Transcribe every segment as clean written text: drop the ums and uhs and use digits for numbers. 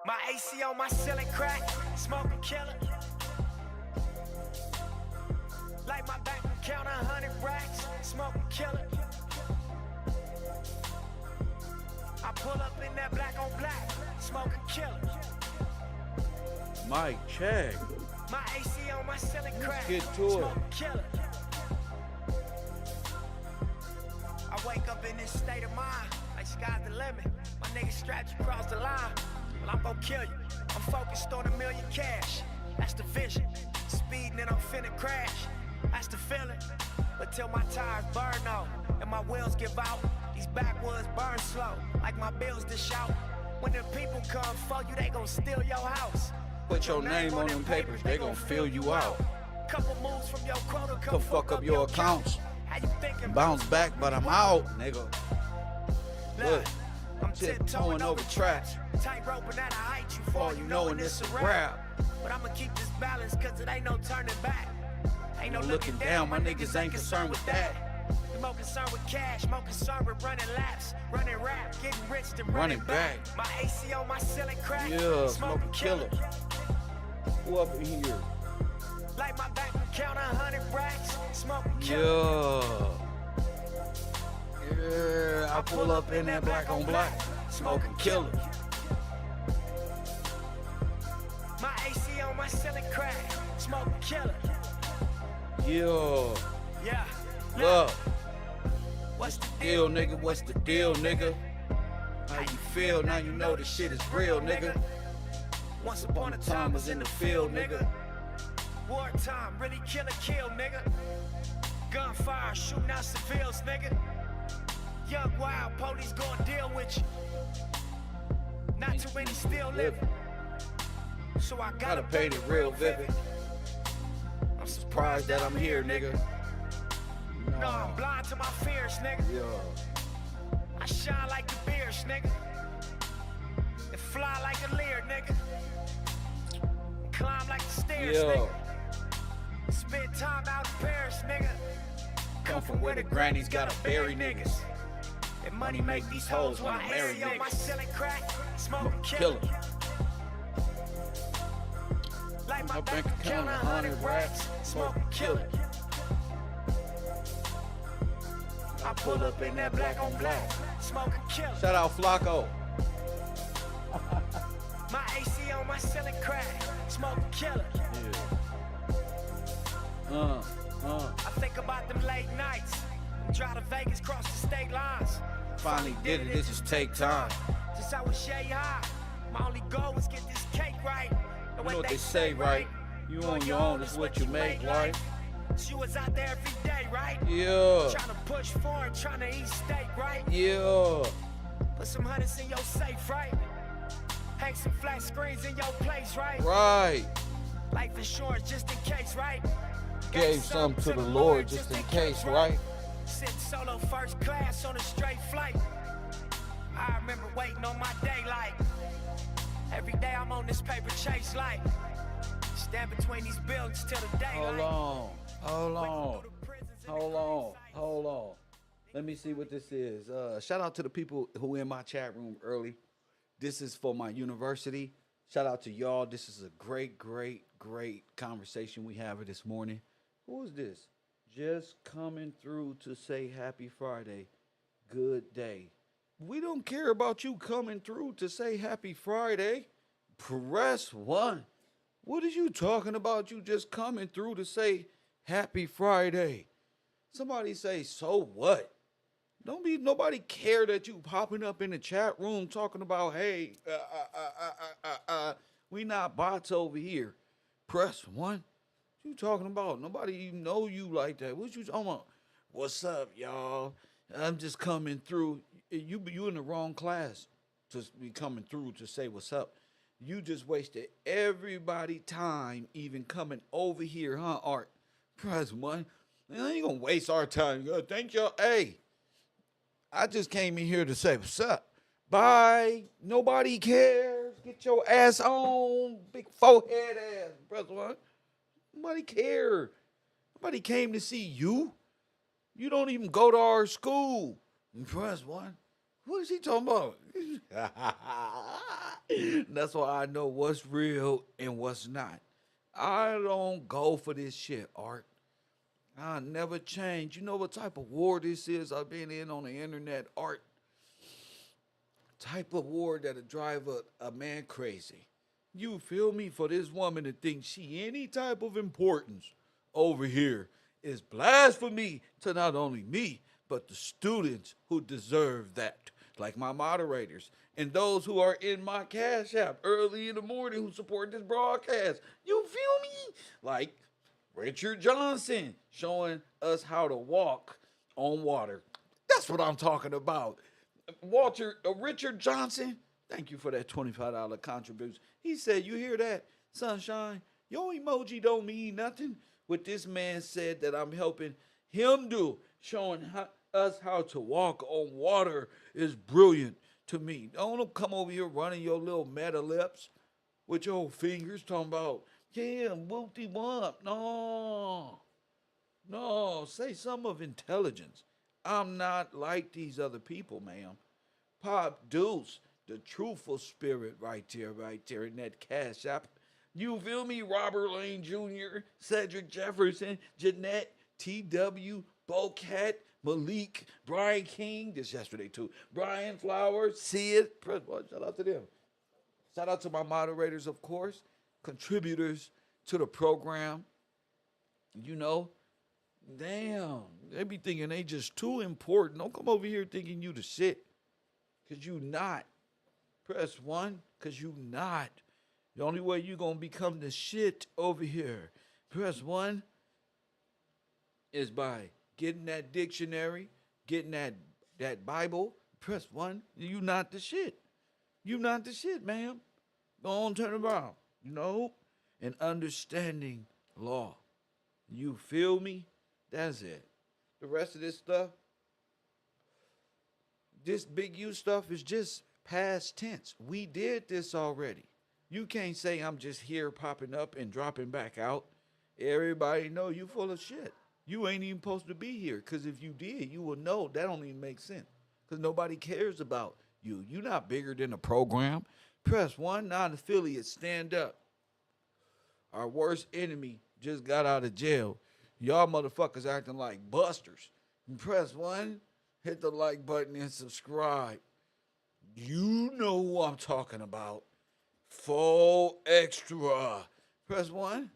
My AC on my ceiling crack, smoking killer. Like my bank account 100 racks, smoking killer. I pull up in that black on black, smoking killer. Mike, check. My AC on my ceiling crack, get to it. smoking killer. I wake up in this state of mind, like sky's the limit. My nigga strapped you across the line. Well, I'm gon' kill you. I'm focused on $1 million cash. That's the vision. Speeding and I'm finna crash. That's the feeling. But till my tires burn out and my wheels give out, these backwoods burn slow, like my bills to shout. When the people come for you, they gon' steal your house. Put your name on them papers, they gon' fill you out. Couple moves from your quota, Come fuck up your accounts. How you thinking? Bounce back, but I'm out, nigga. Look, I'm tiptoeing over traps. Tight roping at a height you All fall, you know, and it's a rap. But I'ma keep this balance, cause it ain't no turning back. Ain't no Looking down, my niggas ain't concerned with that. We more concerned with cash, more concerned with running laps, running rap, getting rich than running back. My AC on my ceiling crack, Yeah, smoking smoking killer. Who up in here? Like my bank account 100 racks, smoking Yeah. killer. Yeah, I pull up in that black on black, smoking killer. My AC on my ceiling crack, smoking killer. Yeah. Yeah. Look, What's the deal, nigga, what's the deal, nigga? How you feel? Now you know this shit is real, nigga. Once upon a time was in the field, nigga. Wartime, really kill, nigga. Gunfire, shooting out civils, nigga. Young wild, police gon' deal with you. Not too many still living, so I gotta paint it real vivid. I'm surprised that I'm here, nigga. No, I'm blind to my fears, nigga. Yeah. I shine like the beers, nigga. And fly like a leer, nigga. And climb like the stairs, Yeah. nigga. Spend time out in Paris, nigga. Come from where the grannies gotta bury niggas. And money make these hoes wanna marry niggas. My ceiling crack, smoking killer. Like my bank account 100 racks, smoking killer. I pull up in that black on black, smoking killer. Shout out Flacco. My AC on my ceiling crack, smoking killer. Yeah. I think about them late nights. Drive to Vegas, cross the state lines. Finally did it, this just take time. Since I was shade high, my only goal was get this cake right. And You know what they say, right? You on your own, is what you make, right? She was out there every day, right? Yeah. Trying to push forward, trying to eat steak, right? Yeah. Put some hundreds in your safe, right? Hang some flat screens in your place, right? Right. Life insurance just in case, right? Gave some to the Lord just in case, right? Sitting solo first class on a straight flight. I remember waiting on my daylight. Every day I'm on this paper chase light. Stand between these buildings till the daylight. Hold on. Let me see what this is. Shout out to the people who in my chat room early. This is for my university. Shout out to y'all. This is a great conversation we have this morning. Who is this? Just coming through to say happy Friday. Good day. We don't care about you coming through to say happy Friday. Press 1. What are you talking about? You just coming through to say happy Friday. Somebody say, so what? Nobody care that you popping up in the chat room talking about, hey, we not bots over here. Press 1. What you talking about? Nobody even know you like that. What you talking about? What's up, y'all? I'm just coming through. You in the wrong class to be coming through to say what's up. You just wasted everybody time even coming over here, huh, Art? Press 1. Man, ain't gonna waste our time. Thank y'all. Hey, I just came in here to say what's up. Bye. Nobody cares. Get your ass on. Big forehead ass. Press 1. Nobody cared. Nobody came to see you. You don't even go to our school. Press one. What is he talking about? That's why I know what's real and what's not. I don't go for this shit, Art. I never change. You know what type of war this is? I've been in on the internet, Art. Type of war that'll drive a man crazy. You feel me? For this woman to think she any type of importance over here is blasphemy to not only me, but the students who deserve that. Like my moderators and those who are in my Cash App early in the morning who support this broadcast. You feel me? Like Richard Johnson showing us how to walk on water. That's what I'm talking about. Richard Johnson, thank you for that $25 contribution. He said, you hear that, Sunshine? Your emoji don't mean nothing. What this man said that I'm helping him do, showing us how to walk on water is brilliant to me. Don't come over here running your little meta lips with your fingers talking about, yeah, whoopty wump. No, say some of intelligence. I'm not like these other people, ma'am. Pop Deuce, the truthful spirit right there in that Cash App. You feel me? Robert Lane Jr., Cedric Jefferson, Jeanette, T.W., Bocat, Malik, Brian King, this yesterday too, Brian Flowers, Sid, shout out to them. Shout out to my moderators, of course, contributors to the program. You know, damn, they be thinking they just too important. Don't come over here thinking you the shit, because you not. Press one, because you not. The only way you going to become the shit over here, press one, is by getting that dictionary, getting that Bible. Press one, you not the shit. You not the shit, ma'am. Go on, turn around, and understanding law. You feel me? That's it. The rest of this stuff, this big U stuff is just past tense. We did this already. You can't say I'm just here popping up and dropping back out. Everybody know you full of shit. You ain't even supposed to be here, because if you did, you would know that don't even make sense, because nobody cares about you. You're not bigger than a program. Press one, non-affiliate, stand up. Our worst enemy just got out of jail. Y'all motherfuckers acting like busters. Press one, hit the like button and subscribe. You know who I'm talking about. Full extra. Press one.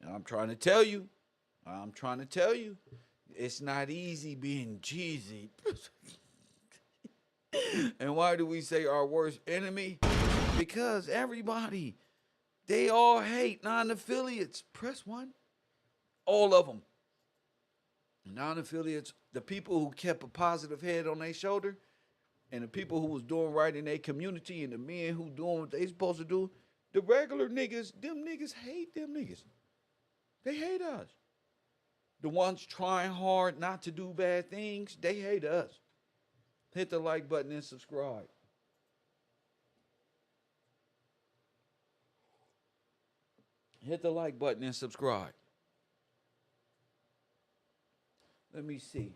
And I'm trying to tell you, it's not easy being Jeezy. And why do we say our worst enemy? Because everybody, they all hate non-affiliates. Press one. All of them. Non-affiliates, the people who kept a positive head on their shoulder, and the people who was doing right in their community, and the men who doing what they supposed to do, the regular niggas, them niggas hate them niggas. They hate us. The ones trying hard not to do bad things, they hate us. Hit the like button and subscribe. Hit the like button and subscribe. Let me see.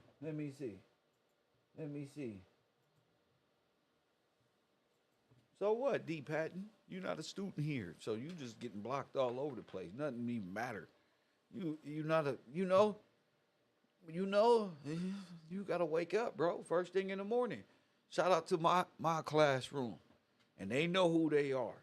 So what, D. Patton? You're not a student here, so you just getting blocked all over the place. Nothing even matter. You gotta wake up, bro. First thing in the morning. Shout out to my classroom. And they know who they are.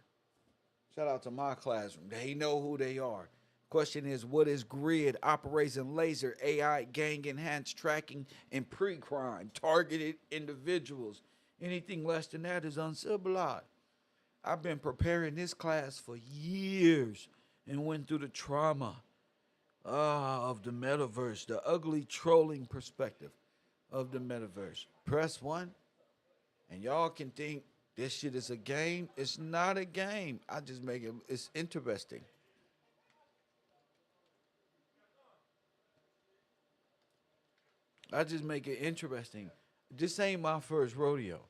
Shout out to my classroom. They know who they are. Question is, what is G.R.Y.D? Operation Laser, AI, gang enhanced tracking, and pre-crime, targeted individuals. Anything less than that is uncivilized. I've been preparing this class for years and went through the trauma of the metaverse, the ugly trolling perspective of the metaverse. Press one, and y'all can think this shit is a game. It's not a game. I just make it's interesting. I just make it interesting. This ain't my first rodeo.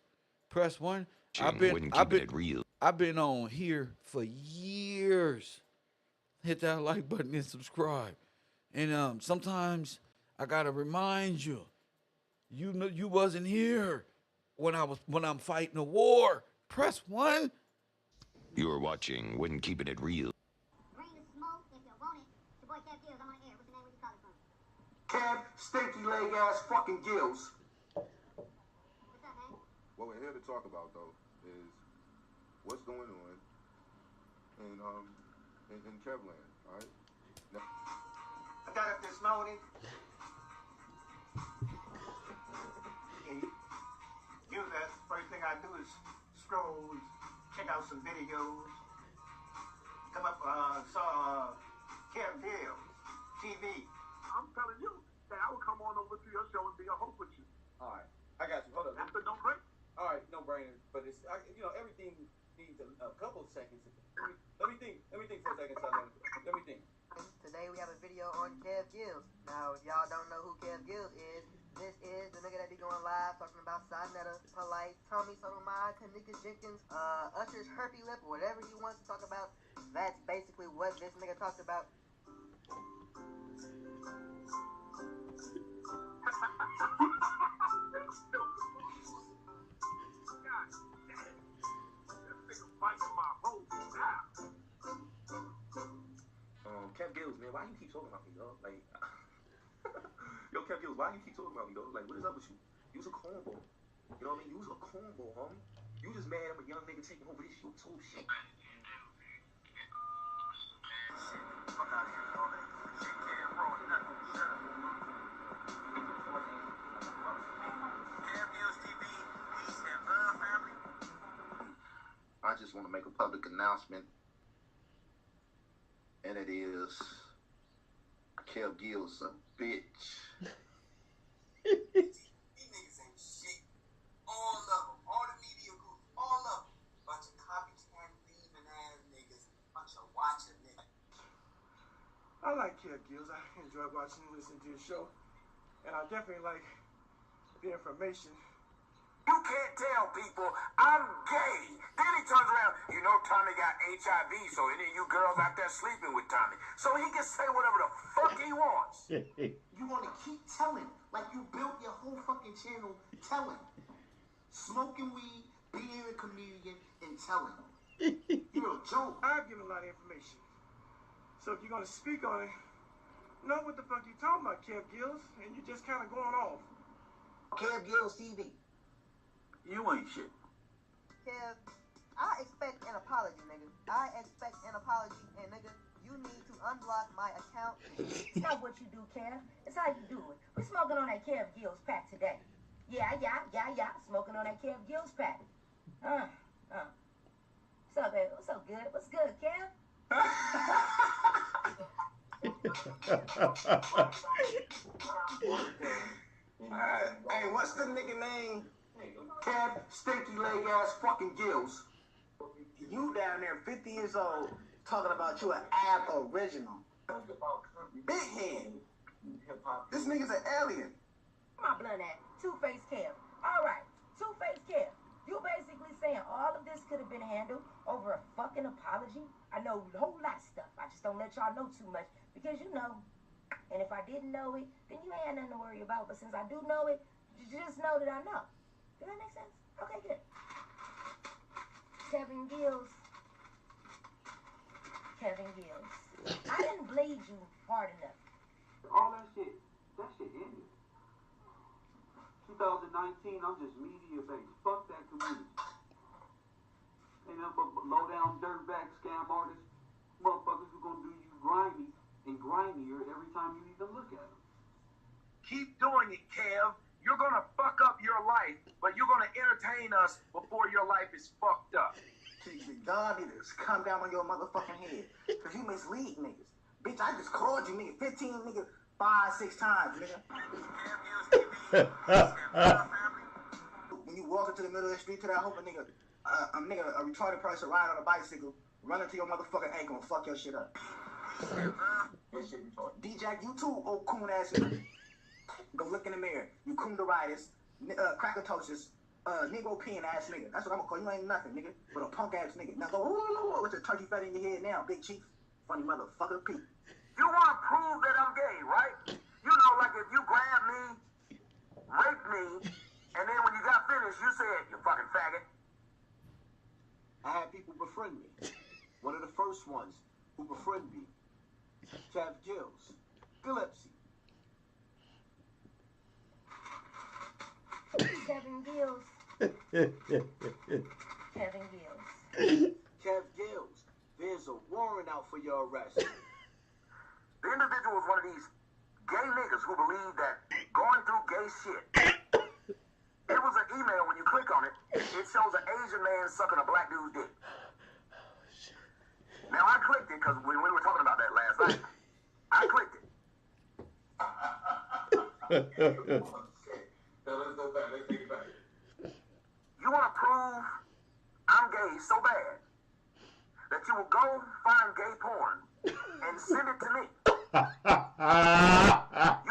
Press one. I've been on here for years. Hit that like button and subscribe. And sometimes I gotta remind you, You know you wasn't here when I'm fighting a war. Press 1. You're watching When Keeping It Real. Bring the smoke if you want it. It's your boy Kev Gills. I'm on the air. What's your name? Where you calling from? Kev, stinky leg ass fucking Gills. What's up, man? What we're here to talk about though is what's going on in Kevland, all right? Now, I got up this morning. And usually that's the first thing I do is scroll, check out some videos. Come up, saw Kev Gills, TV. I'm telling you that I will come on over to your show and be a host with you. All right, I got you. Hold up. That's the no break. All right, no brainer. But it's everything needs a couple of seconds. Let me think for a second, son. Let me think. Today we have a video on Kev Gills. Now, if y'all don't know who Kev Gills is, this is the nigga that be going live talking about Sinetta, Polite, Tommy Sotomayor, Kanika Jenkins, Usher's herpy lip, whatever he wants to talk about. That's basically what this nigga talked about. Kev Gills, man, why you keep talking about me, dog? Like, yo, Kev Gills, why you keep talking about me, dog? Like, what is up with you? You was a cornball. You know what I mean? You was a cornball, homie. You just mad I'm a young nigga taking over this YouTube shit. Fuck out of here, dog. Shit, K.R.Y.D, nothing. Shut up. Kev Gills TV, peace and love, family. I just want to make a public announcement. And it is Kev Gills a bitch. These niggas ain't shit. All of them. All the media groups. All of them. Bunch of copycat, thieving ass niggas. Bunch of watching niggas. I like Kev Gills. I enjoy watching and listening to his show. And I definitely like the information. You can't tell people I'm gay. Then he turns around, you know Tommy got HIV, so any of you girls out there sleeping with Tommy. So he can say whatever the fuck he wants. You want to keep telling. Like you built your whole fucking channel telling. Smoking weed, being a comedian, and telling. You're a joke. I've given a lot of information. So if you're going to speak on it, know what the fuck you're talking about, Kev Gills, and you're just kind of going off. Kev Gills TV. You ain't shit. Kev, I expect an apology, nigga. I expect an apology, and nigga, you need to unblock my account. It's not what you do, Kev. It's how you do it. We're smoking on that Kev Gills pack today. Yeah. Smoking on that Kev Gills pack. What's up, baby? What's up, good? What's good, Kev? Hey, what's the nigga name? Kev, stinky leg ass fucking Gills. You down there 50 years old talking about you an ab-original. Big head. This nigga's an alien. My blunt at Two-Face Kev. All right, Two-Face Kev. You basically saying all of this could have been handled over a fucking apology? I know a whole lot of stuff. I just don't let y'all know too much because you know. And if I didn't know it, then you ain't had nothing to worry about. But since I do know it, just know that I know. Does that make sense? Okay, good. Kevin Gills. I didn't bleed you hard enough. All that shit ended. 2019, I'm just media based. Fuck that community. Ain't nothing but low down dirtbag scam artists. Motherfuckers who gonna do you grimy and grimier every time you even look at them. Keep doing it, Kev. You're gonna fuck up your life, but you're gonna entertain us before your life is fucked up. God need to come down on your motherfucking head. Cause you mislead niggas. Bitch, I just called you nigga 15 niggas 5-6 times, nigga. When you walk into the middle of the street to that hope a retarded person riding on a bicycle, run into your motherfucking ankle and fuck your shit up. D-Jack, you too, old coon ass nigga. Go look in the mirror. You coonderitis, crackatosis, Negro peeing ass nigga. That's what I'm gonna call you. You ain't nothing, nigga. But a punk ass nigga. Now go, what's a turkey fat in your head now, big chief? Funny motherfucker, Pete. You wanna prove that I'm gay, right? You know, like if you grab me raped me, and then when you got finished, you said, you fucking faggot. I had people befriend me. One of the first ones who befriended me, Kev Gills, Gillespie. Kevin Gills. Kevin Gills. Kev Gills, there's a warrant out for your arrest. The individual is one of these gay niggas who believe that going through gay shit. It was an email, when you click on it, it shows an Asian man sucking a black dude's dick. Now I clicked it because we were talking about that last night. I clicked it. Now let's go back. Let's take it back. You want to prove I'm gay so bad that you will go find gay porn and send it to me. You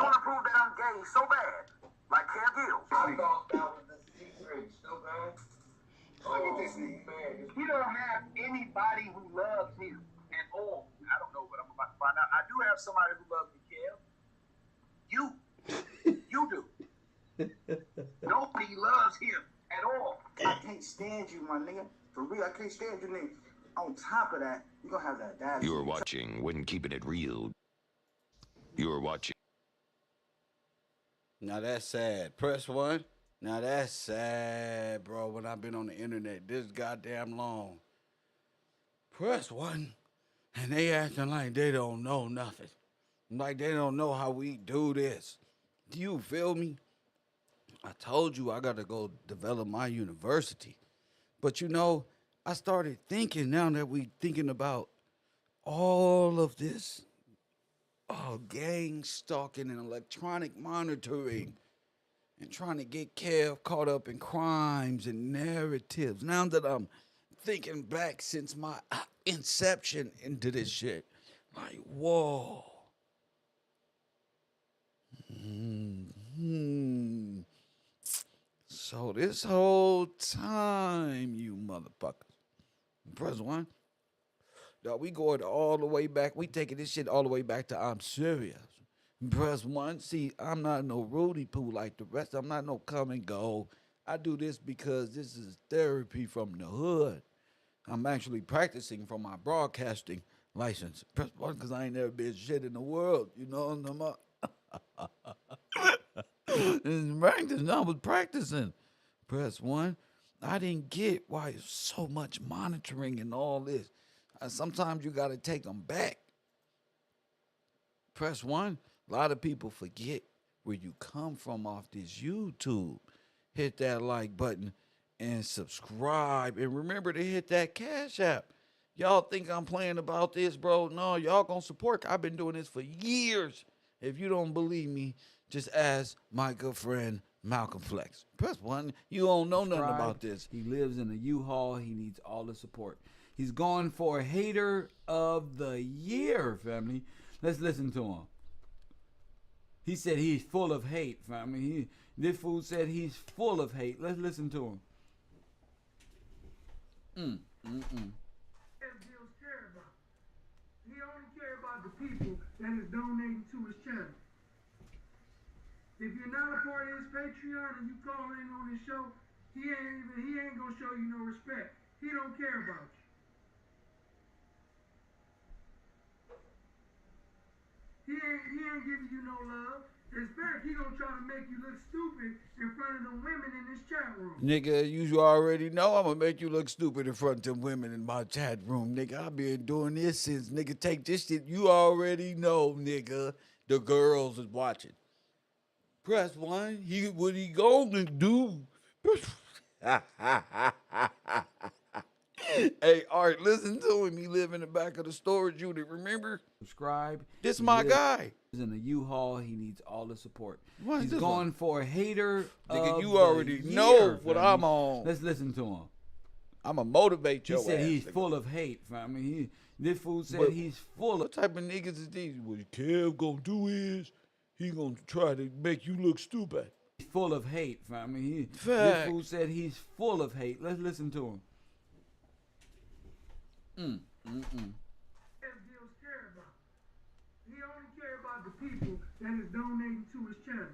want to prove that I'm gay so bad, like Kev Gills. I thought that was the secret, stupid. Look at this nigga, man. He don't have anybody who loves him at all. I don't know what I'm about to find out. I do have somebody who loves me, Kev. You. You do. Nobody loves him at all. I can't stand you, my nigga. For real, I can't stand you, nigga. On top of that, you're gonna have that dad. You're watching When Keeping It Real. You're watching. Now that's sad. Press one. Now that's sad, bro. When I've been on the internet this goddamn long. Press one. And they acting like they don't know nothing. Like they don't know how we do this. Do you feel me? I told you I got to go develop my university. But you know, I started thinking now that we thinking about all of this gang stalking and electronic monitoring and trying to get Kev caught up in crimes and narratives. Now that I'm thinking back since my inception into this shit, like, whoa. So this whole time, you motherfuckers, press one. Dog, we going all the way back. We taking this shit all the way back to I'm serious. Press one. See, I'm not no Rudy Poo like the rest. I'm not no come and go. I do this because this is therapy from the hood. I'm actually practicing for my broadcasting license. Press one because I ain't never been shit in the world. You know what I'm talking about? I was practicing. Press one. I didn't get why it's so much monitoring and all this. Sometimes you got to take them back. Press one. A lot of people forget where you come from off this YouTube. Hit that like button and subscribe. And remember to hit that Cash App. Y'all think I'm playing about this, bro? No, y'all gonna support. I've been doing this for years. If you don't believe me, just ask my good friend Malcolm Flex. Press one. You don't know nothing about this. He lives in a U-Haul. He needs all the support. He's going for Hater of the Year, family. Let's listen to him. He said he's full of hate, family. This fool said he's full of hate. Let's listen to him. He only care about the people that is donating to his channel. If you're not a part of his Patreon and you call in on his show, he ain't gonna show you no respect. He don't care about you. He ain't giving you no love. In fact, he gonna try to make you look stupid in front of the women in this chat room. Nigga, you already know I'm gonna make you look stupid in front of them women in my chat room. Nigga, I've been doing this since, nigga, take this shit. You already know, nigga, the girls is watching. Press one. What he gonna do? Hey, Art, listen to him. He live in the back of the storage unit, remember? Subscribe. This my guy. He's in a U-Haul. He needs all the support. He's going for a Hater Nigga, you already know what I'm on. Let's listen to him. I'm going to motivate your ass. He said he's full of hate, family. This fool said he's full of... What type of niggas is these? What Kev gonna do is he gonna try to make you look stupid. He's full of hate, family. This fool said he's full of hate. Let's listen to him. He only care about the people that is donating to his channel.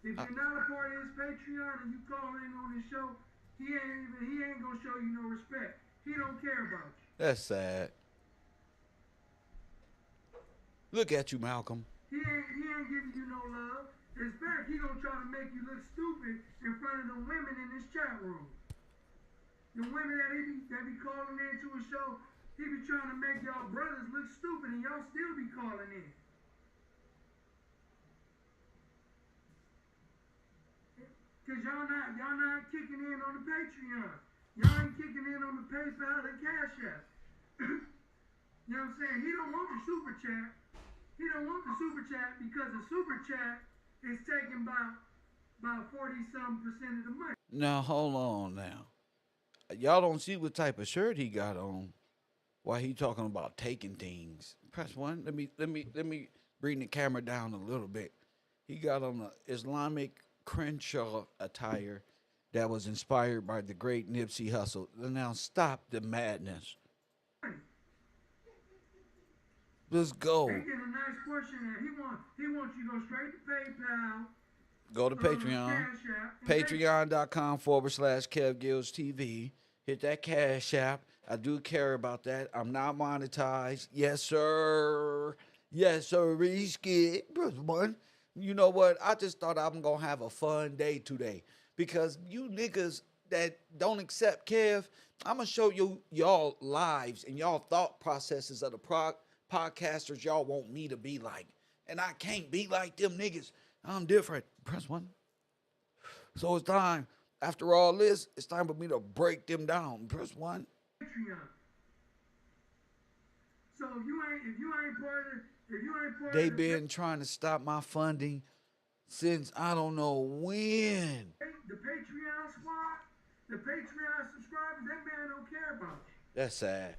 If you're not a part of his Patreon and you call in on his show, he ain't gonna show you no respect. He don't care about you. That's sad. Look at you, Malcolm. He ain't giving you no love. In fact, he gonna try to make you look stupid in front of the women in this chat room. The women that be calling into his show, he be trying to make y'all brothers look stupid, and y'all still be calling in. Cause y'all not kicking in on the Patreon. Y'all ain't kicking in on the PayPal and Cash App. You know what I'm saying? He don't want the super chat. He don't want the super chat because the super chat is taking about 40-something% of the money. Now hold on now. Y'all don't see what type of shirt he got on. Why he talking about taking things? Press 1. Let me bring the camera down a little bit. He got on the Islamic Crenshaw attire that was inspired by the great Nipsey Hussle. Now stop the madness. Let's go. They get a nice portion there. He wants you to go straight to PayPal. Go to Patreon. Patreon.com/KevGillsTV. Hit that Cash App. I do care about that. I'm not monetized. Yes, sir. Yes, sir. Risky. One. You know what? I just thought I'm going to have a fun day today. Because you niggas that don't accept Kev, I'm going to show you y'all lives and y'all thought processes of the podcasters y'all want me to be like. And I can't be like them niggas. I'm different. Press 1. So it's time. After all this, it's time for me to break them down. Press 1. Patreon. So if you ain't part of They been trying to stop my funding since I don't know when. The Patreon squad, the Patreon subscribers, that man don't care about you. That's sad.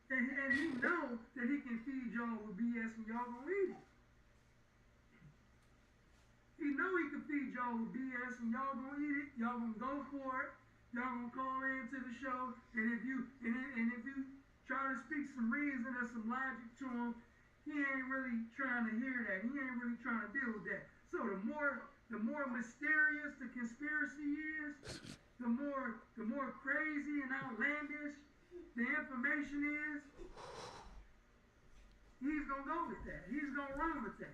And he know that he can feed y'all with BS and y'all gonna eat it. He know he can feed y'all with BS and y'all gonna eat it. Y'all gonna go for it. Y'all gonna call into the show. And if you try to speak some reason or some logic to him, he ain't really trying to hear that. He ain't really trying to deal with that. So the more mysterious the conspiracy is, the more crazy and outlandish the information is, he's gonna go with that. He's gonna run with that.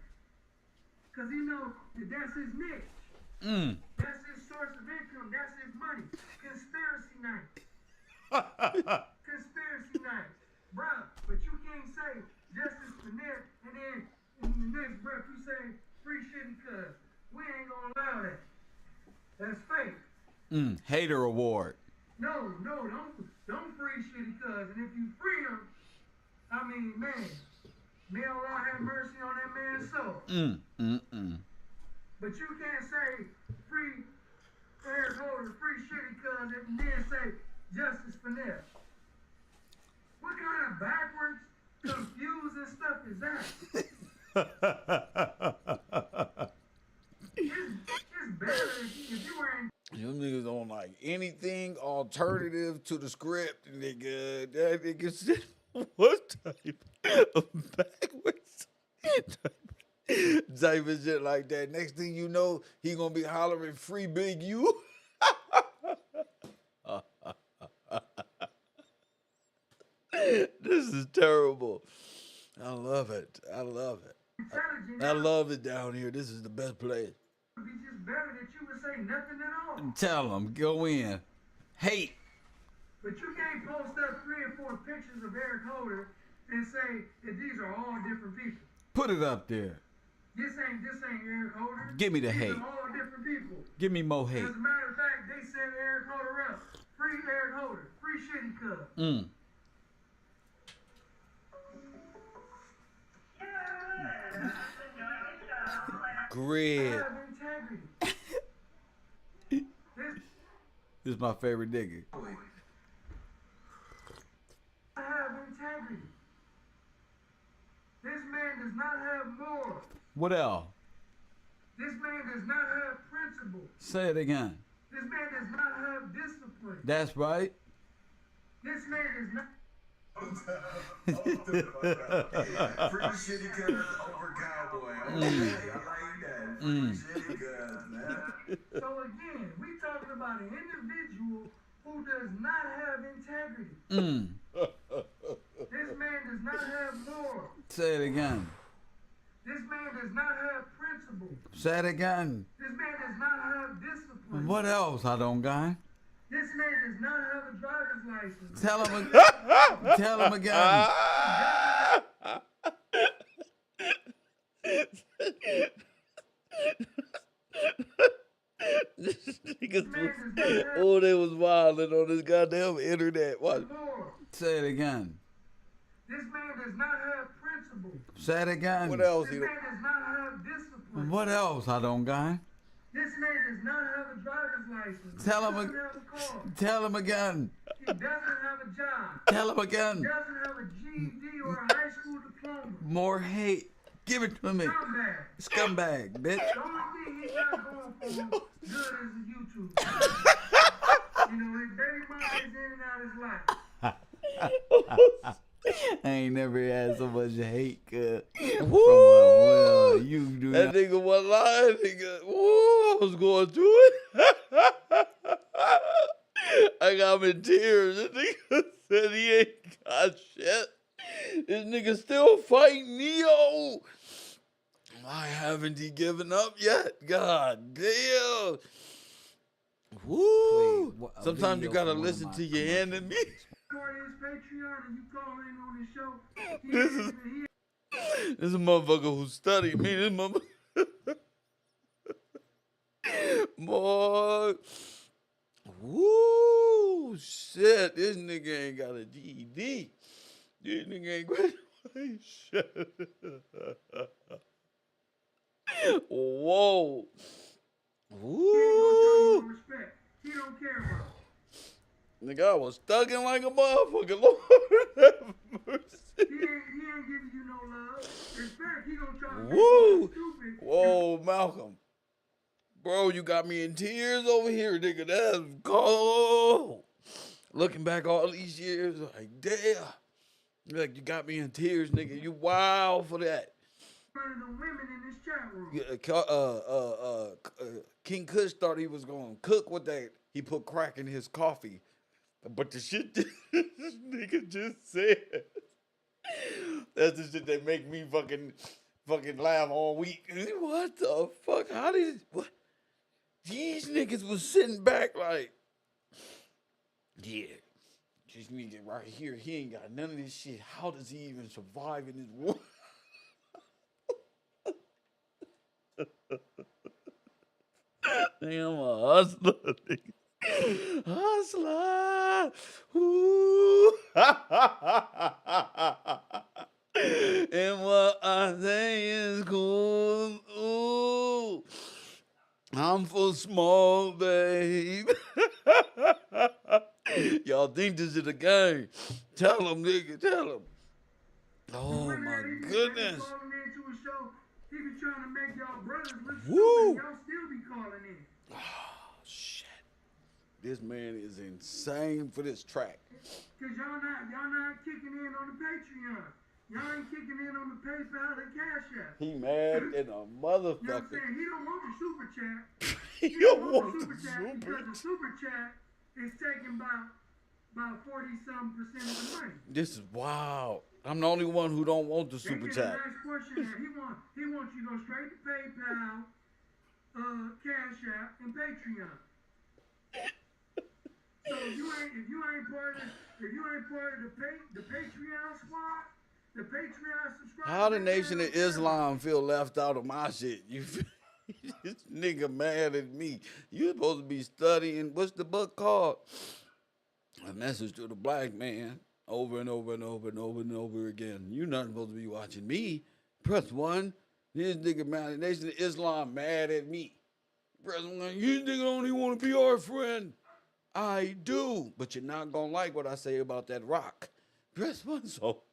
Cause he knows that that's his niche. That's his source of income. That's his money. Conspiracy night. Conspiracy night. Bruh, but you can't say justice for Nip and then in the next breath you say free shitty cuz. We ain't gonna allow that. That's fake. Hater award. No, don't free shitty cuz. And if you free him, I mean, man, may Allah have mercy on that man's soul. But you can't say free Eric Holder, free shitty cuz, and then say justice for Nip. What kind of backwards, confusing stuff is that? It's better if you ain't. You niggas don't like anything alternative to the script, nigga. That nigga said, what type of backwards type of shit like that? Next thing you know, he gonna be hollering free Big U. This is terrible. I love it. I love it. I love it down here. This is the best place. It'd be just better that you would say nothing at all. Tell them, go in. Hate. But you can't post up 3 or 4 pictures of Eric Holder and say that these are all different people. Put it up there. This ain't Eric Holder. Give me the These hate. are all different people. Give me more hate. As a matter of fact, they set Eric Holder up. Free Eric Holder. Free shitty cuz. G.R.Y.D. I have integrity. This is my favorite nigga. I have integrity. This man does not have morals. What else? This man does not have principles. Say it again. This man does not have discipline. That's right. This man is not. Free shitty cuz over cowboy. Okay, I like that. City girls, man. So again, we talking about an individual who does not have integrity. This man does not have morals. Say it again. This man does not have principles. Say it again. This man does not have discipline. What else I don't got? This man does not have a driver's license. Tell him again. Oh, they was wilding on this goddamn internet. What? Say it again. This man does not have principles. Say it again. What else? This man does not have discipline. What else I don't got? This man does not have a driver's license. Tell he him. doesn't have a car. Tell him again. He doesn't have a job. Tell him again. He doesn't have a GED or a high school diploma. More hate. Give it to me. Scumbag, bitch. The only thing he's not going for good is the YouTube. You know, his baby mama is in and out his life. I ain't never had so much hate, cuz. Woo! You do that not. nigga was lying, nigga. Woo! I was going through it. I got him in tears. This nigga said he ain't got shit. This nigga still fighting Neo. Why haven't he given up yet? God damn. Woo! Sometimes you gotta listen to your enemy. This is a motherfucker who studied me. This motherfucker. Boy. Woo! Shit, this nigga ain't got a GED. This nigga ain't graduation. Whoa. Woo! He don't care about it. Nigga, I was thugging like a motherfucker. Lord have mercy. He ain't giving you no love. In fact, he gonna try to make Woo! you stupid. Whoa, Malcolm. Bro, you got me in tears over here, nigga. That's cold. Looking back all these years, like, damn. Like, you got me in tears, nigga. You wild for that. One of the women in this chat room. King Kush thought he was gonna cook with that. He put crack in his coffee. But the shit this nigga just said, that's the shit that make me fucking laugh all week. What the fuck? How did what? These niggas was sitting back like, yeah, this nigga right here, he ain't got none of this shit. How does he even survive in this world? Damn, a hustler, nigga. Hustler. Ooh. And what I say is cool. Ooh. I'm for small, babe. Y'all think this is a game. Tell them, nigga, tell them. Oh, my goodness. He be trying to make y'all brothers look stupid. Woo. Y'all still be calling in. Oh, shit. This man is insane for this track. Cause y'all not kicking in on the Patreon. Y'all ain't kicking in on the PayPal and Cash App. He mad than a motherfucker. You know what I'm saying? He don't want the super chat. He don't want the super chat because the super chat is taking about 40-something% of the money. This is wild. I'm the only one who don't want the super chat. Nice portion there. He wants you to go straight to PayPal, Cash App, and Patreon. So if you ain't part of the Patreon squad, the Patreon subscribers. How the Nation of Islam feel left out of my shit? You this nigga mad at me. You supposed to be studying, what's the book called? A Message to the Black Man. Over and over and over and over and over again. You're not supposed to be watching me. Press 1. This nigga mad. The Nation of Islam mad at me. Press 1. You nigga only want to be our friend. I do. But you're not going to like what I say about that rock. Press 1. So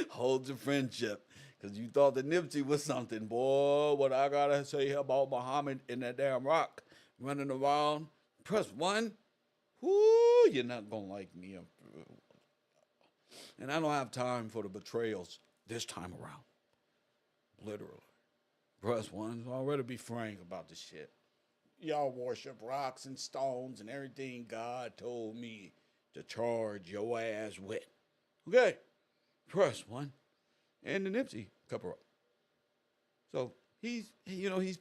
hold your friendship. Because you thought the Nipsey was something. Boy, what I got to say about Muhammad and that damn rock running around. Press 1. Whoo, you're not going to like me. And I don't have time for the betrayals this time around. Literally. Press 1. I'd rather be frank about the shit. Y'all worship rocks and stones and everything God told me to charge your ass with. Okay? Press 1. And the Nipsey cover up. So he's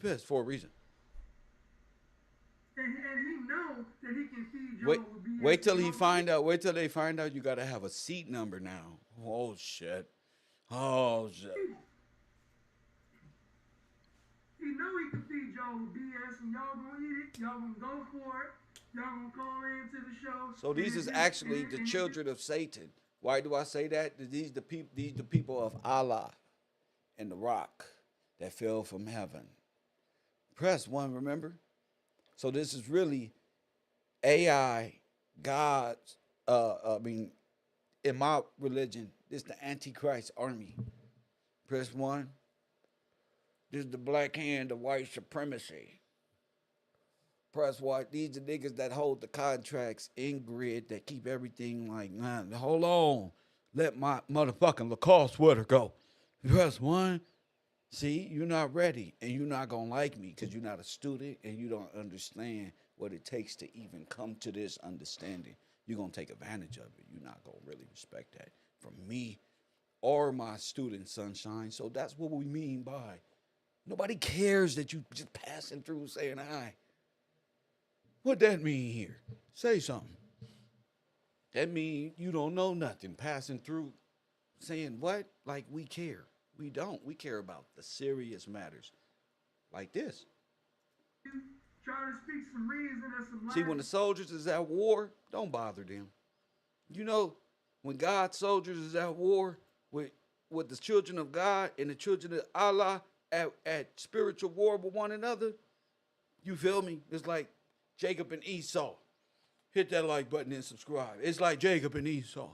pissed for a reason. And he know that he can feed y'all Wait, with BS. wait till they find out you gotta have a seat number now. Oh shit. Oh shit. He know he can feed y'all with BS, and y'all gonna eat it. Y'all gonna go for it. Y'all gonna call into the show. So these is actually the children of Satan. Why do I say that? These the people of Allah and the rock that fell from heaven. Press 1, remember? So this is really AI, God's, in my religion, this is the Antichrist army. Press 1. This is the black hand of white supremacy. Press 1. These are niggas that hold the contracts in grid that keep everything like, man, hold on. Let my motherfucking Lacoste sweater go. Press 1. See, you're not ready, and you're not going to like me because you're not a student and you don't understand what it takes to even come to this understanding. You're going to take advantage of it. You're not going to really respect that from me or my student, Sunshine. So that's what we mean by nobody cares that you just passing through saying hi. What that mean here? Say something. That mean you don't know nothing, passing through saying what? Like we care. We don't. We care about the serious matters like this. Try to speak some reason and some See, when the soldiers is at war, don't bother them. You know, when God's soldiers is at war with the children of God and the children of Allah at spiritual war with one another, you feel me? It's like Jacob and Esau. Hit that like button and subscribe. It's like Jacob and Esau.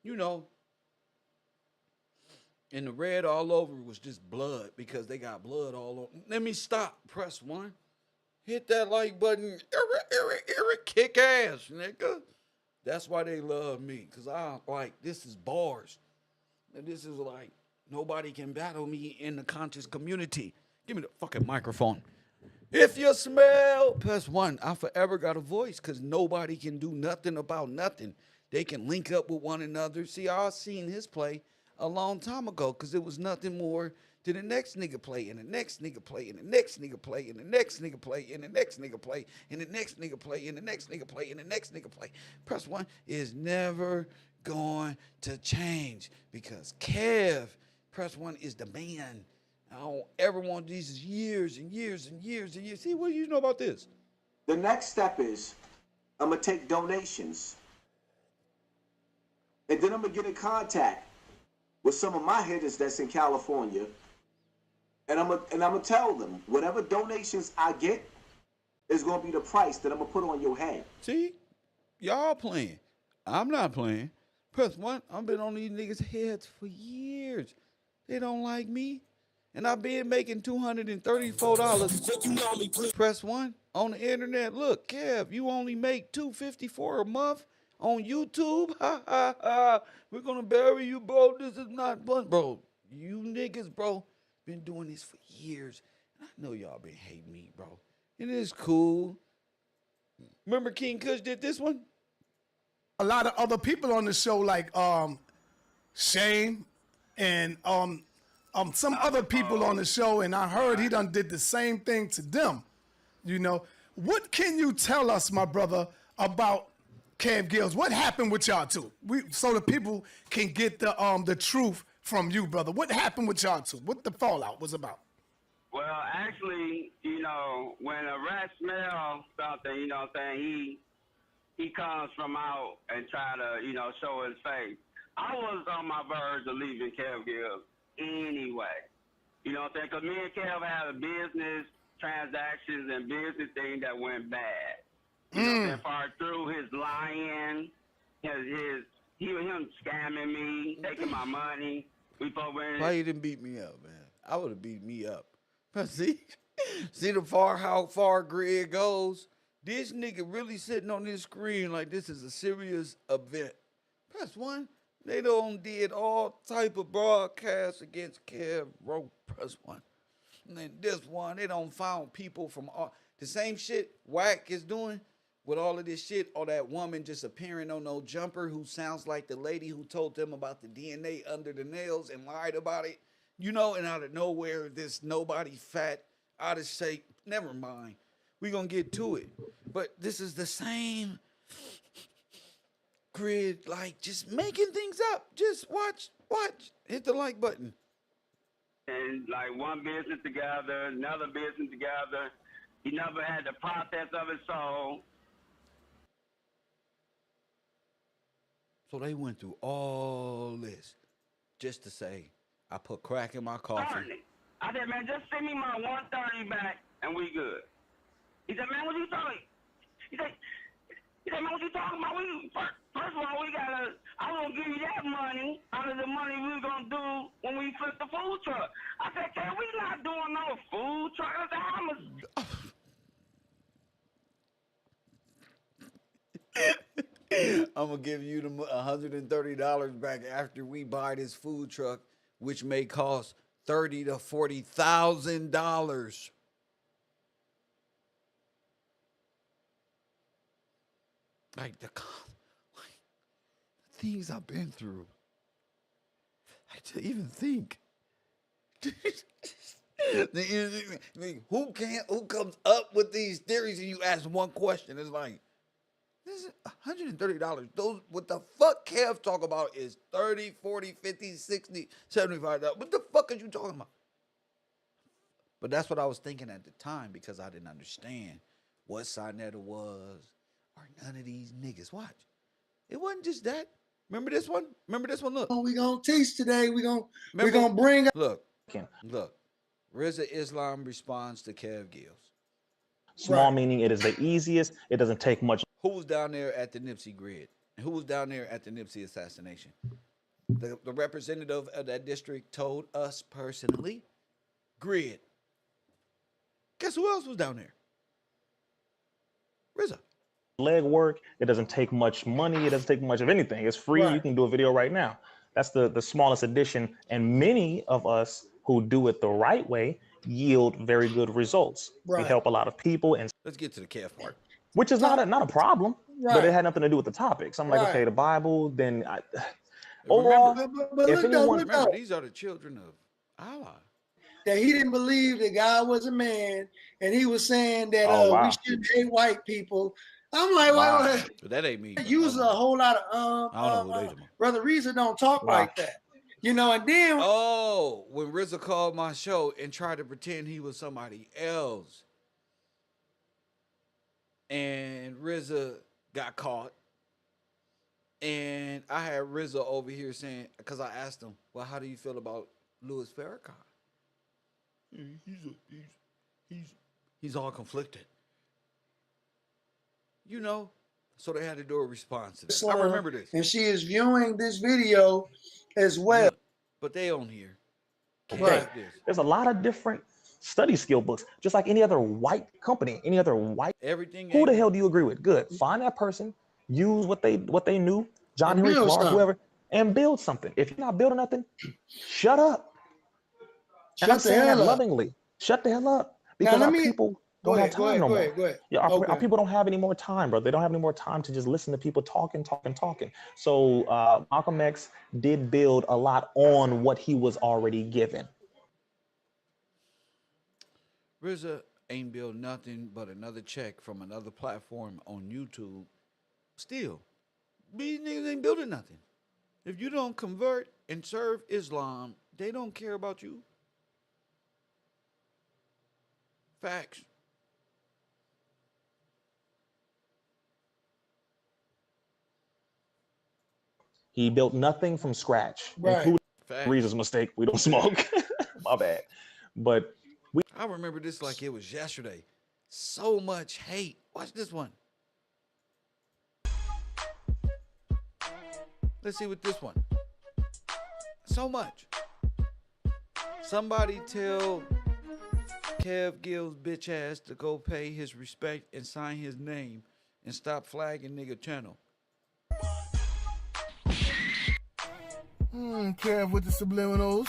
You know. And the red all over was just blood because they got blood all over. Let me stop. Press 1. Hit that like button. Kick ass, nigga. That's why they love me. Because this is bars. And this is like, nobody can battle me in the conscious community. Give me the fucking microphone. If you smell, press 1. I forever got a voice because nobody can do nothing about nothing. They can link up with one another. See, I seen his play a long time ago because it was nothing more than the next nigga play and the next nigga play and the next nigga play and the next nigga play and the next nigga play and the next nigga play and the next nigga play and the next nigga play. Press 1 is never going to change because Press 1 is the man. I don't ever want these years and years and years and years. See, what do you know about this? The next step is I'm going to take donations. And then I'm going to get in contact with some of my hitters that's in California. And I'm gonna tell them whatever donations I get is going to be the price that I'm going to put on your head. See? Y'all playing. I'm not playing. Press 1, I've been on these niggas' heads for years. They don't like me. And I've been making $234. Press 1 on the internet. Look, Kev, you only make $254 a month on YouTube. Ha ha ha. We're gonna bury you, bro. This is not fun, bro. You niggas, bro, been doing this for years. I know y'all been hating me, bro. It is cool. Remember King Kush did this one? A lot of other people on the show, like Shane and some other people on the show, and I heard he done did the same thing to them. You know, what can you tell us, my brother, about Kev Gills? What happened with y'all two? So the people can get the truth from you, brother. What happened with y'all two? What the fallout was about? Well, actually, you know, when a rat smells something, you know what I'm saying, he comes from out and try to, you know, show his face. I was on my verge of leaving Kev Gills anyway. You know what I'm saying? Because me and Kev had a business transactions and business thing that went bad. You know what I'm saying? Far through his lying, him scamming me, taking my money. Why you didn't beat me up, man? I would have beat me up. See how far grid goes? This nigga really sitting on this screen like this is a serious event. Press 1. They done did all type of broadcasts against KevRow. Press 1. and this one. They don't found people from all the same shit Wack is doing with all of this shit, or that woman just appearing on no jumper who sounds like the lady who told them about the DNA under the nails and lied about it. You know, and out of nowhere, this nobody fat, out of shape. Never mind. We're going to get to it. But this is the same grid, like just making things up. Just watch. Hit the like button. And like one business together, another business together. He never had the process of his soul. So they went through all this just to say, I put crack in my coffee. I said, man, just send me my 130 back and we good. He said, man, what you talking? He said, man, what you talking about? First of all, I was gonna give you that money out of the money we was gonna do when we flipped the food truck. I said, Kev, we not doing no food truck. I said, I'm gonna give you the $130 back after we buy this food truck, which may cost $30,000 to $40,000. Like the things I've been through. To even think. Who comes up with these theories and you ask one question? It's like, this is $130. Those what the fuck Kev talk about is 30, 40, 50, 60, $75. What the fuck are you talking about? But that's what I was thinking at the time because I didn't understand what Sinetta was or none of these niggas. Watch. It wasn't just that. Remember this one? Look. Oh, we gonna teach today. We gonna bring up. Look. RZA Islam responds to Kev Gills. Small meaning it is the easiest. It doesn't take much. Who was down there at the Nipsey grid? And who was down there at the Nipsey assassination? The representative of that district told us personally, grid. Guess who else was down there? RZA. Leg work. It doesn't take much money. It doesn't take much of anything. It's free. Right. You can do a video right now. That's the smallest addition. And many of us who do it the right way yield very good results. Right. We help a lot of people. And let's get to the Kev part. Which is not a problem, right. But it had nothing to do with the topic. So I'm like, okay, the Bible, then overall, remember, these are the children of Allah. That he didn't believe that God was a man, and he was saying that we shouldn't hate white people. I'm like, well, that ain't me. Use a whole lot of I don't know who they do. Brother RZA don't talk like that. You know, and then when RZA called my show and tried to pretend he was somebody else, and RZA got caught, and I had RZA over here saying, because I asked him, well, how do you feel about Louis Farrakhan? He's all conflicted. You know, so they had to do a response to this. I remember this. And she is viewing this video as well. But they on here. Right. There's a lot of different study skill books, just like any other white company, any other white. Everything. Who the hell do you agree with? Good. Find that person, use what they knew, John Henry Clark, whoever, and build something. If you're not building nothing, shut up. Shut the hell up. Lovingly. Shut the hell up. Because our people don't have time no more. Yeah, our people don't have any more time, bro. They don't have any more time to just listen to people talking. So Malcolm X did build a lot on what he was already given. RZA ain't built nothing but another check from another platform on YouTube. Still, these niggas ain't building nothing. If you don't convert and serve Islam, they don't care about you. Facts. He built nothing from scratch. Right. RZA's mistake. We don't smoke. My bad. But I remember this like it was yesterday. So much hate. Watch this one. Let's see what this one. So much. Somebody tell Kev Gill's bitch ass to go pay his respect and sign his name and stop flagging nigga channel. Kev with the subliminals.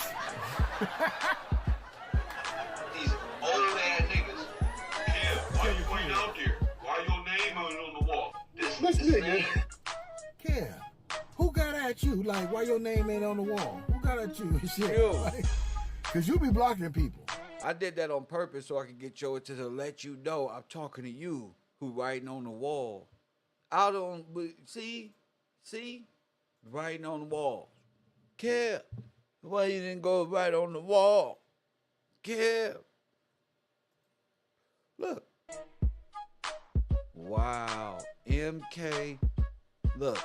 This nigga. Kev, who got at you? Like, why your name ain't on the wall? Who got at you? Shit. Like, cause you be blocking people. I did that on purpose so I could get you to let you know I'm talking to you who writing on the wall. I don't see, writing on the wall. Kev, why you didn't go right on the wall? Kev. Look. Wow. MK. Look.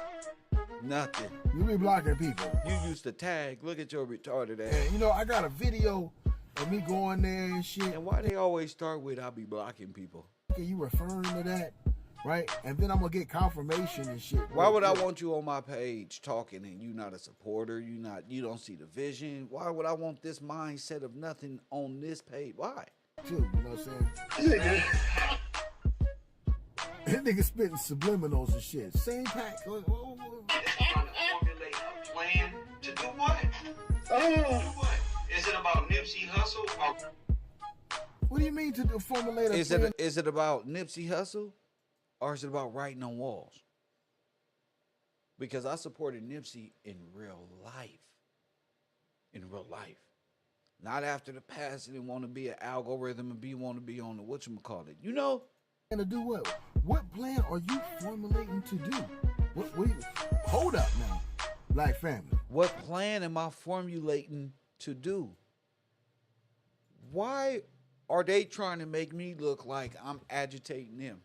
Nothing. You be blocking people. You used to tag. Look at your retarded ass. And you know, I got a video of me going there and shit. And why they always start with I be blocking people? You referring to that, right? And then I'm gonna get confirmation and shit. Why would I want you on my page talking and you not a supporter? You don't see the vision. Why would I want this mindset of nothing on this page? Why? Too, you know what I'm saying? That nigga spitting subliminals and shit. Same pack. Trying to formulate a plan to do what? Is it about Nipsey Hussle? What do you mean to formulate a plan? Is it about Nipsey Hussle or is it about writing on walls? Because I supported Nipsey in real life. In real life. Not after the past, and want to be an algorithm and want to be on the whatchamacallit. You know? And to do what? What plan are you formulating to do? What you, hold up now, Black family. What plan am I formulating to do? Why are they trying to make me look like I'm agitating them?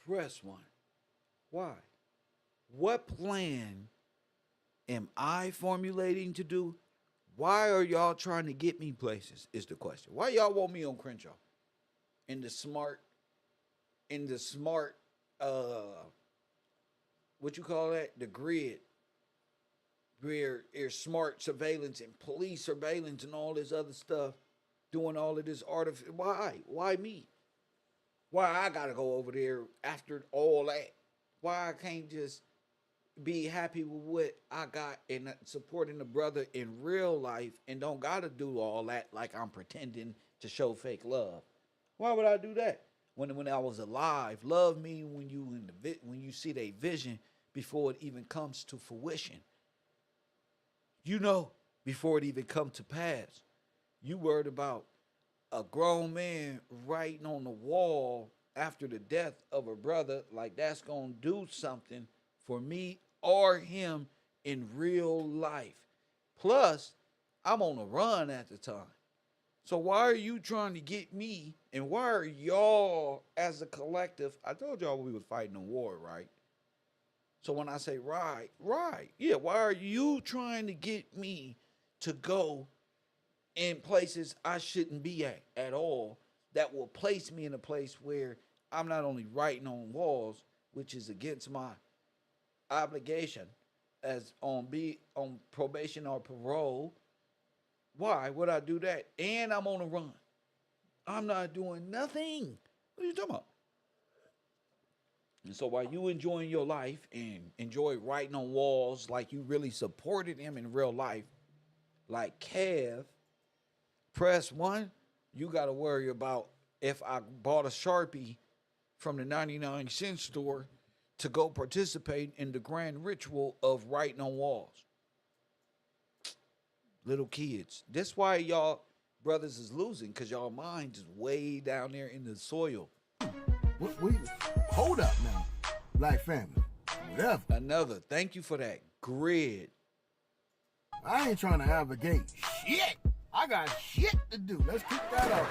Press 1. Why? What plan am I formulating to do? Why are y'all trying to get me places is the question. Why y'all want me on Crenshaw? In the smart, what you call that? The grid. Where there's smart surveillance and police surveillance and all this other stuff. Doing all of this artificial. Why? Why me? Why I gotta go over there after all that? Why I can't just be happy with what I got and supporting the brother in real life and don't gotta do all that like I'm pretending to show fake love? Why would I do that? When I was alive, love me when you see their vision before it even comes to fruition. You know, before it even come to pass. You worried about a grown man writing on the wall after the death of a brother, like that's gonna do something for me or him in real life. Plus, I'm on a run at the time. So why are you trying to get me, and why are y'all as a collective, I told y'all we was fighting a war, right? So when I say right, yeah, why are you trying to get me to go in places I shouldn't be at all, that will place me in a place where I'm not only writing on walls, which is against my obligation as on probation or parole. Why would I do that? And I'm on a run. I'm not doing nothing. What are you talking about? And so while you enjoying your life and enjoy writing on walls like you really supported him in real life, like Kev, press 1, you got to worry about if I bought a Sharpie from the 99-cent store to go participate in the grand ritual of writing on walls. Little kids. That's why y'all brothers is losing, because y'all mind is way down there in the soil. Hold up now, Black family. Whatever. Another. Thank you for that. Grid. I ain't trying to advocate shit. I got shit to do. Let's kick that up.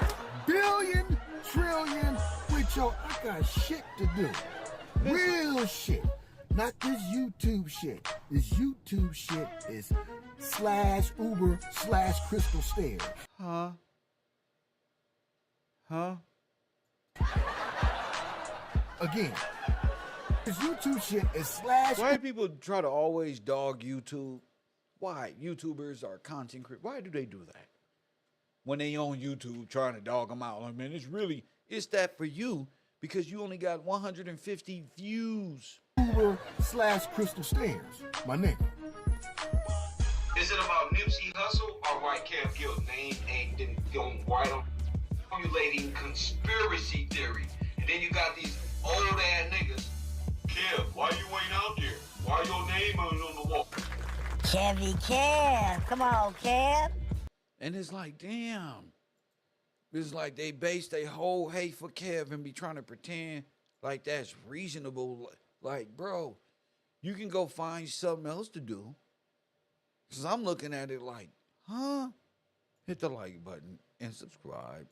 Billion, trillion, with your, I got shit to do. Real shit. Not this YouTube shit. This YouTube shit is /Uber/Crystal Stairs. Huh? Again, this YouTube shit is Why do people try to always dog YouTube? Why? YouTubers are content creators. Why do they do that? When they on YouTube trying to dog them out. Like, man, it's that for you because you only got 150 views. Uber/Crystal Stairs, my nigga. Is it about Nipsey Hussle or White KevRow? Name ain't been going white on formulating conspiracy theory. And then you got these old ass Kevy Kev. Come on, Kev. And it's like, damn. It's like they base their whole hate for Kev and be trying to pretend like that's reasonable. Like, bro, you can go find something else to do. Because I'm looking at it like, huh? Hit the like button and subscribe.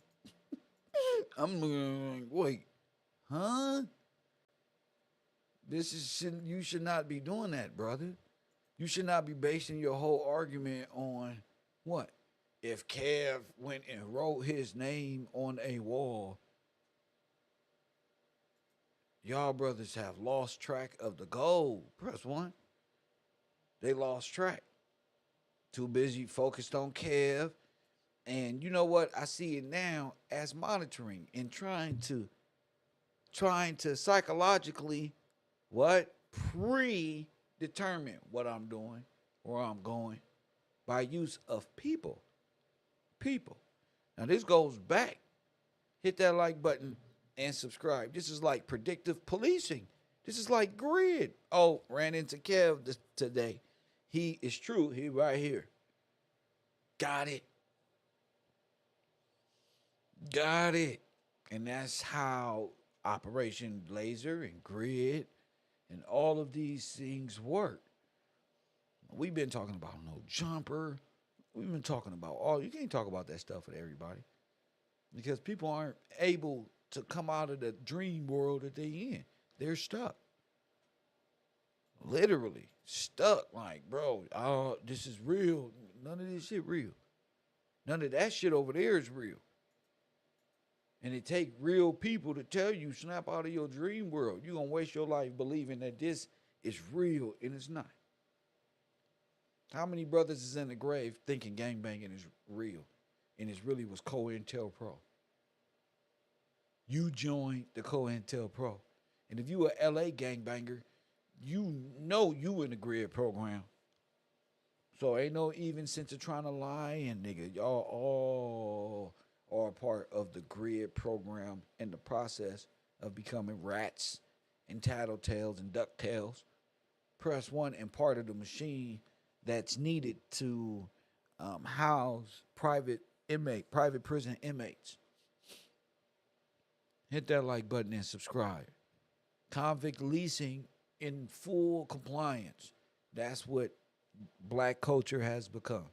I'm looking like, wait, huh? You should not be doing that, brother. You should not be basing your whole argument on what? If Kev went and wrote his name on a wall, y'all brothers have lost track of the goal. Press 1. They lost track. Too busy focused on Kev. And you know what? I see it now as monitoring and trying to psychologically predetermine what I'm doing, where I'm going by use of people. Now this goes back. Hit that like button and subscribe. This is like predictive policing. This is like G.R.Y.D. Oh, ran into Kev today. He is true. He right here. Got it. And that's how Operation Laser and Grid and all of these things work. We've been talking about no jumper. We've been talking about you can't talk about that stuff with everybody because people aren't able to come out of the dream world that they in. They're stuck. Literally stuck. Like, bro, this is real. None of this shit real. None of that shit over there is real. And it take real people to tell you, snap out of your dream world. You're going to waste your life believing that this is real and it's not. How many brothers is in the grave thinking gangbanging is real and it really was COINTELPRO? You joined the COINTELPRO. And if you a LA gangbanger, you know you in the G.R.Y.D program. So ain't no even sense of trying to lie and nigga, y'all all are part of the G.R.Y.D program in the process of becoming rats and tattletales and ducktails. Press 1 and part of the machine that's needed to house private prison inmates. Hit that like button and subscribe. Convict leasing in full compliance. That's what black culture has become.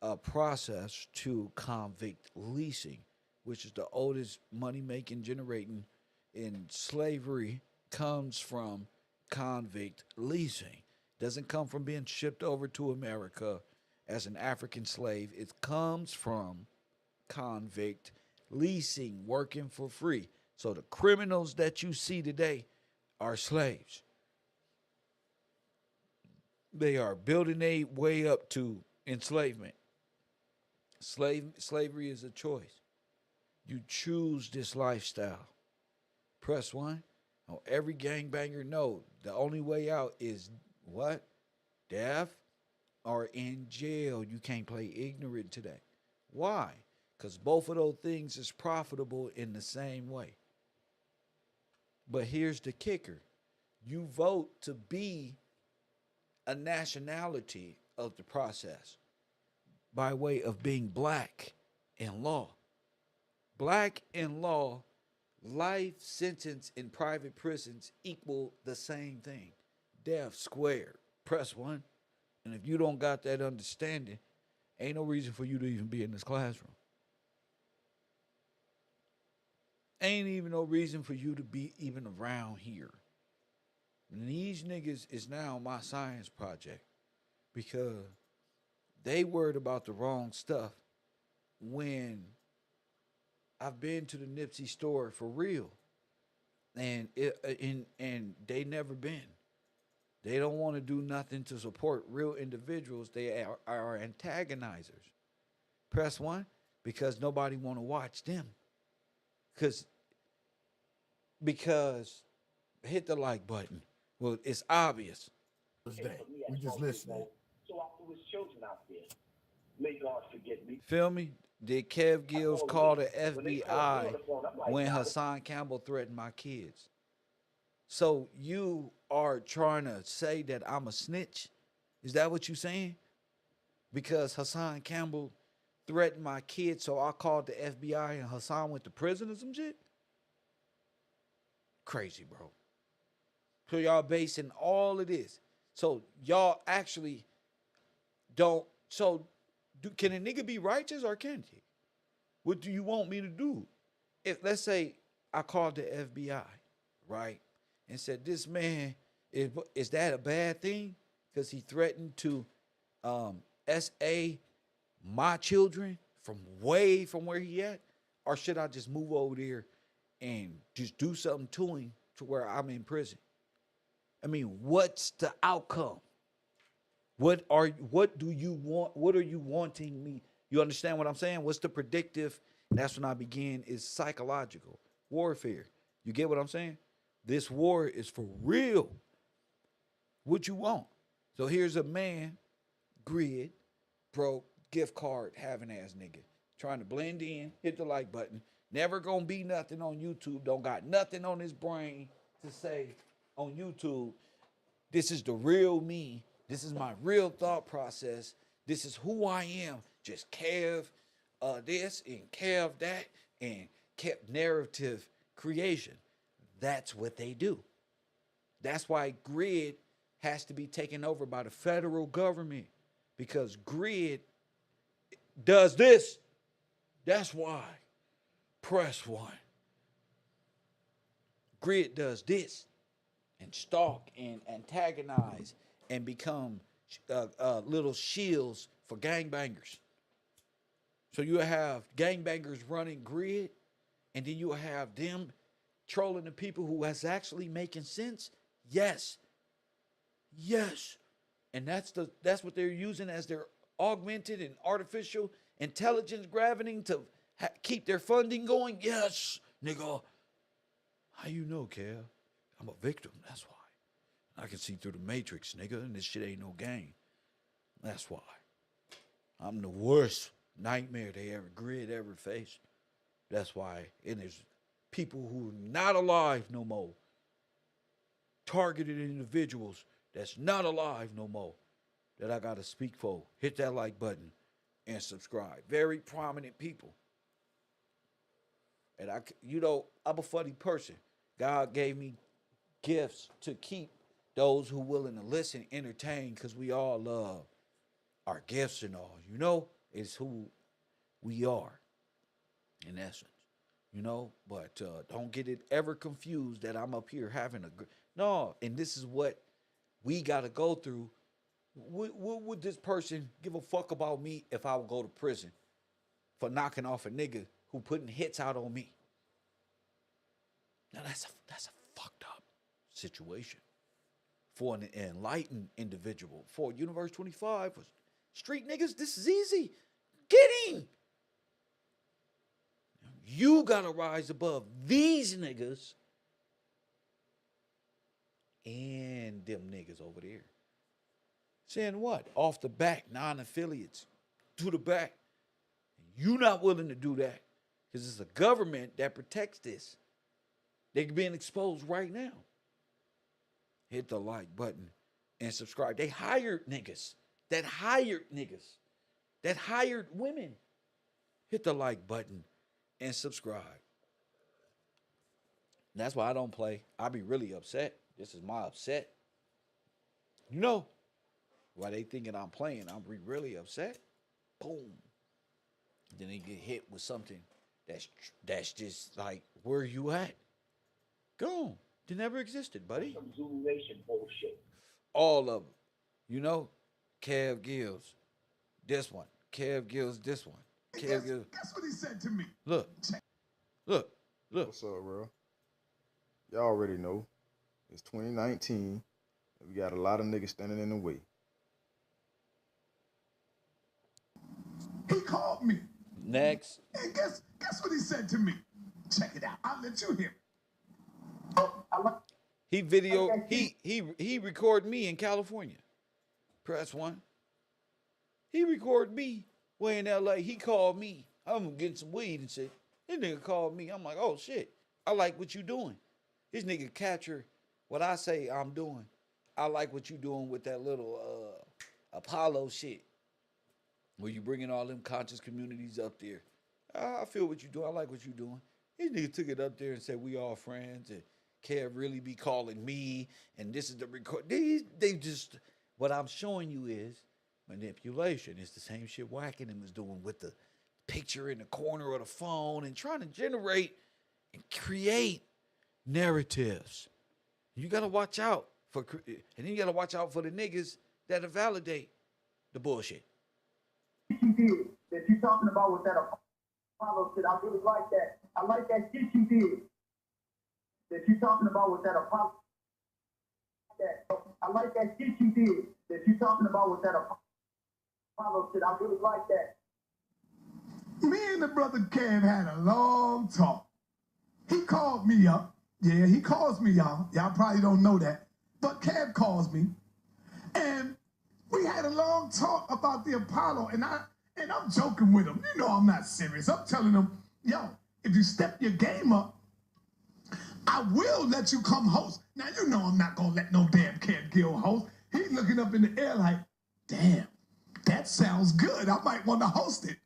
A process to convict leasing, which is the oldest money-making generating in slavery, comes from convict leasing. Doesn't come from being shipped over to America as an African slave. It comes from convict leasing, working for free. So the criminals that you see today are slaves. They are building their way up to enslavement. Slavery is a choice. You choose this lifestyle. Press 1. Oh, every gangbanger know the only way out is what? Death or in jail. You can't play ignorant today. Why? Because both of those things is profitable in the same way. But here's the kicker. You vote to be a nationality of the process by way of being black in law. Black in law, life sentence in private prisons equal the same thing. Death squared. Press 1. And if you don't got that understanding, ain't no reason for you to even be in this classroom. Ain't even no reason for you to be even around here. And these niggas is now my science project because they worried about the wrong stuff when I've been to the Nipsey store for real. And they never been. They don't want to do nothing to support real individuals. They are antagonizers. Press 1 because nobody want to watch them. Because hit the like button. Well, it's obvious. We just listening. So after his children out there, may God forget me. Feel me? Did Kev Gills call the FBI when Hassan Campbell threatened my kids? So you are trying to say that I'm a snitch Is that what you saying? Because Hassan Campbell threatened my kid, so I called the FBI and Hassan went to prison or some shit? Crazy, bro. So y'all basing all of this. So y'all actually don't. So can a nigga be righteous or can't he? What do you want me to do? If let's say I called the FBI, right, and said this man is that a bad thing? Because he threatened to SA my children from way from where he at, or should I just move over there and just do something to him to where I'm in prison? I mean, what's the outcome? What do you want? What are you wanting me? You understand what I'm saying? What's the predictive? That's when I begin is psychological warfare. You get what I'm saying? This war is for real. What you want? So here's a man, G.R.Y.D, broke, gift card having ass nigga, trying to blend in, hit the like button. Never gonna be nothing on YouTube. Don't got nothing on his brain to say on YouTube. This is the real me. This is my real thought process. This is who I am. Just Kev this and Kev that and kept narrative creation. That's what they do. That's why G.R.Y.D has to be taken over by the federal government, because G.R.Y.D does this. That's why. Press 1. G.R.Y.D does this and stalk and antagonize and become little shields for gangbangers. So you have gangbangers running G.R.Y.D, and then you have them trolling the people who is actually making sense. Yes. And that's what they're using as their augmented and artificial intelligence gravity to keep their funding going. Yes, nigga. How you know, Kev? I'm a victim. That's why. I can see through the matrix, nigga, and this shit ain't no game. That's why. I'm the worst nightmare G.R.Y.D ever faced. That's why. And there's people who are not alive no more. Targeted individuals that's not alive no more that I got to speak for. Hit that like button and subscribe. Very prominent people. And I'm a funny person. God gave me gifts to keep those who willing to listen entertained, because we all love our gifts and all. It's who we are in essence. But don't get it ever confused that I'm up here having no, and this is what we got to go through. Would this person give a fuck about me if I would go to prison for knocking off a nigga who putting hits out on me? Now that's a fucked up situation for an enlightened individual. For Universe 25, street niggas, this is easy. Get him. You gotta rise above these niggas and them niggas over there. Saying what? Off the back, non-affiliates to the back. You not willing to do that because it's a government that protects this. They're being exposed right now. Hit the like button and subscribe. They hired niggas. That hired women. Hit the like button and subscribe. And that's why I don't play. I be really upset. This is my upset. Why they thinking I'm playing, I'm really upset. Boom. Then they get hit with something that's just like, where you at? Go. They never existed, buddy. Some Zulu Nation bullshit. All of them. Kev Gills. This one. Kev Gills, this one. Kev Gills. Guess what he said to me? Look. What's up, bro? Y'all already know. It's 2019. We got a lot of niggas standing in the way. He called me. Next. And guess what he said to me? Check it out. I'll let you hear it. He recorded me in California. Press 1. He recorded me way in LA. He called me. I'm getting some weed and shit. This nigga called me. I'm like, oh shit. I like what you doing. This nigga capture what I say I'm doing. I like what you doing with that little Apollo shit, where you bringing all them conscious communities up there. I feel what you do. I like what you doing. These niggas took it up there and said we all friends and Kev really be calling me and this is the record. They just, what I'm showing you is manipulation. It's the same shit Wack and him is doing with the picture in the corner of the phone and trying to generate and create narratives. You gotta watch out for, and then you gotta watch out for the niggas that'll validate the bullshit. You did that you talking about with that Apollo shit. I really like that. I like that shit you did that you talking about with that Apollo. I like that shit you did that you talking about with that Apollo shit. I really like that. Me and the brother Kev had a long talk. He called me up. Yeah, he calls me, y'all. Y'all probably don't know that. But Kev calls me. And we had a long talk about the Apollo. And I'm joking with him. You know I'm not serious. I'm telling him, yo, if you step your game up, I will let you come host. Now, you know I'm not going to let no damn Kev Gill host. He's looking up in the air like, damn, that sounds good. I might want to host it.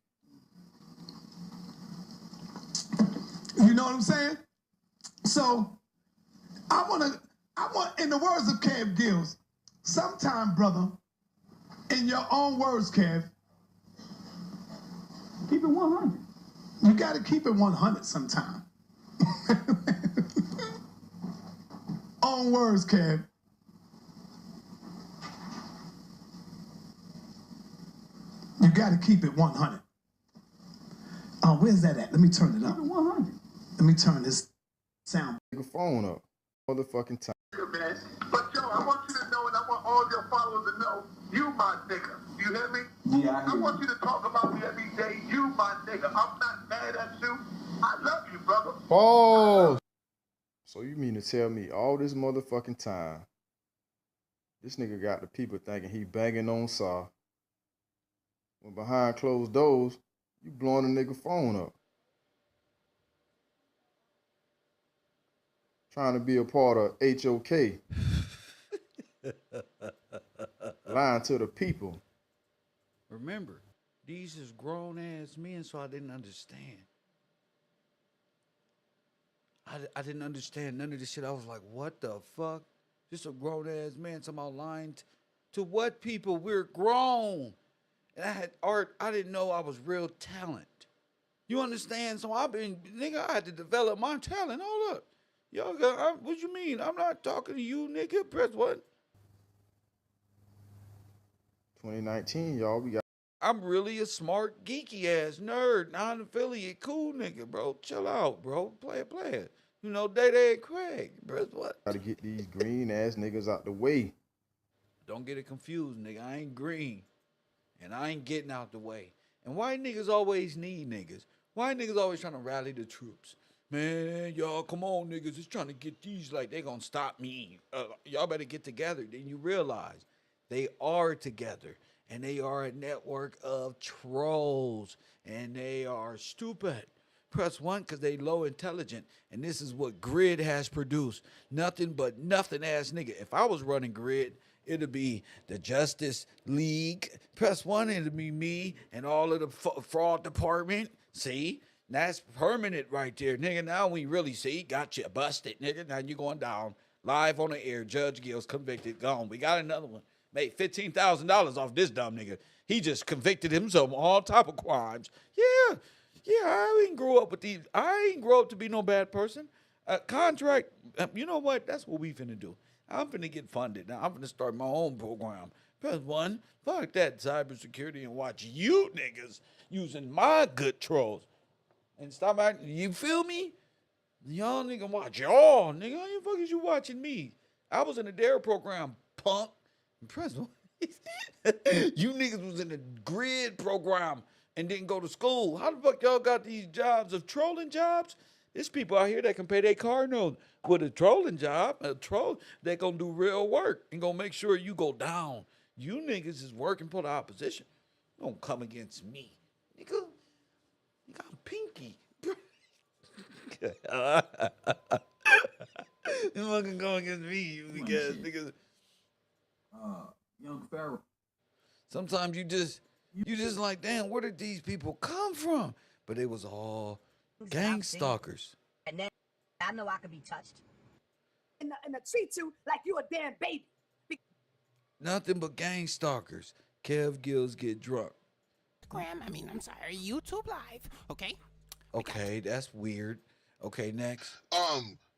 You know what I'm saying? So I want, in the words of Kev Gills, sometime, brother, in your own words, Kev, keep it 100. You got to keep it 100 sometime. Own words, Kev. You got to keep it 100. Where's that at? Let me turn it up. Keep it 100. Let me turn this sound. Take a phone up. Motherfucking time. Man. But yo, I want you to know, and I want all your followers to know, you my nigga. You hear me? Yeah, I want you to talk about me every day. You my nigga. I'm not mad at you. I love you, brother. Oh. So you mean to tell me all this motherfucking time, this nigga got the people thinking he banging on Saw. When behind closed doors, you blowing a nigga phone up. Trying to be a part of HOK. Lying to the people. Remember, these is grown ass men, so I didn't understand. I didn't understand none of this shit. I was like, what the fuck? Just a grown ass man talking about lying to what people? We're grown. And I had art. I didn't know I was real talent. You understand? So I had to develop my talent. Hold up. Y'all got, what you mean? I'm not talking to you, nigga. Press what? 2019, y'all, we got. I'm really a smart, geeky ass nerd, non-affiliate, cool nigga, bro. Chill out, bro. Play it. You know, Day and Craig. Press what? Gotta get these green ass niggas out the way. Don't get it confused, nigga. I ain't green. And I ain't getting out the way. And why niggas always need niggas? Why niggas always trying to rally the troops? Man, y'all, come on, niggas. Just trying to get these like they gonna stop me. Y'all better get together. Then you realize they are together. And they are a network of trolls. And they are stupid. Press 1 because they low intelligent. And this is what G.R.Y.D has produced. Nothing but nothing ass nigga. If I was running G.R.Y.D, it'll be the Justice League. Press 1, it'll be me and all of the fraud department. See? That's permanent right there, nigga. Now we really see. Got you busted, nigga. Now you going down. Live on the air. Judge Gills convicted. Gone. We got another one. Made $15,000 off this dumb nigga. He just convicted himself of all type of crimes. Yeah, I ain't grow up with these. I ain't grow up to be no bad person. Contract, you know what? That's what we finna do. I'm finna get funded. Now I'm finna start my own program. Press 1, fuck that cybersecurity and watch you niggas using my good trolls. And stop acting, you feel me? Y'all nigga watch y'all, nigga. How the fuck is you watching me? I was in the DARE program, punk. Press 1. You niggas was in the G.R.Y.D program and didn't go to school. How the fuck y'all got these jobs of trolling jobs? There's people out here that can pay their car note with a trolling job. A troll, they gonna do real work and gonna make sure you go down. You niggas is working for the opposition. Don't come against me, nigga. You got pinky. You fucking go against me, you niggas. Young Pharaoh. Sometimes you just like, damn, where did these people come from? But it was all gang stalkers. And then I know I could be touched. And treat you like you a damn baby. Nothing but gang stalkers. Kev Gills get drunk. I'm sorry, YouTube Live, okay? Okay, that's weird. Okay, next.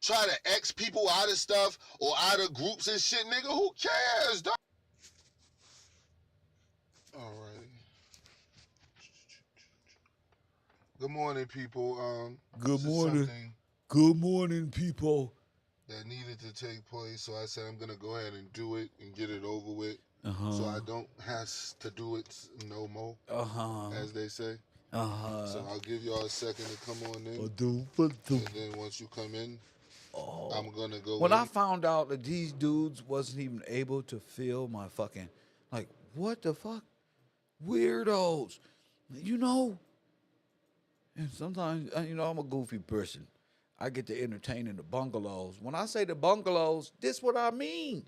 Try to X people out of stuff or out of groups and shit, nigga. Who cares, dog? All right. Good morning, people. Good this is morning. something Good morning, people. that needed to take place, so I said I'm gonna go ahead and do it and get it over with, Uh-huh. so I don't have to do it no more, as they say. So I'll give y'all a second to come on in, and then once you come in, I'm gonna go. When I found out that these dudes wasn't even able to feel my fucking, like, what the fuck? Weirdos. You know? And sometimes, I'm a goofy person. I get to entertain in the bungalows. When I say the bungalows, this what I mean.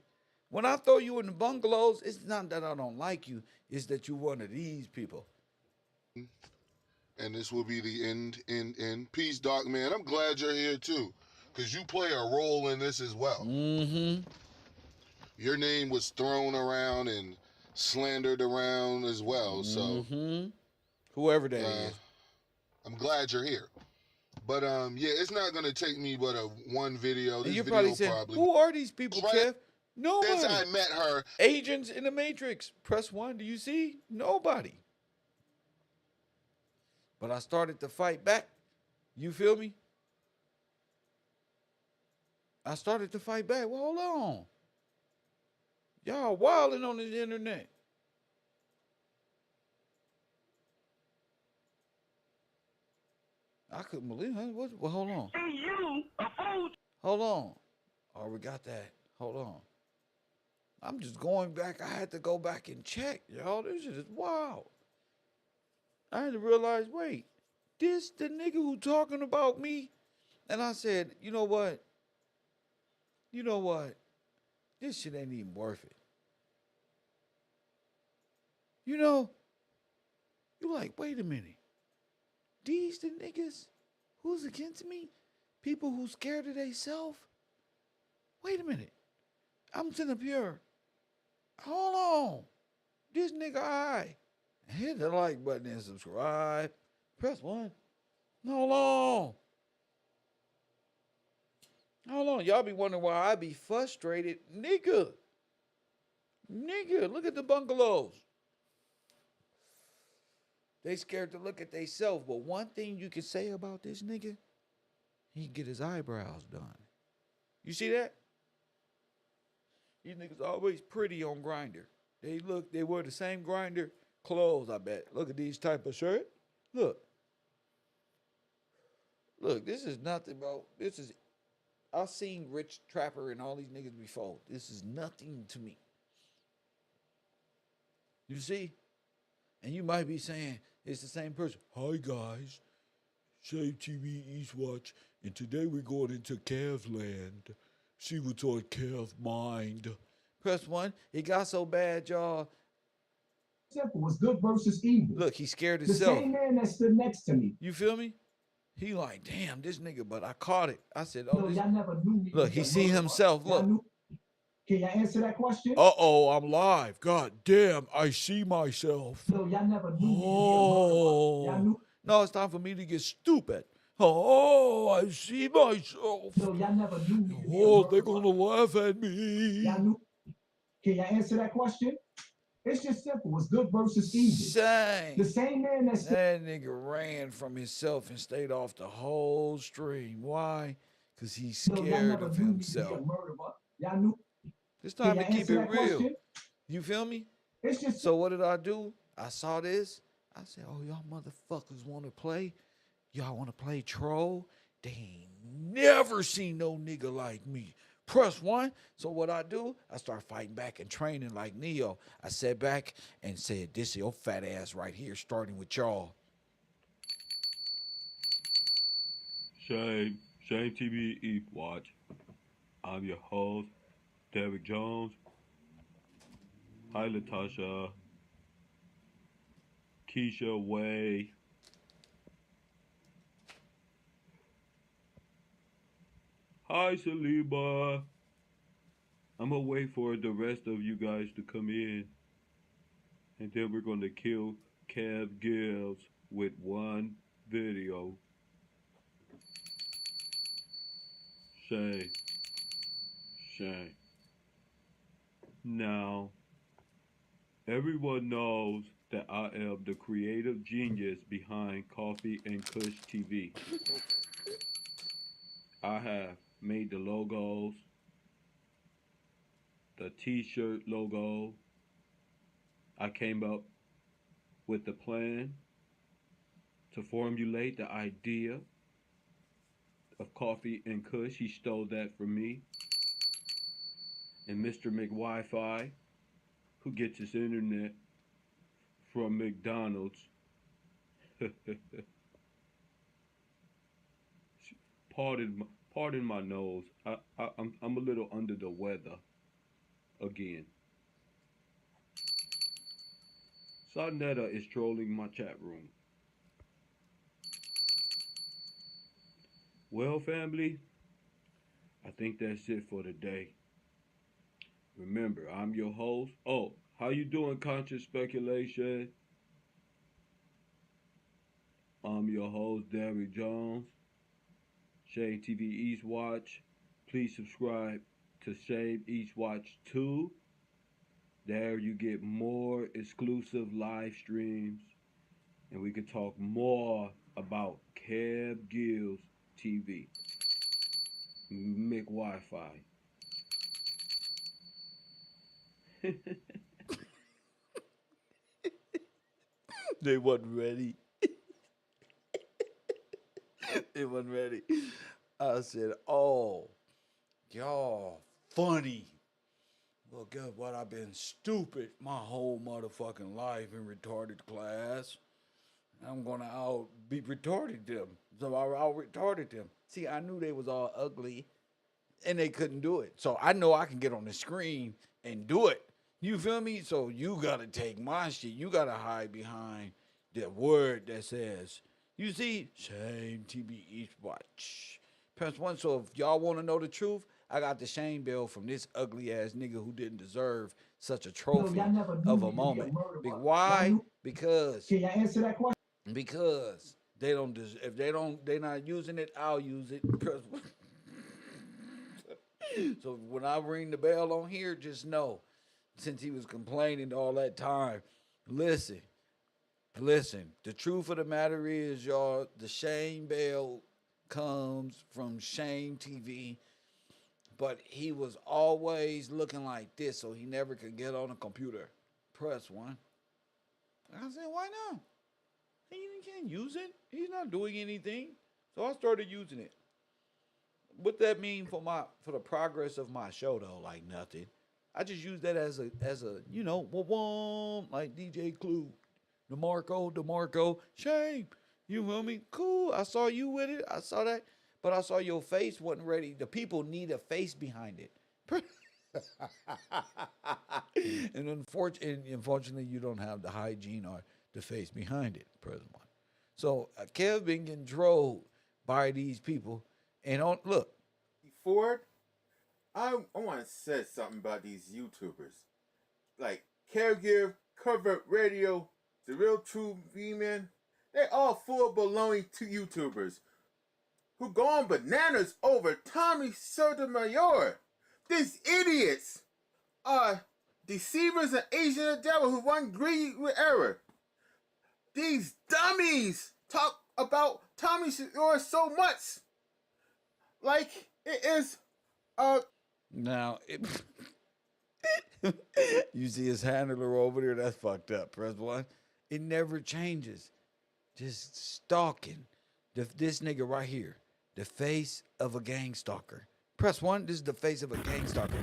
When I throw you in the bungalows, it's not that I don't like you. It's that you're one of these people. And this will be the end. Peace, Doc, man. I'm glad you're here, too, because you play a role in this as well. Mm-hmm. Your name was thrown around and slandered around as well, so... Whoever that is. I'm glad you're here. But, yeah, it's not going to take me but one video. And you're probably saying, who are these people, Kev? Nobody. Since I met her... Agents in the Matrix. Press 1. Do you see? Nobody. But I started to fight back. You feel me? I started to fight back. Well, hold on. Y'all wilding on the internet. I couldn't believe it. Well, hold on. And you, a fool. Hold on. Oh, we got that. Hold on. I'm just going back. I had to go back and check, y'all. This shit is wild. I had to realize, wait, this the nigga who talking about me? And I said, you know what? You know what? This shit ain't even worth it. You know, you like, wait a minute. These the niggas who's against me? People who scared of they self? Wait a minute. I'm sitting up here. Hold on. This nigga I. Hit the like button and subscribe. Press 1. Hold on. Hold on. Y'all be wondering why I be frustrated. Nigga, look at the bungalows. They scared to look at theyself. But one thing you can say about this nigga, he get his eyebrows done. You see that? These niggas always pretty on Grindr. They wear the same Grindr clothes, I bet. Look at these type of shirt. Look, this is nothing, bro. I've seen Rich Trapper and all these niggas before. This is nothing to me. You see? And you might be saying, it's the same person. Hi, guys. Save TV Eastwatch. And today we're going into Kev's land. See what's on Kev's mind. Press 1. It got so bad, y'all. Simple. Was good versus evil. Look, he scared himself. The same man that stood next to me. You feel me? He like, damn, this nigga, but I caught it. I said, oh, no, y'all never knew me. Look, he see himself. Look. Can y'all answer that question? Uh-oh, I'm live. God damn, I see myself. No, y'all never knew me. Y'all knew. No, it's time for me to get stupid. Oh, I see myself. No, y'all never knew me. Oh, they're gonna laugh at me. Y'all knew. Can y'all answer that question? It's just simple. It's good versus evil. Same. The same man that nigga ran from himself and stayed off the whole stream. Why? Because he's scared of himself. Y'all knew. It's time to keep it real. Question? You feel me? It's just so what did I do? I saw this. I said, oh, y'all motherfuckers want to play? Y'all want to play troll? They ain't never seen no nigga like me. Press 1. So what I do, I start fighting back and training like Neo. I sat back and said, this is your fat ass right here, starting with y'all. Shame TV Eat Watch. I'm your host, Derek Jones. Hi, Latasha. Keisha Way. Hi, Saliba. I'm gonna wait for the rest of you guys to come in. And then we're gonna kill Kev Gibbs with one video. Shay. Now, everyone knows that I am the creative genius behind Coffee and Kush TV. I have made the logos, the t-shirt logo. I came up with the plan to formulate the idea of Coffee and Kush. He stole that from me. And Mr. McWi-Fi, who gets his internet from McDonald's. Pardon my nose. I'm a little under the weather again. Sonetta is trolling my chat room. Well, family, I think that's it for today. Remember, I'm your host. Oh, how you doing, Conscious Speculation? I'm your host, Derrick Jones. Shade TV East Watch. Please subscribe to Shade East Watch 2. There you get more exclusive live streams. And we can talk more about Kev Gibbs TV. McWi-Fi. They wasn't ready. They wasn't ready. I said, oh, y'all funny. Well, guess what? I've been stupid my whole motherfucking life in retarded class. I'm gonna out be retarded them. So I out retarded them. See, I knew they was all ugly and they couldn't do it. So I know I can get on the screen and do it. You feel me? So you gotta take my shit. You gotta hide behind that word that says, you see, Shame TV East Watch. Press 1. So if y'all want to know the truth, I got the shame bill from this ugly ass nigga who didn't deserve such a trophy of a moment. Why? Because. Can y'all answer that question? Because they don't. If they not using it, I'll use it. Press 1. So when I ring the bell on here, just know, since he was complaining all that time, listen. The truth of the matter is, y'all, the shame bell comes from Shame TV, but he was always looking like this, so he never could get on a computer. Press 1. I said, why not? He can't use it. He's not doing anything. So I started using it. What that mean for the progress of my show though? Like nothing. I just use that as a like DJ Clue, DeMarco, Shame. You feel me? Cool. I saw you with it. I saw that, but I saw your face wasn't ready. The people need a face behind it. And unfortunately, you don't have the hygiene or the face behind it. Present one. So Kev been getting trolled by these people. And look, Ford, I want to say something about these YouTubers, like Caregiver, Cover Radio, The Real True V-Man. They're all full of baloney to YouTubers who go on bananas over Tommy Sotomayor. These idiots are deceivers and agents of the devil who run greed with error. These dummies talk about Tommy Sotomayor so much. Like it is now you see his handler over there, that's fucked up. Press 1. It never changes. Just stalking. This nigga right here, the face of a gang stalker. Press 1. This is the face of a gang stalker.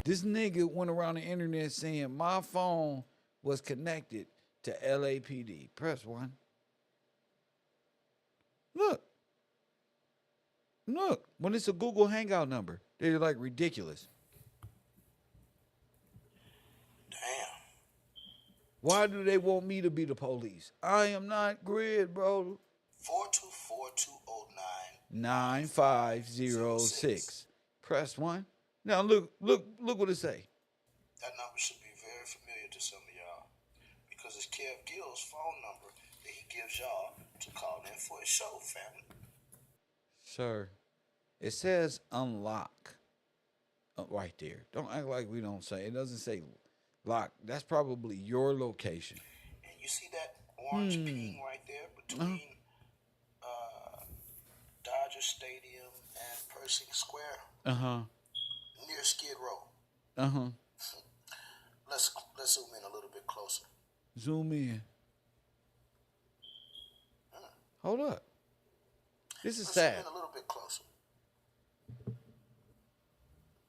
This nigga went around the internet saying my phone was connected to LAPD. Press 1. Look, when it's a Google Hangout number, they're like ridiculous. Why do they want me to be the police? I am not G.R.Y.D, bro. 9506. Press 1. Now look what it say. That number should be very familiar to some of y'all because it's Kev Gill's phone number that he gives y'all to call in for his show, family. Sir, it says unlock right there. Don't act like we don't say. It doesn't say lock. That's probably your location. And you see that orange ping right there between Dodger Stadium and Pershing Square? Near Skid Row. Let's zoom in a little bit closer. Zoom in. Hold up. This is sad. Zoom in a little bit closer.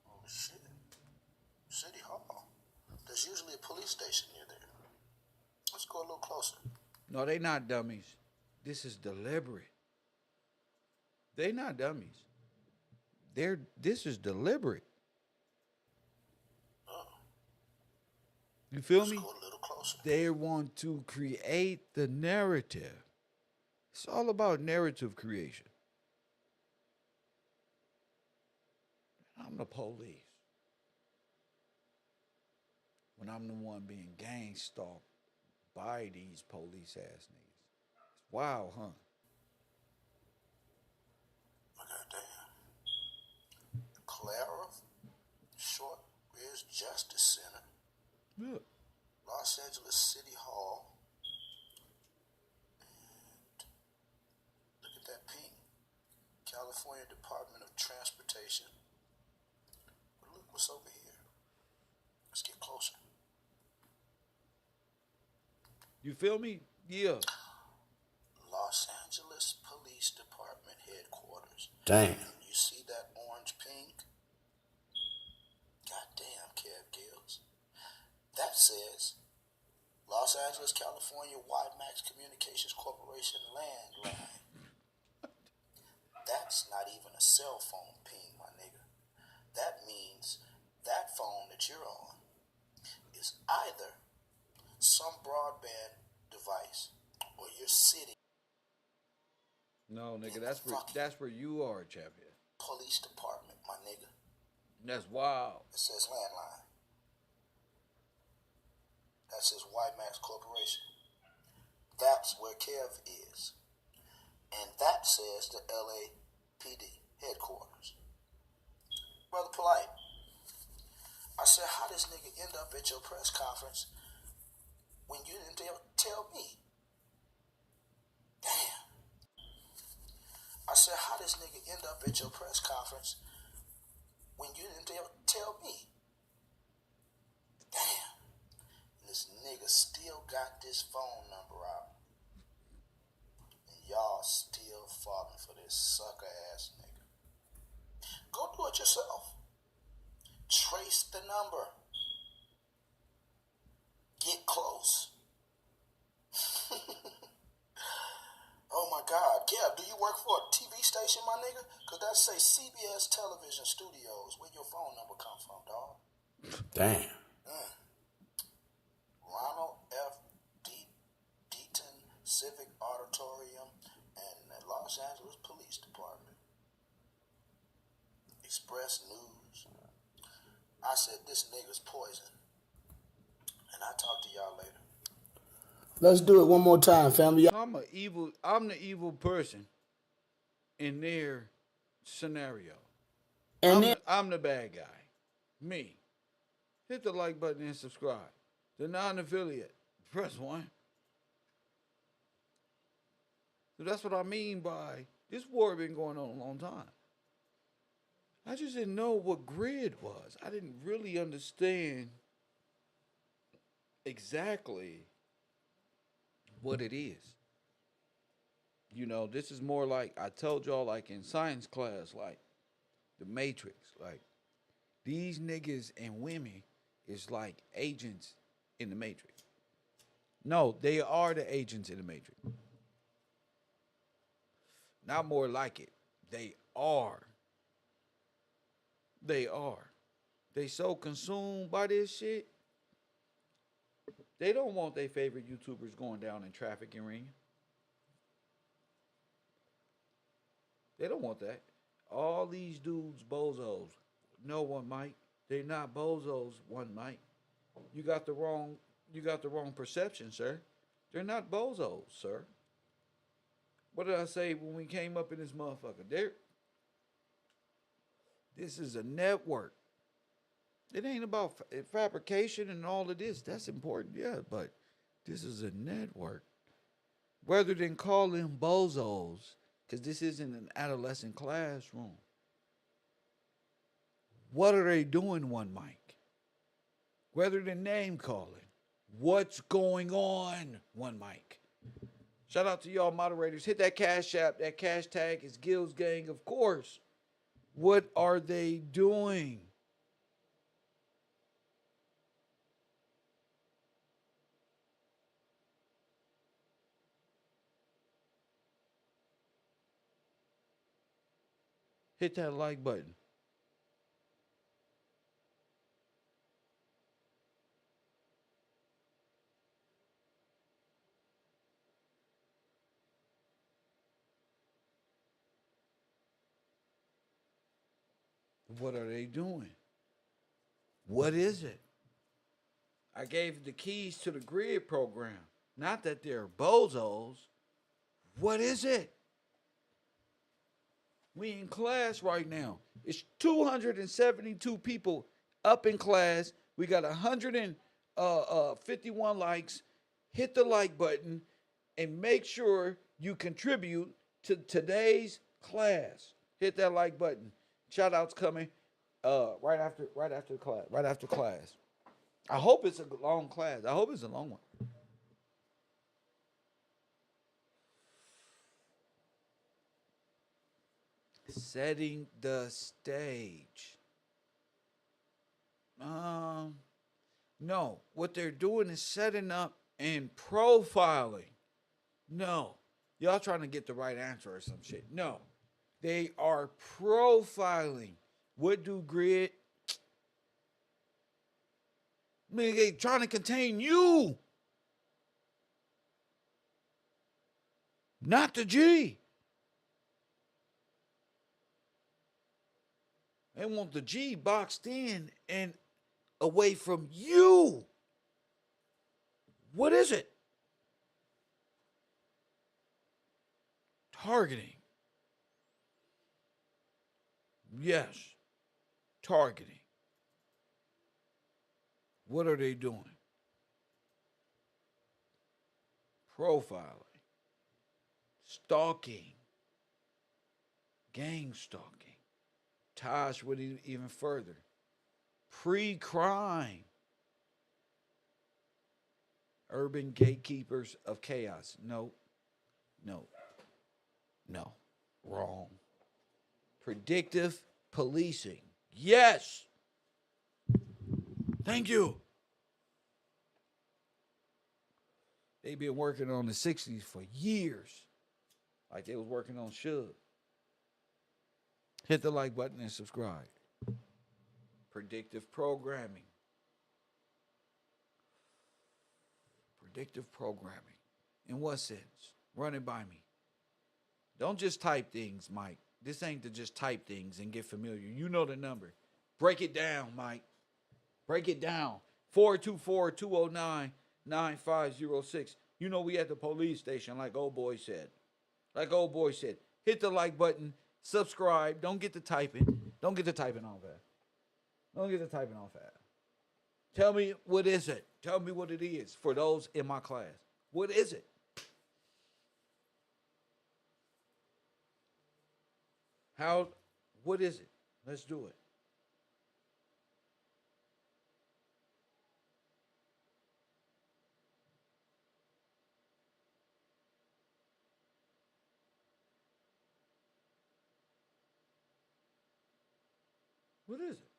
Oh shit. City Hall. There's usually a police station near there. Let's go a little closer. No, they not dummies. This is deliberate. They not dummies. This is deliberate. You feel me? Go a little closer. They want to create the narrative. It's all about narrative creation. I'm the police. When I'm the one being gang stalked by these police ass niggas. It's wild, huh? Clara Short Ridge Justice Center. Look. Los Angeles City Hall. And look at that ping. California Department of Transportation. But look what's over here. Let's get closer. You feel me? Yeah. Los Angeles Police Department headquarters. Damn. You see that orange ping? Goddamn, Kev Gills. That says Los Angeles, California, Wack Communications Corporation landline. That's not even a cell phone ping, my nigga. That means that phone that you're on is either some broadband device or you're sitting. No, nigga, that's where you are, champion. Police department, my nigga. That's wild. It says landline. That says Wack Corporation. That's where Kev is. And that says the LAPD headquarters. Brother Polite, I said, how this nigga end up at your press conference when you didn't tell me? Damn. I said, how this nigga end up at your press conference when you didn't tell me? Damn. And this nigga still got this phone number out. And y'all still falling for this sucker ass nigga. Go do it yourself. Trace the number. Get close. Oh my God, Kev, do you work for a TV station, my nigga? Cause that say CBS Television Studios. Where your phone number come from, dog? Damn. Ronald F. Deaton Civic Auditorium and the Los Angeles Police Department. Express News. I said this nigga's poison. And I'll talk to y'all later. Let's do it one more time, family. I'm the evil person in their scenario. And I'm the bad guy. Me. Hit the like button and subscribe. The non-affiliate, press 1. So that's what I mean by this war been going on a long time. I just didn't know what G.R.Y.D was. I didn't really understand exactly what it is. You know, this is more like I told y'all, like in science class, like the Matrix. Like these niggas and women is like agents in the Matrix. No, they are the agents in the Matrix. Not more like it. They are. They are. They so consumed by this shit. They don't want their favorite YouTubers going down in traffic and ringing. They don't want that. All these dudes bozos. No one might. They're not bozos, one might. You got the wrong perception, sir. They're not bozos, sir. What did I say when we came up in this motherfucker? This is a network. It ain't about fabrication and all of this. That's important, yeah, but this is a network. Rather than call them bozos, because this isn't an adolescent classroom. What are they doing, one mic? Rather than name calling, what's going on, one mic? Shout out to y'all moderators. Hit that cash app. That cash tag is Gills Gang, of course. What are they doing? Hit that like button. What are they doing? What is it? I gave the keys to the G.R.Y.D program. Not that they're bozos. What is it? We in class right now. It's 272 people up in class. We got 151 likes. Hit the like button and make sure you contribute to today's class. Hit that like button. Shout outs coming right after class. I hope it's a long class. I hope it's a long one. Setting the stage. No. What they're doing is setting up and profiling. No. Y'all trying to get the right answer or some shit. No. They are profiling. What do G.R.Y.D? I mean, they trying to contain you. Not the G. They want the G boxed in and away from you. What is it? Targeting. Yes. Targeting. What are they doing? Profiling. Stalking. Gang stalking. Taj went even further. Pre-crime. Urban gatekeepers of chaos. No. Wrong. Predictive policing. Yes. Thank you. They've been working on the 60s for years. Like they was working on Suge. Hit the like button and subscribe. Predictive programming. Predictive programming. In what sense? Run it by me. Don't just type things, Mike. This ain't to just type things and get familiar. You know the number. Break it down, Mike. Break it down. 424-209-9506. You know we at the police station, like old boy said. Hit the like button. Subscribe. Don't get to typing. Don't get to typing on fast. Tell me what is it. Tell me what it is for those in my class. What is it? What is it? Let's do it. What is it?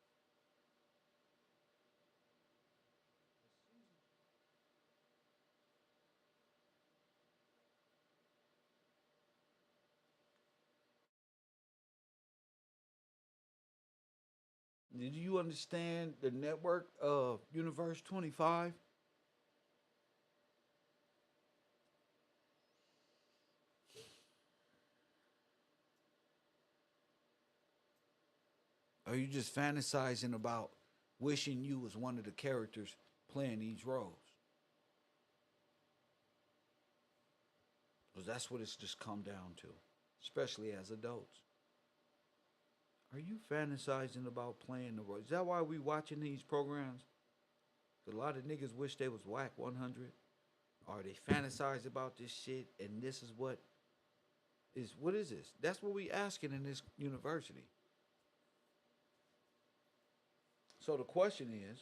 Did you understand the network of Universe 25? Are you just fantasizing about wishing you was one of the characters playing these roles? Because that's what it's just come down to, especially as adults. Are you fantasizing about playing the role? Is that why we watching these programs? A lot of niggas wish they was Wack 100. Or they fantasize about this shit, and this is what is this? That's what we asking in this university. So the question is,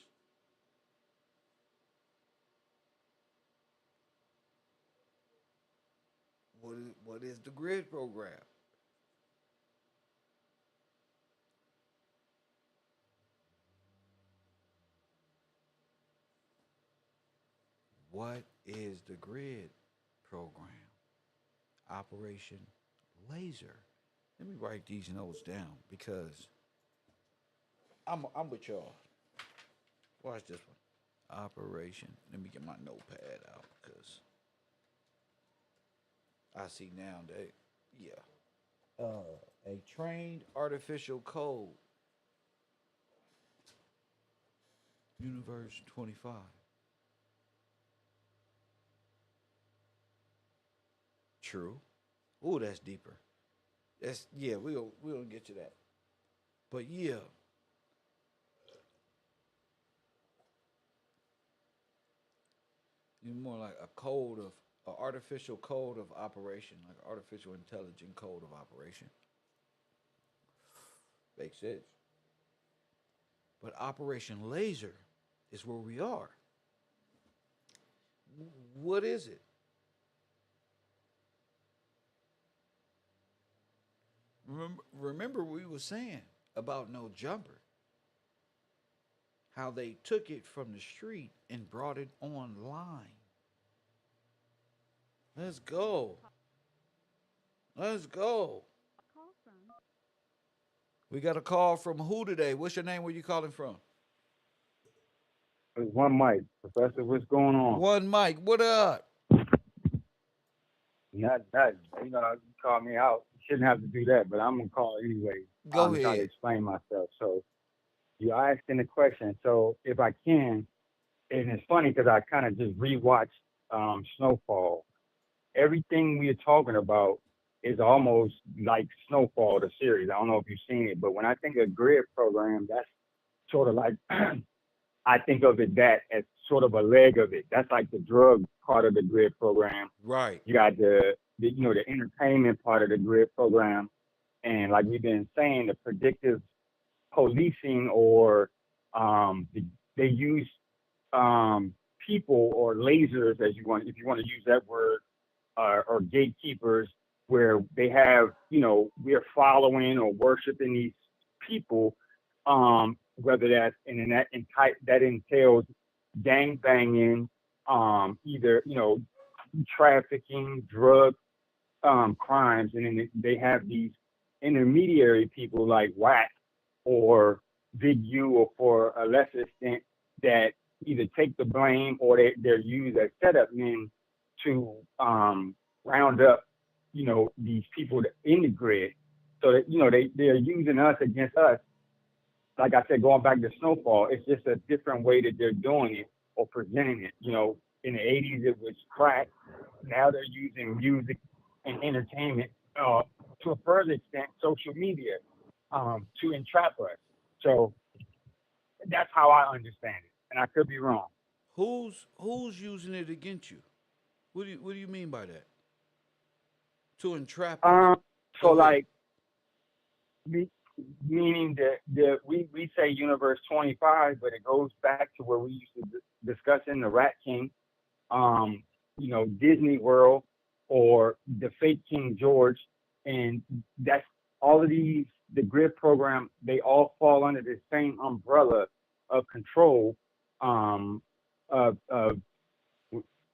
what is the grid program? What is the grid program? Operation Laser. Let me write these notes down because I'm with y'all. Watch this one. Operation. Let me get my notepad out because I see now that a trained artificial code. Universe 25. True. Ooh, that's deeper. That's we'll get to that. But yeah. It's more like a code of an artificial code of operation, like artificial intelligent code of operation. Makes sense. But Operation Laser is where we are. What is it? Remember we were saying about No Jumper, how they took it from the street and brought it online. Let's go. Let's go. We got a call from who today? What's your name? Where you calling from? It's one mic. Professor, what's going on? One mic. What up? Not that. You know, you call me out. You shouldn't have to do that, but I'm going to call anyway. Go I'm trying to ahead. explain myself. So you asking the question. So if I can, and it's funny because I kind of just rewatched Snowfall. Everything we are talking about is almost like Snowfall, the series. I don't know if you've seen it, but when I think of grid program, that's sort of like I think of it that as sort of a leg of it. That's like the drug part of the grid program. Right. You got the the entertainment part of the grid program, and like we've been saying, the predictive policing or they use people or lasers as you want if you want to use that word or gatekeepers where they have we're following or worshiping these people whether that's that entails gang banging either trafficking drug crimes and then they have these intermediary people like Wack or Big U or for a lesser extent that either take the blame or they're used as setup men to round up, these people in the grid. So that, they're using us against us. Like I said, going back to Snowfall, it's just a different way that they're doing it or presenting it. In the 80s, it was crack. Now they're using music and entertainment, to a further extent, social media, to entrap us. So that's how I understand it. And I could be wrong. Who's using it against you? What do you mean by that? To entrap us. So like meaning that we say Universe 25, but it goes back to where we used to discuss in the Rat King, Disney World or the fake King George, and that's all of these. The grid program, they all fall under the same umbrella of control. Of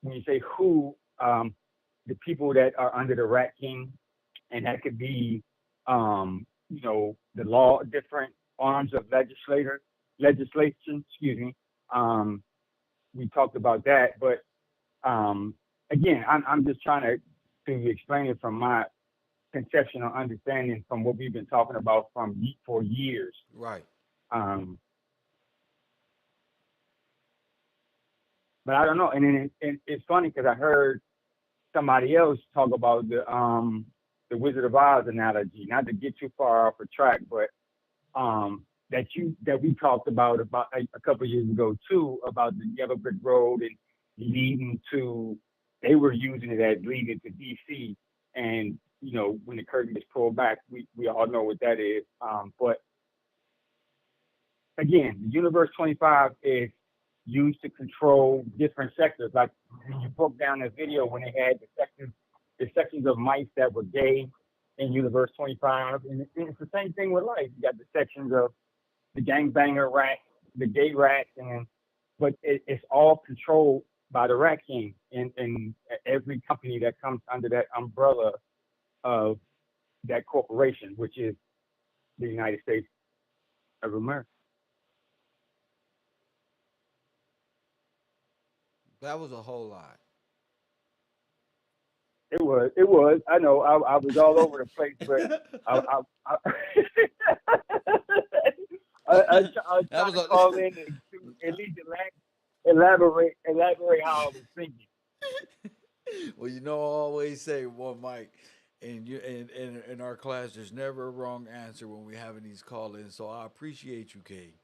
when you say who, the people that are under the Rat King, and that could be, the law, different arms of legislation. Excuse me. We talked about that, but again, I'm just trying to explain it from my conception or understanding from what we've been talking about for years. Right. But I don't know. And then it's funny because I heard somebody else talk about the Wizard of Oz analogy, not to get too far off the track, but that we talked about a couple of years ago too, about the Yellow Brick Road and leading to, they were using it as leading to DC. And, you know, when the curtain gets pulled back, we all know what that is. But again, the Universe 25 is used to control different sectors. Like you broke down the video when they had the sections of mice that were gay in Universe 25. And it's the same thing with life. You got the sections of the gangbanger rat, the gay rat, but it's all controlled by the Rat King and every company that comes under that umbrella of that corporation, which is the United States of America. That was a whole lot. It was. I know. I was all over the place, but I trying to call in and at least elaborate how I was thinking. Well, you know, I always say one mic, and in our class, there's never a wrong answer when we're having these call-ins. So I appreciate you, K.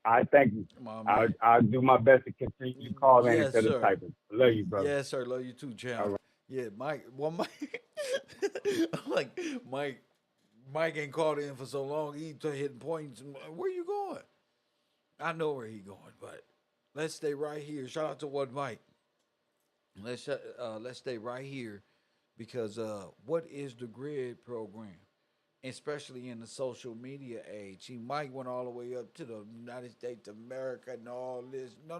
I thank you. I'll do my best to continue to call in instead of typing. Love you, brother. Yes, sir. Love you too, champ. Right. Yeah, Mike. Well, Mike. I'm like, Mike ain't called in for so long. He hitting points. Where you going? I know where he going, but let's stay right here. Shout out to one Mike. Let's stay right here because what is the G.R.Y.D program? Especially in the social media age. He might went all the way up to the United States of America and all this. No.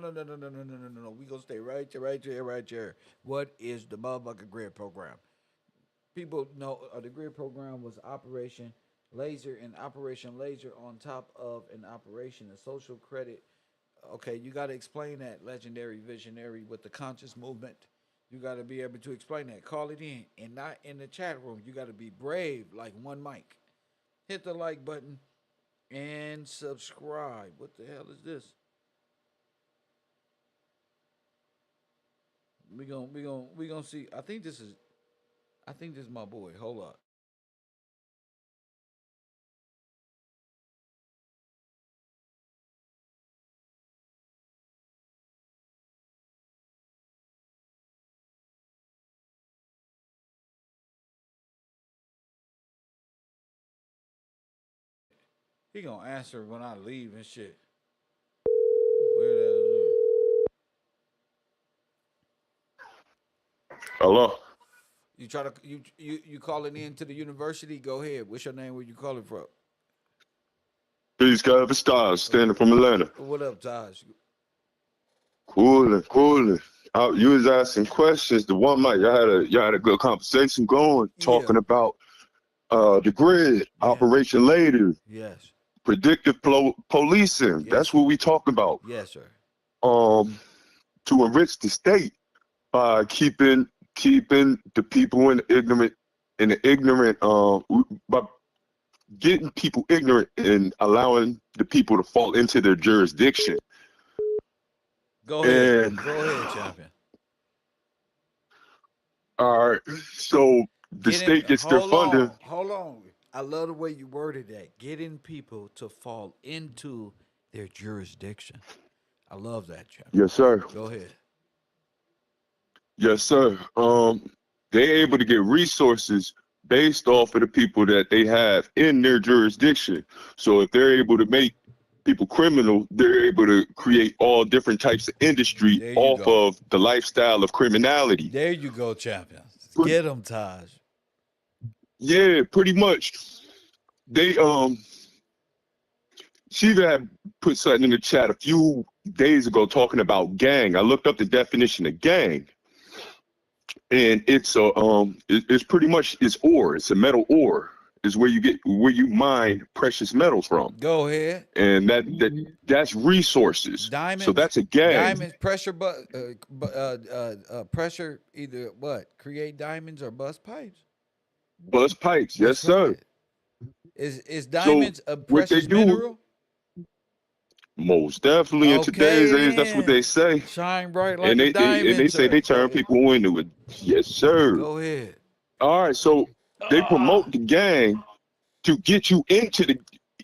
We gonna stay right here. What is the motherfucking G.R.Y.D program? People know the G.R.Y.D program was Operation Laser, and Operation Laser on top of an operation, a social credit. Okay, you got to explain that, legendary visionary with the conscious movement. You got to be able to explain that. Call it in and not in the chat room. You got to be brave like one mic. Hit the like button and subscribe. What the hell is this? We gonna see. I think this is my boy. Hold up. He gonna answer when I leave and shit. Hello. You try to you calling in to the university? Go ahead. What's your name? Where you calling from? Peace, Kev. It's Taj, standing from Atlanta. What up, Taj? Coolin'. You was asking questions. The one mic, y'all had a good conversation going, talking about the G.R.Y.D, Operation Later. Yes. Predictive policing. Yes. That's what we talk about. Yes, sir. To enrich the state by keeping the people in the ignorant, by getting people ignorant and allowing the people to fall into their jurisdiction. Go ahead, champion. All right, so the state gets their funding. Hold on. I love the way you worded that. Getting people to fall into their jurisdiction. I love that, champion. Yes, sir. Go ahead. Yes, sir. They're able to get resources based off of the people that they have in their jurisdiction. So if they're able to make people criminal, they're able to create all different types of industry off of the lifestyle of criminality. There you go, champion. Get them, Taj. Yeah, pretty much. They Shiva had put something in the chat a few days ago talking about gang. I looked up the definition of gang, and it's pretty much ore. It's a metal ore. is where you mine precious metals from. Go ahead. And that's resources. Diamonds. So that's a gang. Diamonds, pressure, pressure. Either what? Create diamonds or bust pipes. Bust pipes, yes, sir. Is diamonds a what they precious do, mineral? most definitely in today's age, that's what they say. Shine bright like And a diamond. and they say they turn people into it. Yes, sir. Go ahead. All right, so they promote the gang to get you into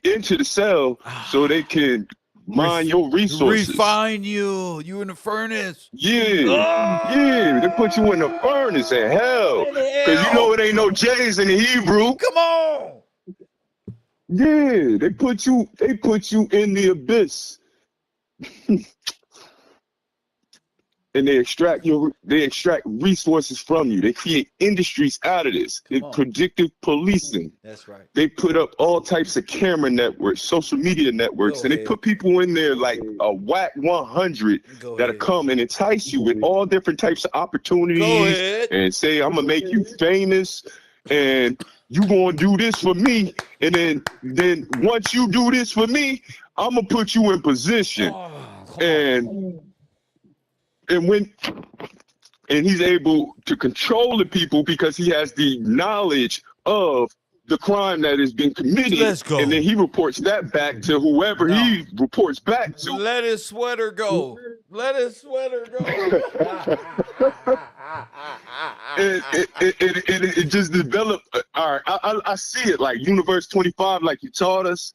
the cell so they can mine your resources. Refine you. You in the furnace. Yeah. They put you in the furnace in hell. Because you know it ain't no J's in the Hebrew. Come on. Yeah, they put you in the abyss. And they extract resources from you. They create industries out of this. It's predictive policing. That's right. They put up all types of camera networks, social media networks, and they put people in there like a Wack 100 that'll come and entice you with all different types of opportunities and say, I'm gonna make you famous and you gonna do this for me. And then once you do this for me, I'm gonna put you in position. And he's able to control the people because he has the knowledge of the crime that has been committed. Let's go. And then he reports that back to whoever he reports back to. Let his sweater go. Let his sweater go. it just developed. All right, I see it like Universe 25, like you taught us.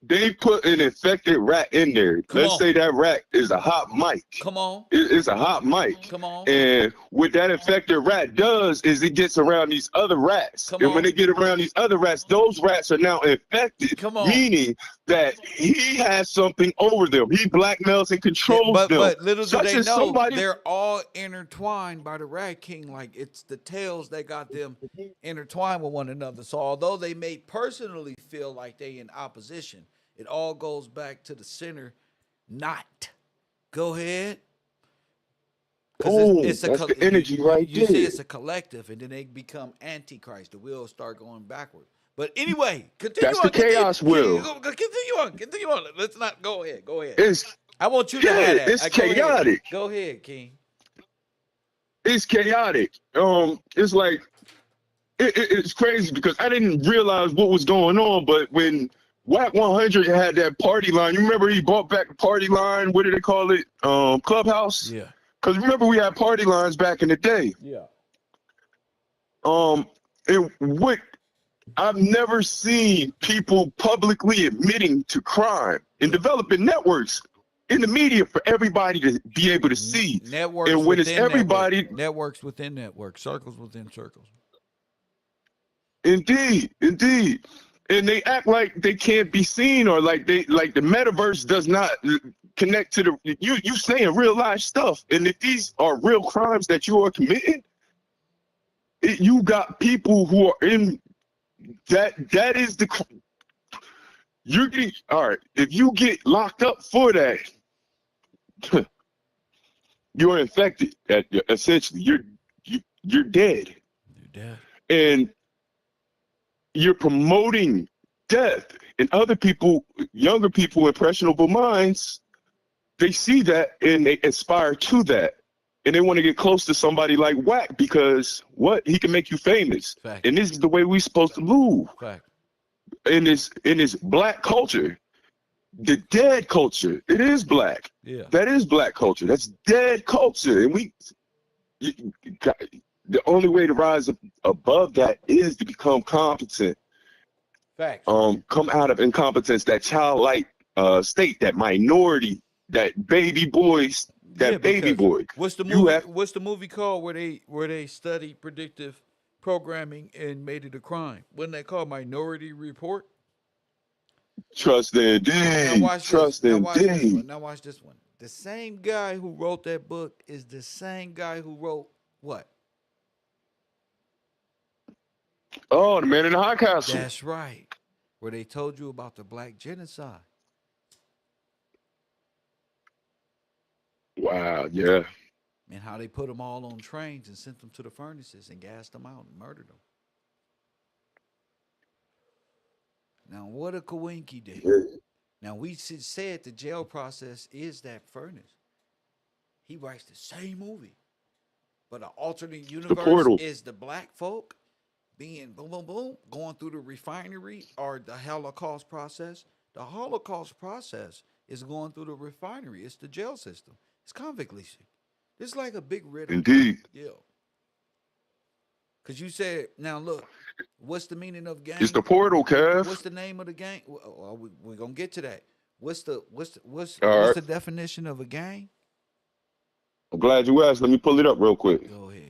They put an infected rat in there. Let's say that rat is a hot mic. Come on. It's a hot mic. Come on. And what that infected rat does is it gets around these other rats. When they get around these other rats, those rats are now infected. Meaning that he has something over them. He blackmails and controls them. But little do they know, somebody... they're all intertwined by the Rat King. Like it's the tails that got them intertwined with one another. So although they may personally feel like they in opposition, it all goes back to the center knot. Go ahead. It's that's the energy right there. You see it's a collective, and then they become antichrist. The wheels start going backwards. But anyway, continue on. That's the chaos wheel. Continue on. Let's not go ahead. Go ahead. I want you to have that. It's chaotic. Go ahead, King. It's chaotic. It's like it's crazy because I didn't realize what was going on, but when Wack 100 had that party line, you remember he brought back the party line. What did they call it? Clubhouse. Yeah. Because remember we had party lines back in the day. Yeah. And what I've never seen people publicly admitting to crime and developing networks in the media for everybody to be able to see. Networks and when it's everybody, networks within networks, circles within circles. Indeed. And they act like they can't be seen, or like the metaverse does not connect to you saying real life stuff. And if these are real crimes that you are committing, you got people who are in that is the you're getting all right. If you get locked up for that, you're infected. Essentially, you're dead. You're dead. And you're promoting death. And other people, younger people, impressionable minds, they see that and they aspire to that. And they want to get close to somebody like Wack because he can make you famous. Fact. And this is the way we're supposed to move. Fact. In this black culture, the dead culture, it is black. Yeah. That is black culture. That's dead culture. And the only way to rise above that is to become competent. Facts. Come out of incompetence, that childlike state, that minority, that baby boys, baby boy. What's the movie called where they studied predictive programming and made it a crime? Wasn't that called Minority Report? Trust indeed. Now watch this one. The same guy who wrote that book is the same guy who wrote what? Oh, The Man in the High Castle. That's right. Where they told you about the black genocide. Wow, yeah. And how they put them all on trains and sent them to the furnaces and gassed them out and murdered them. Now, what a coinky dink. Yeah. Now, we said the jail process is that furnace. He writes the same movie, but an alternate It's the universe portal. is the black folk being boom, boom, boom, going through the refinery or the Holocaust process. The Holocaust process is going through the refinery. It's the jail system. It's convict leasing. It's like a big riddle. Indeed. Yeah. Because you said, now look, what's the meaning of gang? It's the portal, Kev. What's the name of the gang? We're gonna get to that. What's All right. the definition of a gang? I'm glad you asked. Let me pull it up real quick. Go ahead.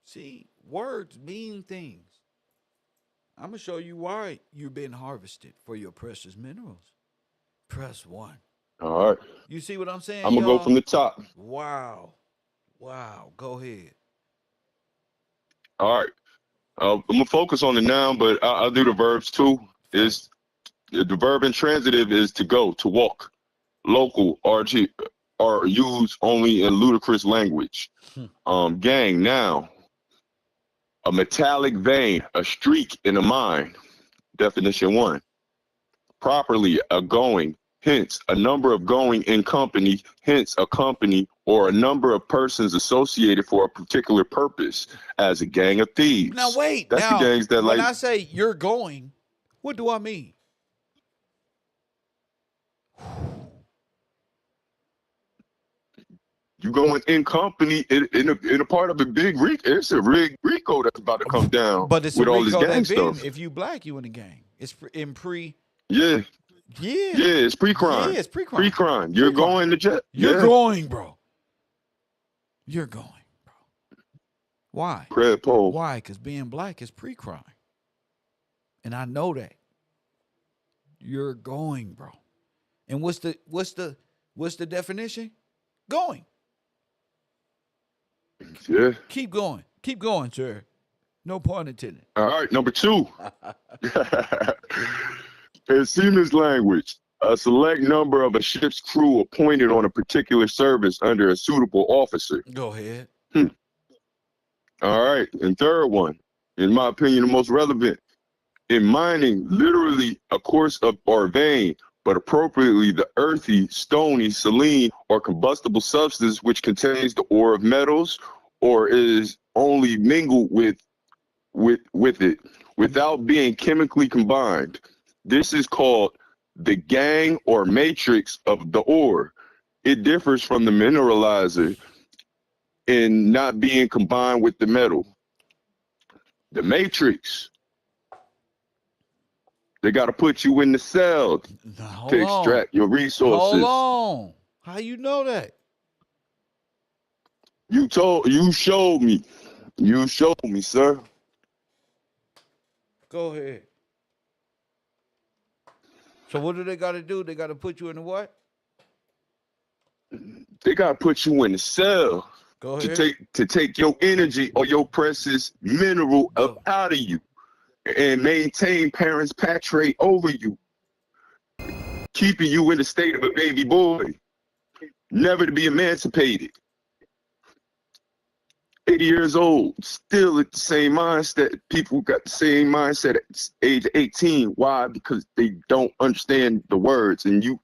See, words mean things. I'm gonna show you why you've been harvested for your precious minerals. Press 1. All right. You see what I'm saying? I'm gonna go from the top. Wow. Go ahead. All right. I'm gonna focus on the noun, but I'll do the verbs too. Is the verb intransitive is to go, to walk. Local are used only in ludicrous language. Gang, noun. A metallic vein, a streak in a mine. Definition 1. Properly, a going, hence a number of going in company, hence a company or a number of persons associated for a particular purpose, as a gang of thieves. Now wait. That's the gangs that when like I say you're going, what do I mean? you going in company in a part of a big RICO. It's a big RICO that's about to come down But it's with a all this RICO gang that been. stuff. If you black, you in the gang. It's in pre. Yeah. Yeah. Yeah, it's pre-crime. Yeah, it's pre-crime. Pre-crime. You're going to jail. You're Yeah. going, bro. You're going, bro. Why? Cred Pole. Why? Because being black is pre-crime. And I know that. You're going, bro. And what's the definition? Going. Yeah. Keep going. Keep going, sir. No pun intended. All right, number 2. In Siemens language, a select number of a ship's crew appointed on a particular service under a suitable officer. Go ahead. All right, and third one, in my opinion, the most relevant. In mining, literally a course of or vein, but appropriately the earthy, stony, saline, or combustible substance which contains the ore of metals or is only mingled with it without being chemically combined. This is called the gang or matrix of the ore. It differs from the mineralizer in not being combined with the metal. The matrix. They got to put you in the cell to extract your resources. Hold on. How you know that? You showed me. You showed me, sir. Go ahead. So what do they got to do? They got to put you in the what? They got to put you in the cell Go to ahead. take your energy or your precious mineral up out of you and maintain parents' patriate over you, keeping you in the state of a baby boy, never to be emancipated. 80 years old, still at the same mindset. People got the same mindset at age 18. Why? Because they don't understand the words. And you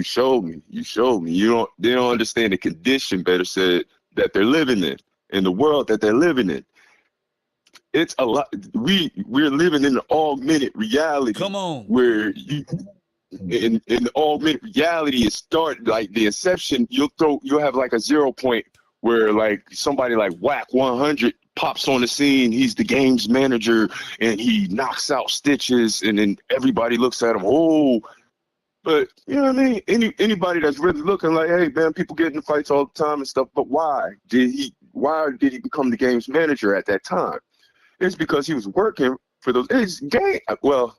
showed me. You showed me. They don't understand the condition, better said, that they're living in the world that they're living in. It's a lot. We're living in an augmented reality. Come on. Where in the augmented reality, it started like the inception. You'll have like a 0 point where like somebody like Wack 100 pops on the scene. He's the game's manager and he knocks out Stitches, and then everybody looks at him. Oh, but you know what I mean? Anybody that's really looking like, hey man, people get in fights all the time and stuff. But why did he become the game's manager at that time? It's because he was working for those. It's game. Well,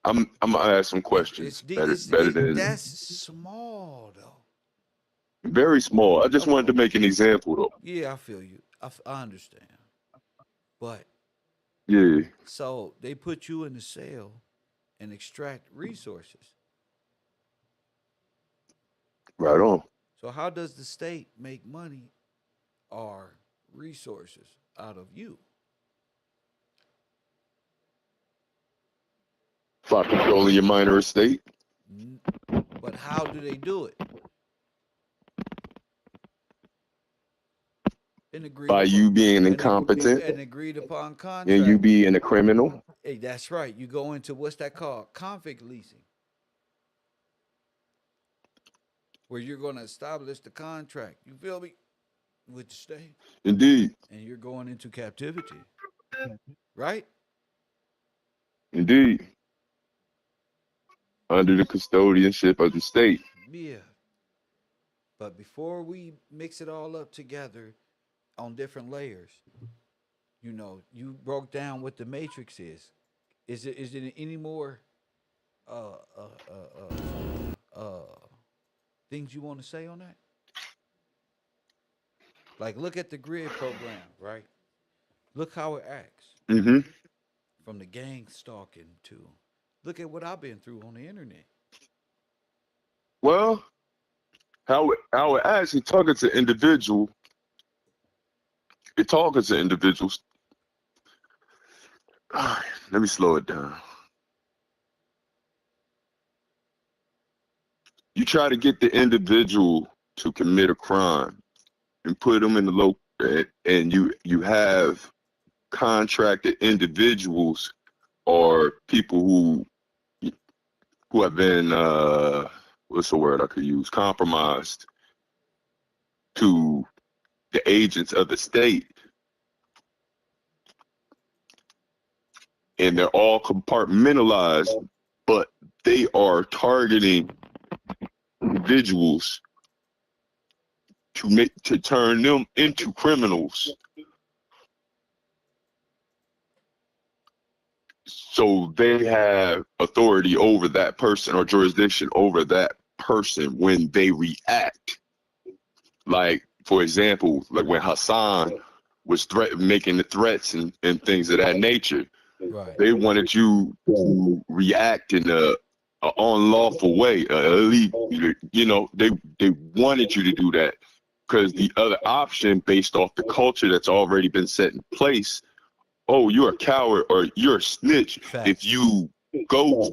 I'm gonna ask some questions. That's small though. Very small. I just wanted to make an example though. Yeah, I feel you. I understand. But yeah. So they put you in the cell and extract resources. Right on. So how does the state make money or resources out of you? by controlling your minor estate. But how do they do it? By you being incompetent An agreed upon contract. and you being a criminal. Hey, that's right. You go into what's that called? Convict leasing. Where you're going to establish the contract. You feel me? With the state. Indeed. And you're going into captivity. Right? Indeed. Under the custodianship of the state. Yeah. But before we mix it all up together on different layers, you know, you broke down what the matrix is. Is it any more things you want to say on that? Like, look at the grid program, right? Look how it acts. Mm-hmm. From the gang stalking to, look at what I've been through on the internet. Well, how it actually targets an individual. It targets an individuals. Let me slow it down. You try to get the individual to commit a crime and put them in the local, and you have contracted individuals or people who have been what's the word I could use, compromised to the agents of the state, and they're all compartmentalized, but they are targeting individuals to turn them into criminals. So they have authority over that person or jurisdiction over that person when they react. Like, for example, like when Hassan was making the threats and things of that nature, right. They wanted you to react in a unlawful way. You know, they wanted you to do that because the other option, based off the culture that's already been set in place, oh, you're a coward or you're a snitch if you go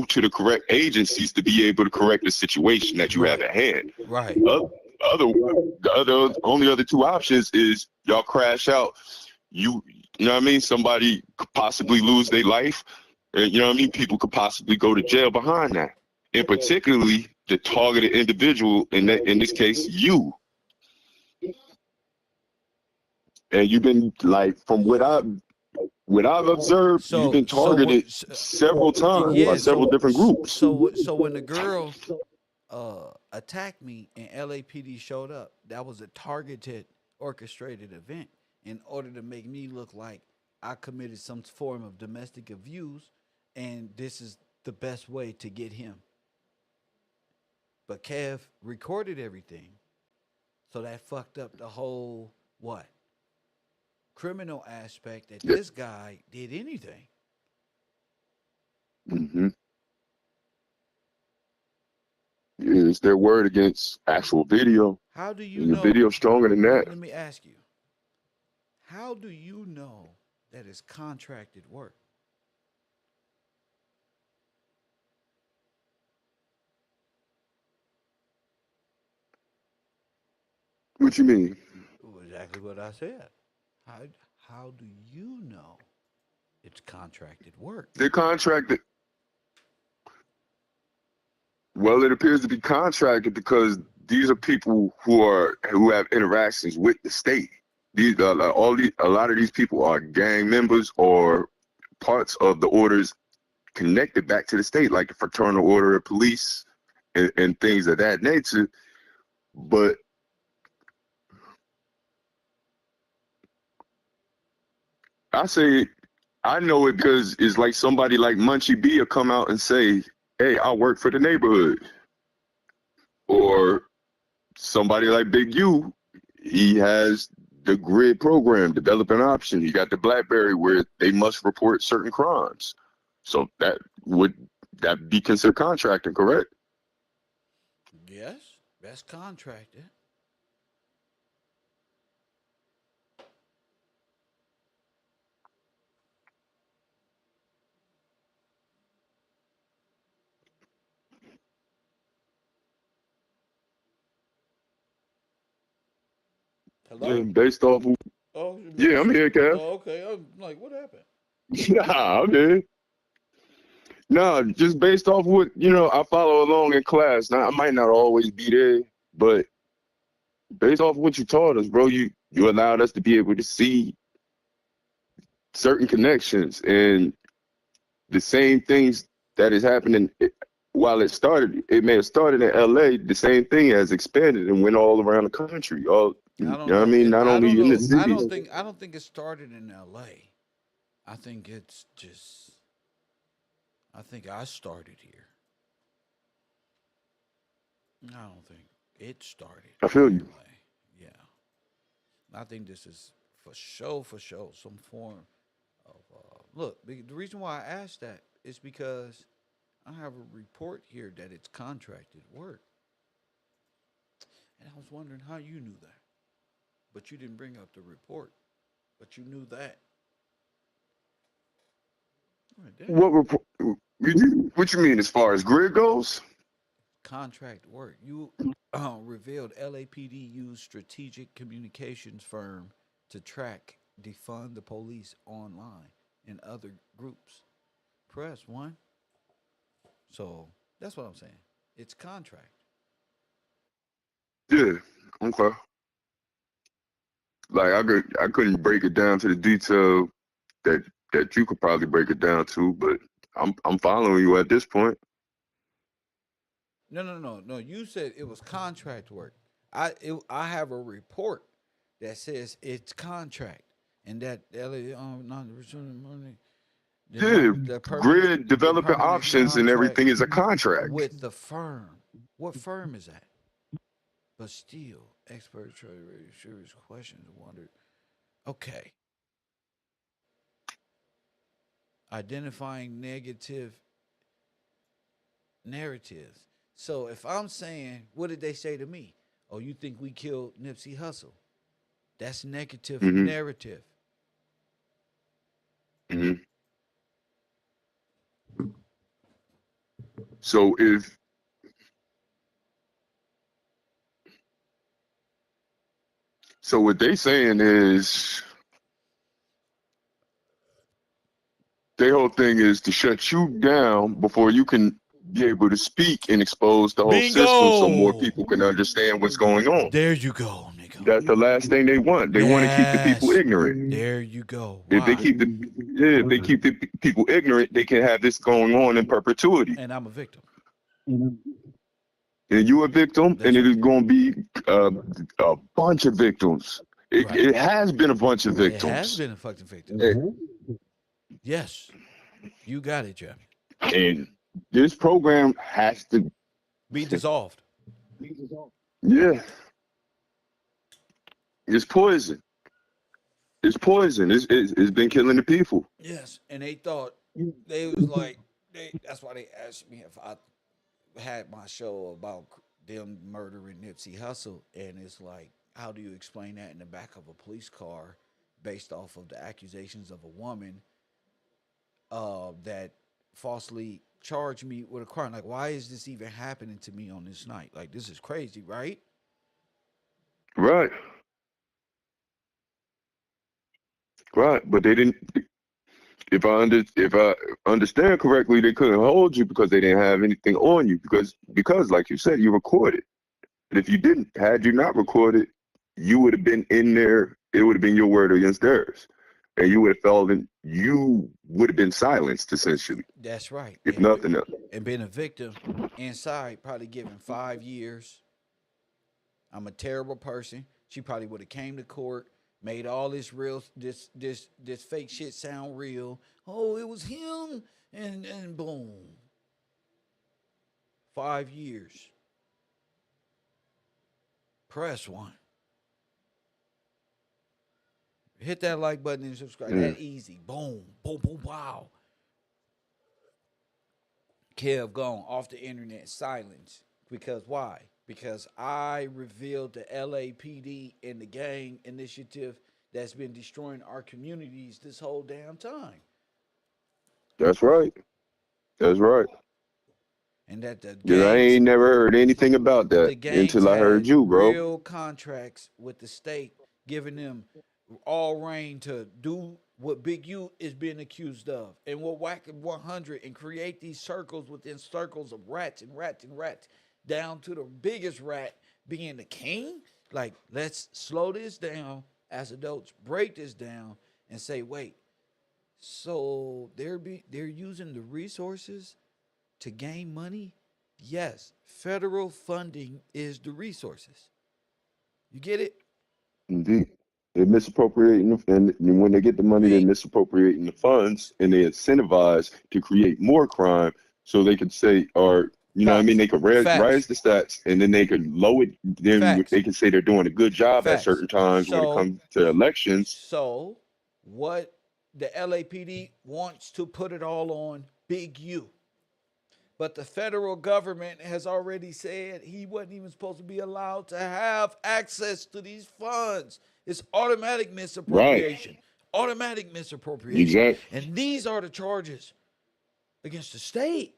to the correct agencies to be able to correct the situation that you have at hand. Right. Only other two options is y'all crash out. You know what I mean? Somebody could possibly lose their life. And you know what I mean? People could possibly go to jail behind that. And particularly the targeted individual, in this case, you. And you've been, like, from what I've observed, you've been targeted several times by several different groups. So when the girl attacked me and LAPD showed up, that was a targeted, orchestrated event in order to make me look like I committed some form of domestic abuse, and this is the best way to get him. But Kev recorded everything, so that fucked up the whole criminal aspect that this guy did anything. Mm-hmm. Is their word against actual video? How do you and know? The video stronger than that. Let me ask you. How do you know that it's contracted work? What you mean? Exactly what I said. How do you know it's contracted work? They're contracted. Well, it appears to be contracted because these are people who have interactions with the state. A lot of these people are gang members or parts of the orders connected back to the state, like the Fraternal Order of Police and things of that nature. But I know it because it's like somebody like Munchie B will come out and say, "Hey, I work for the neighborhood," or somebody like Big U, he has the G.R.Y.D program, developing option. He got the BlackBerry where they must report certain crimes. So would that be considered contracting, correct? Yes, that's contracted. Hello? based off of, Oh, yeah, I'm here, Kev. oh, okay. I'm like, what happened? Nah, I'm here. No, just based off what, I follow along in class. Now, I might not always be there, but based off what you taught us, bro, you allowed us to be able to see certain connections and the same things that is happening. While it may have started in LA, the same thing has expanded and went all around the country. I You don't know what I know. mean? Not I don't only in the know. cities. I don't think it started in L.A. I think it's just. I think I started here. I don't think it started I in feel you. L.A. Yeah, I think this is for sure, some form of. Look, the reason why I asked that is because I have a report here that it's contracted work, and I was wondering how you knew that, but you didn't bring up the report, but you knew that. Right there. What report? What you mean as far as grid goes? Contract work. You revealed LAPD used strategic communications firm to track, defund the police online and other groups. Press one. So that's what I'm saying. It's contract. Yeah. Okay. Like I couldn't break it down to the detail that you could probably break it down to, but I'm following you at this point. No. You said it was contract work. I have a report that says it's contract and that LA not returning money. Yeah, grid The developing permanent options and contract everything is a contract. with the firm. What firm is that? But still, expert trade radio serious questions wondered. Okay. Identifying negative narratives. So if I'm saying, what did they say to me? Oh, you think we killed Nipsey Hussle? That's negative narrative. hmm So what they saying is their whole thing is to shut you down before you can be able to speak and expose the whole system so more people can understand what's going on. There you go, nigga. That's the last thing they want. They want to keep the people ignorant. There you go. If they keep the people ignorant, they can have this going on in perpetuity. And I'm a victim. And you a victim, and it is going to be a bunch of victims. It has been a bunch of victims. It has been a fucking victim. Yes. You got it, Jeremy. And this program has to be dissolved. Yeah. It's poison. It's poison. It's been killing the people. Yes. And they thought, they was like, that's why they asked me if I had my show about them murdering Nipsey Hussle. And it's like, how do you explain that in the back of a police car based off of the accusations of a woman that falsely charged me with a crime? Like, why is this even happening to me on this night? Like, this is crazy, right? Right. Right. But they didn't. If I understand correctly, they couldn't hold you because they didn't have anything on you because like you said, you recorded. And if you didn't, had you not recorded, you would have been in there. It would have been your word against theirs, and you would have felt you would have been silenced essentially. That's right. If nothing else, and been a victim inside, probably given 5 years. I'm a terrible person. She probably would have came to court, made all this fake shit sound real. Oh, it was him, and boom. 5 years. Press one. Hit that like button and subscribe. That easy. Boom. Boom, boom, wow. Kev gone off the internet, silence. Because why? Because I revealed the LAPD and the gang initiative that's been destroying our communities this whole damn time. That's right. That's right. And that the gangs, I ain't never heard anything about that until I heard you, bro. Real contracts with the state giving them all reign to do what Big U is being accused of, and what Wack 100 and create these circles within circles of rats and rats and rats, down to the biggest rat being the king. Like, let's slow this down as adults, break this down, and say, wait, so they're using the resources to gain money? Yes, federal funding is the resources. You get it? Indeed. They're misappropriating, and when they get the money, they're misappropriating the funds, and they incentivize to create more crime so they could say, or, you know what I mean? They could rise the stats, and then they could lower it. Then they can say they're doing a good job at certain times when it comes to elections. So, what the LAPD wants to put it all on Big U. But the federal government has already said he wasn't even supposed to be allowed to have access to these funds. It's automatic misappropriation. Right. Automatic misappropriation. Exactly. And these are the charges against the state.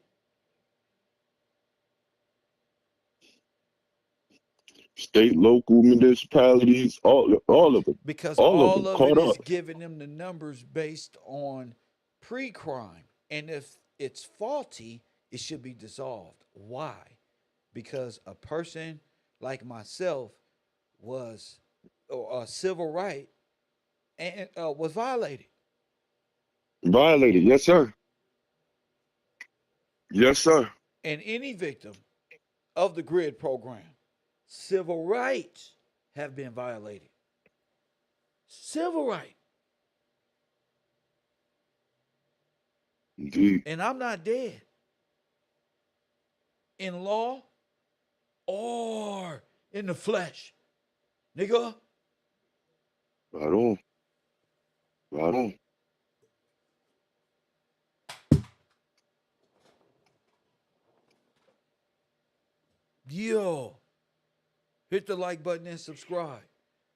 State, local, municipalities, all of them. Because all of them of caught it is up. giving them the numbers based on pre-crime. And if it's faulty, it should be dissolved. Why? Because a person like myself was a civil right and was violated. Violated, yes, sir. Yes, sir. And any victim of the G.R.Y.D program, civil rights have been violated. Civil right. Indeed. And I'm not dead. In law or in the flesh. Nigga. Right on. Right on. Yo. Hit the like button and subscribe.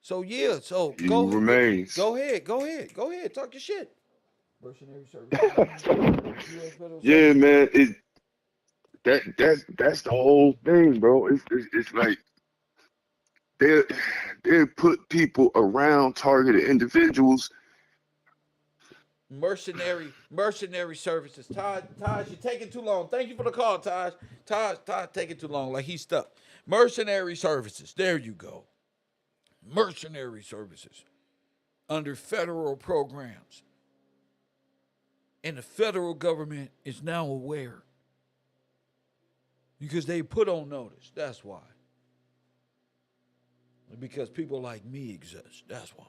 So yeah, so He go remains. Go ahead. Talk your shit. Mercenary service. Yeah, man. That's the whole thing, bro. It's like they put people around targeted individuals. Mercenary services. Taj, you're taking too long. Thank you for the call, Taj. Taj taking too long. Like he's stuck. Mercenary services. There you go. Mercenary services under federal programs. And the federal government is now aware. Because they put on notice. That's why. Because people like me exist. That's why.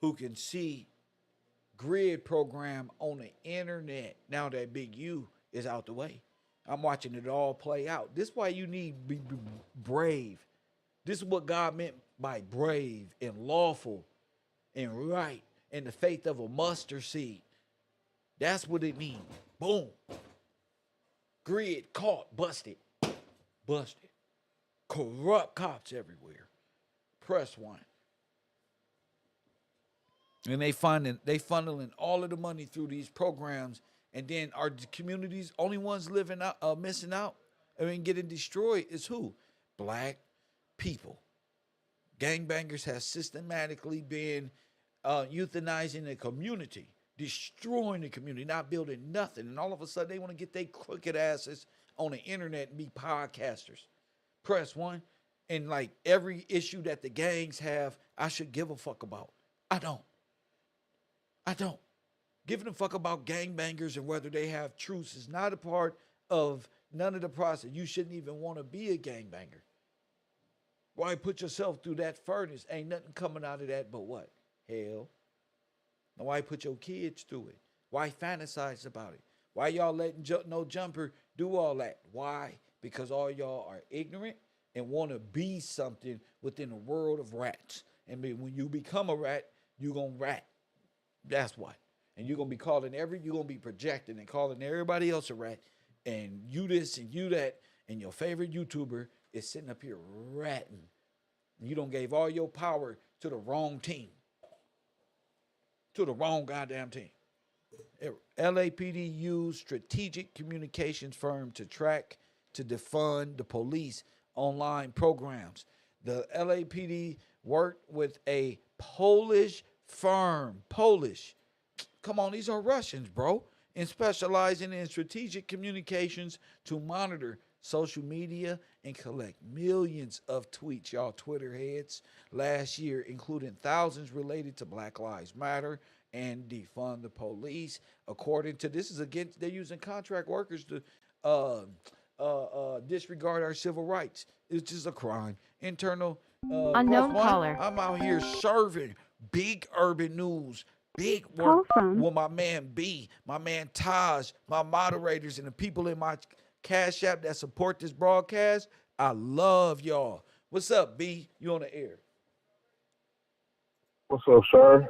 Who can see G.R.Y.D program on the internet now that Big U is out the way. I'm watching it all play out. This is why you need to be brave. This is what God meant by brave and lawful and right and the faith of a mustard seed. That's what it means. Boom. G.R.Y.D caught, busted. Corrupt cops everywhere. Press one. And they funneling all of the money through these programs, and then our communities only ones living out, missing out, getting destroyed is who? Black people. Gangbangers have systematically been euthanizing the community, destroying the community, not building nothing, and all of a sudden they want to get their crooked asses on the internet and be podcasters. Press one, and like every issue that the gangs have, I should give a fuck about. I don't. Giving a fuck about gangbangers and whether they have truths is not a part of none of the process. You shouldn't even want to be a gangbanger. Why put yourself through that furnace? Ain't nothing coming out of that but what? Hell. Now why put your kids through it? Why fantasize about it? Why y'all letting No Jumper do all that? Why? Because all y'all are ignorant and want to be something within the world of rats. And when you become a rat, you going to rat. That's why. And you're going to be you're going to be projecting and calling everybody else a rat. And you this and you that. And your favorite YouTuber is sitting up here ratting. And you don't gave all your power to the wrong team. To the wrong goddamn team. LAPD used strategic communications firm to track, to defund the police online programs. The LAPD worked with a Polish firm. Polish. Come on, these are Russians, bro. And specializing in strategic communications to monitor social media and collect millions of tweets, y'all Twitter heads, last year, including thousands related to Black Lives Matter and defund the police. According to this is against, they're using contract workers to disregard our civil rights. It's just a crime. Internal Unknown caller. I'm out here serving big urban news, big work with my man B, my man Taj, my moderators, and the people in my Cash App that support this broadcast. I love y'all. What's up, B? You on the air? What's up, sir?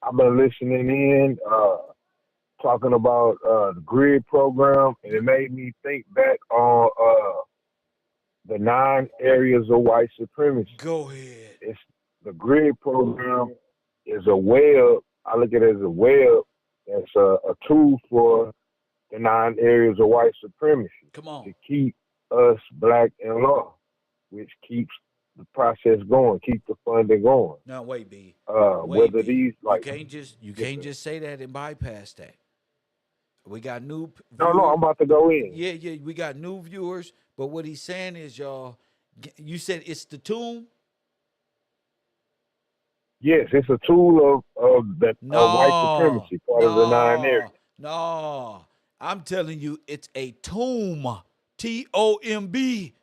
I've been listening in, talking about the GRID program, and it made me think back on the 9 areas of white supremacy. Go ahead. It's the GRID program is a web. I look at it as a web that's a tool for the 9 areas of white supremacy. Come on. To keep us black in law, which keeps the process going, keep the funding going. No, wait, B. Whether B. these like you can't just say that and bypass that. We got new No, I'm about to go in. Yeah, we got new viewers, but what he's saying is, y'all, you said it's the tomb? Yes, it's a tool of white supremacy, part of the 9 areas. No, I'm telling you, it's a tomb. T-O-M-B.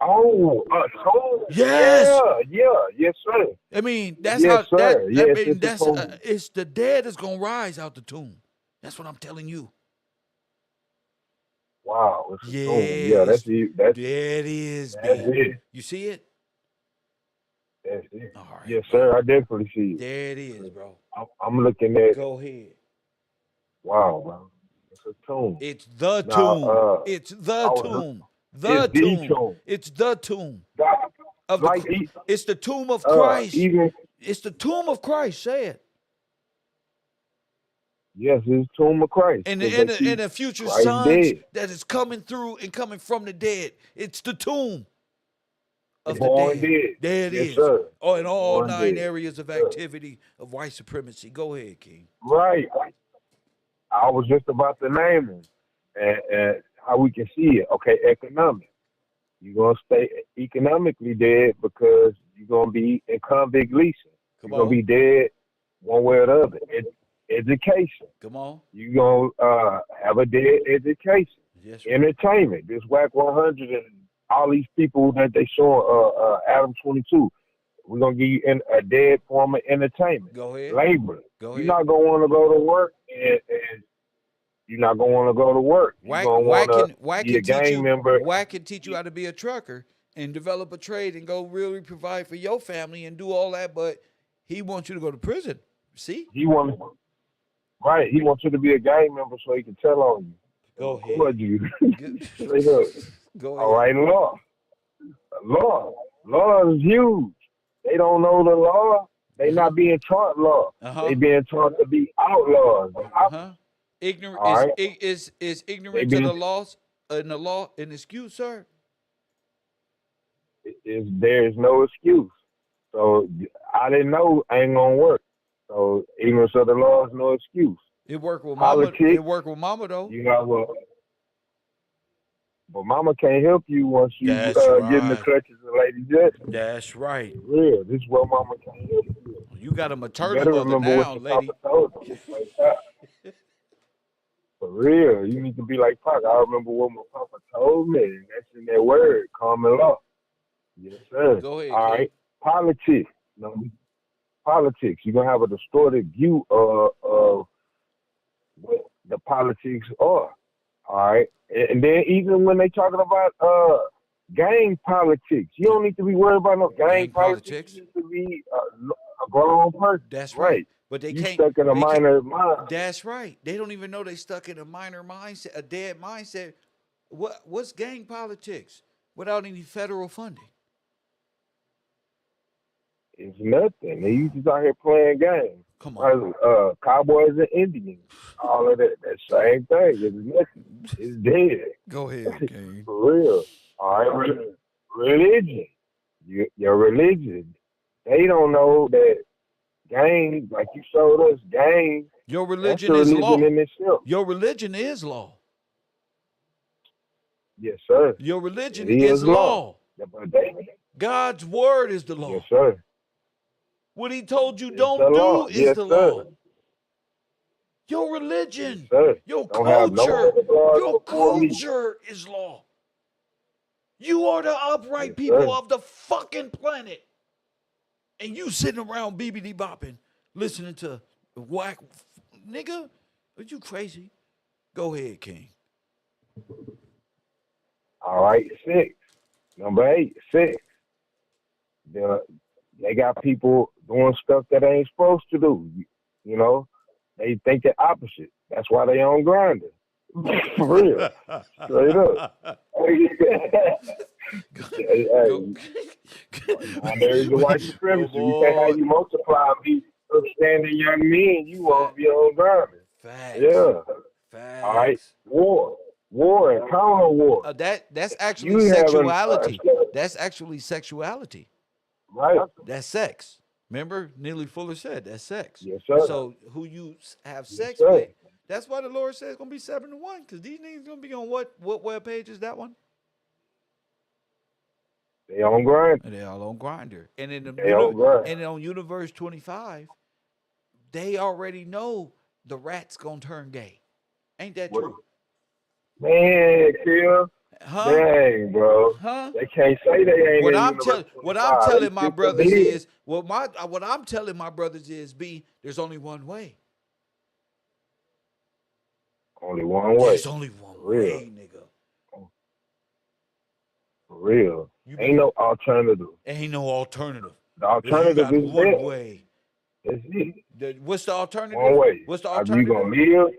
Oh, a tomb. Yes. Yes, sir. I mean, that's yes, how. Sir. That, yes, I mean, that's it's the dead is gonna rise out the tomb. That's what I'm telling you. Wow, it's a tomb. Yes. Yeah, that's it. There it is, That's B. it. You see it? That's it. All right, yes, bro. sir. I definitely see it. There it is, bro. I'm looking at. Go ahead. Wow, bro. It's a tomb. It's the Now, tomb. It's the tomb. The tomb. It's the tomb. Of the, it's the tomb of Christ. It's the tomb of Christ. Say it. Yes, it's the tomb of Christ. And the future Christ sons dead. that is coming through and coming from the dead. It's the tomb of the Born dead. dead. There it Yes, is. sir. Oh, in all Born 9 dead. areas of activity of white supremacy. Go ahead, King. Right. I was just about to name them and how we can see it. Okay, economic. You're going to stay economically dead because you're going to be in convict leasing. You're going to be dead one way or the other. Education. Come on. You're going to have a dead education. Yes, right. Entertainment. This Wack 100 and all these people that they show Adam 22. We're going to give you a dead form of entertainment. Go ahead. Labor. Go ahead. You're not going to want to go to work and you're not going to want to go to work. Wack can teach you how to be a trucker and develop a trade and go really provide for your family and do all that, but he wants you to go to prison. See? He wants you to be a gang member so he can tell on you. Go ahead. Record you. Straight up. Go ahead. All right, law is huge. They don't know the law. They not being taught law. They being taught to be outlaws. Is ignorance of the laws in the law an excuse, sir? There's no excuse. So I didn't know I ain't gonna work. So ignorance of the law is no excuse. It worked with Politics, mama. It worked with mama though. You know what? But mama can't help you once you get in the clutches of Lady Justice. That's right. For real, this is where mama can't help you. You got a maternal mother now, lady. For real, you need to be like Pac. I remember what my papa told me, and that's in that word, common law. Yes, sir. Go ahead. All right. Politics. Politics. You're going to have a distorted view of what the politics are. All right. And then even when they talking about gang politics, you don't need to be worried about no gang politics. You need to be a grown person. That's right. But they you can't stuck in a minor mind. That's right. They don't even know they stuck in a minor mindset, a dead mindset. What's gang politics without any federal funding? It's nothing. You just out here playing games. Come on. Cowboys and Indians. All of that. That same thing. It's nothing. It's dead. Go ahead, King. For real. All right. Religion. Your religion They don't know that gang, like you showed us, gang. Your That's religion a is religion law. in itself. Your religion is law. Yes, sir. Your religion It is law. But they, God's word is the law. yes, sir. What he told you It's don't the do law. is Yes, the sir. law. Your religion, Yes, sir. your Don't have no culture, other gods your before me. culture is law. You are the upright Yes, people sir. of the fucking planet. And you sitting around BBD bopping, listening to Wack. Nigga, are you crazy? Go ahead, King. All right, 6. Number 8, 6. They got people doing stuff that they ain't supposed to do. You know, they think the opposite. That's why they on Grindr. For real, straight up. There is a white supremacy. We can't have you multiply and be upstanding young men. You want to be on Grindr. Facts. Yeah. Facts. All right. War and counter war. That's actually sexuality. That's actually sexuality. Right. That's sex. Remember, Neely Fuller said that's sex. Yes, sir. So who you have sex sir. with, that's why the Lord says it's going to be 7-1, because these niggas going to be on what web page is that one? They on Grindr. They all on Grindr. And in on Universe 25, they already know the rat's going to turn gay. Ain't that true? Man, Kill. Huh? Dang, bro. Huh? They can't say they ain't. What I'm telling my brothers is, what I'm telling my brothers is, there's only one way. Only one way. There's only one way, nigga. For real. Ain't no alternative. Ain't no alternative. The alternative is one death. way. That's it. What's the alternative? One way. What's the Are you alternative? gonna live?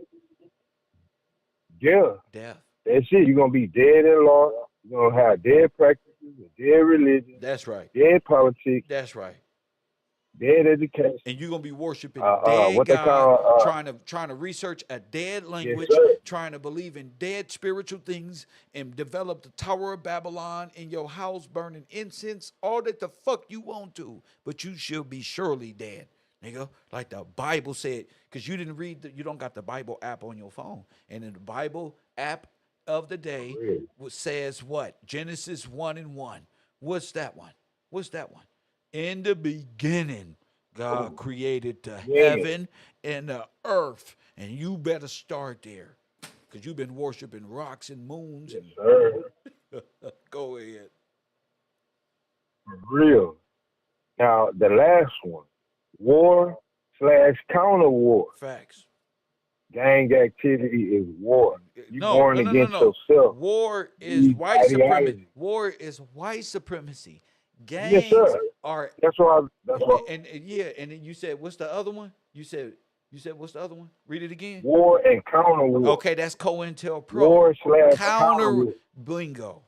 Yeah. Death. That's it. You're gonna be dead in law. You're gonna have dead practices, a dead religion. That's right. Dead politics. That's right. Dead education. And you're gonna be worshiping what dead they God, call trying to research a dead language, sir. trying to believe in dead spiritual things, and develop the Tower of Babylon in your house, burning incense, all that the fuck you want to, but you should be surely dead, nigga. Like the Bible said, because you didn't read, you don't got the Bible app on your phone, and in the Bible app of the day says what? Genesis 1:1. What's that one? What's that one? In the beginning, God created the heaven and the earth. And you better start there. Because you've been worshiping rocks and moons. Go ahead. For real. Now, the last one. War/counter war. Facts. Gang activity is war. You born against yourself. War is white supremacy. War is white supremacy. Gangs are. That's why. And then you said, what's the other one? You said what's the other one? Read it again. War and counter war. Okay, that's COINTELPRO. War/counter bingo.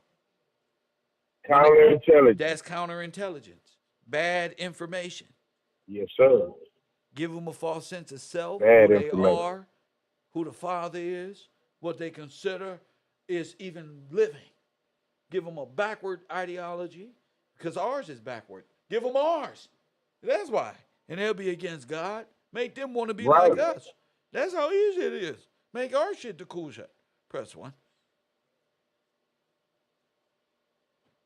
Counterintelligence. That's counterintelligence. Bad information. Yes, sir. Give them a false sense of self, Bad who they information. are, who the father is, what they consider is even living. Give them a backward ideology, because ours is backward. Give them ours. That's why. And they'll be against God. Make them want to be like us. That's how easy it is. Make our shit the cool shit. Press 1.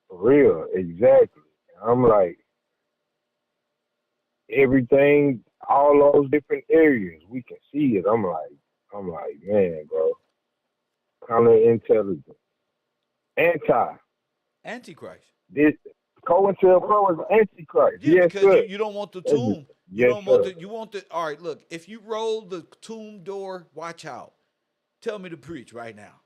For real, exactly. I'm like, everything, all those different areas, we can see it. I'm like, man, bro. Counterintelligence. Antichrist. This COINTELPRO is Antichrist. Yeah, yes, because sir. you don't want the tomb. You want the. All right, look. If you roll the tomb door, watch out. Tell me to preach right now.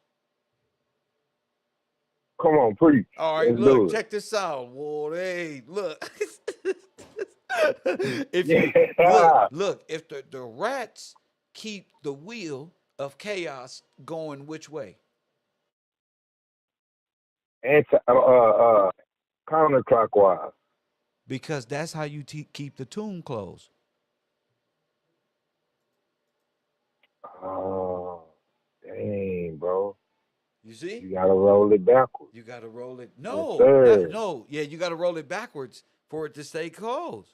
Come on, preach. All right, Let's look. Check this out. Whoa, hey, look. If you look, if the rats keep the wheel of chaos going which way? Counterclockwise. Because that's how you keep the tomb closed. Oh, dang, bro. You see? You gotta roll it backwards. You gotta roll it. Yes, No. Yeah, you gotta roll it backwards. for it to stay closed.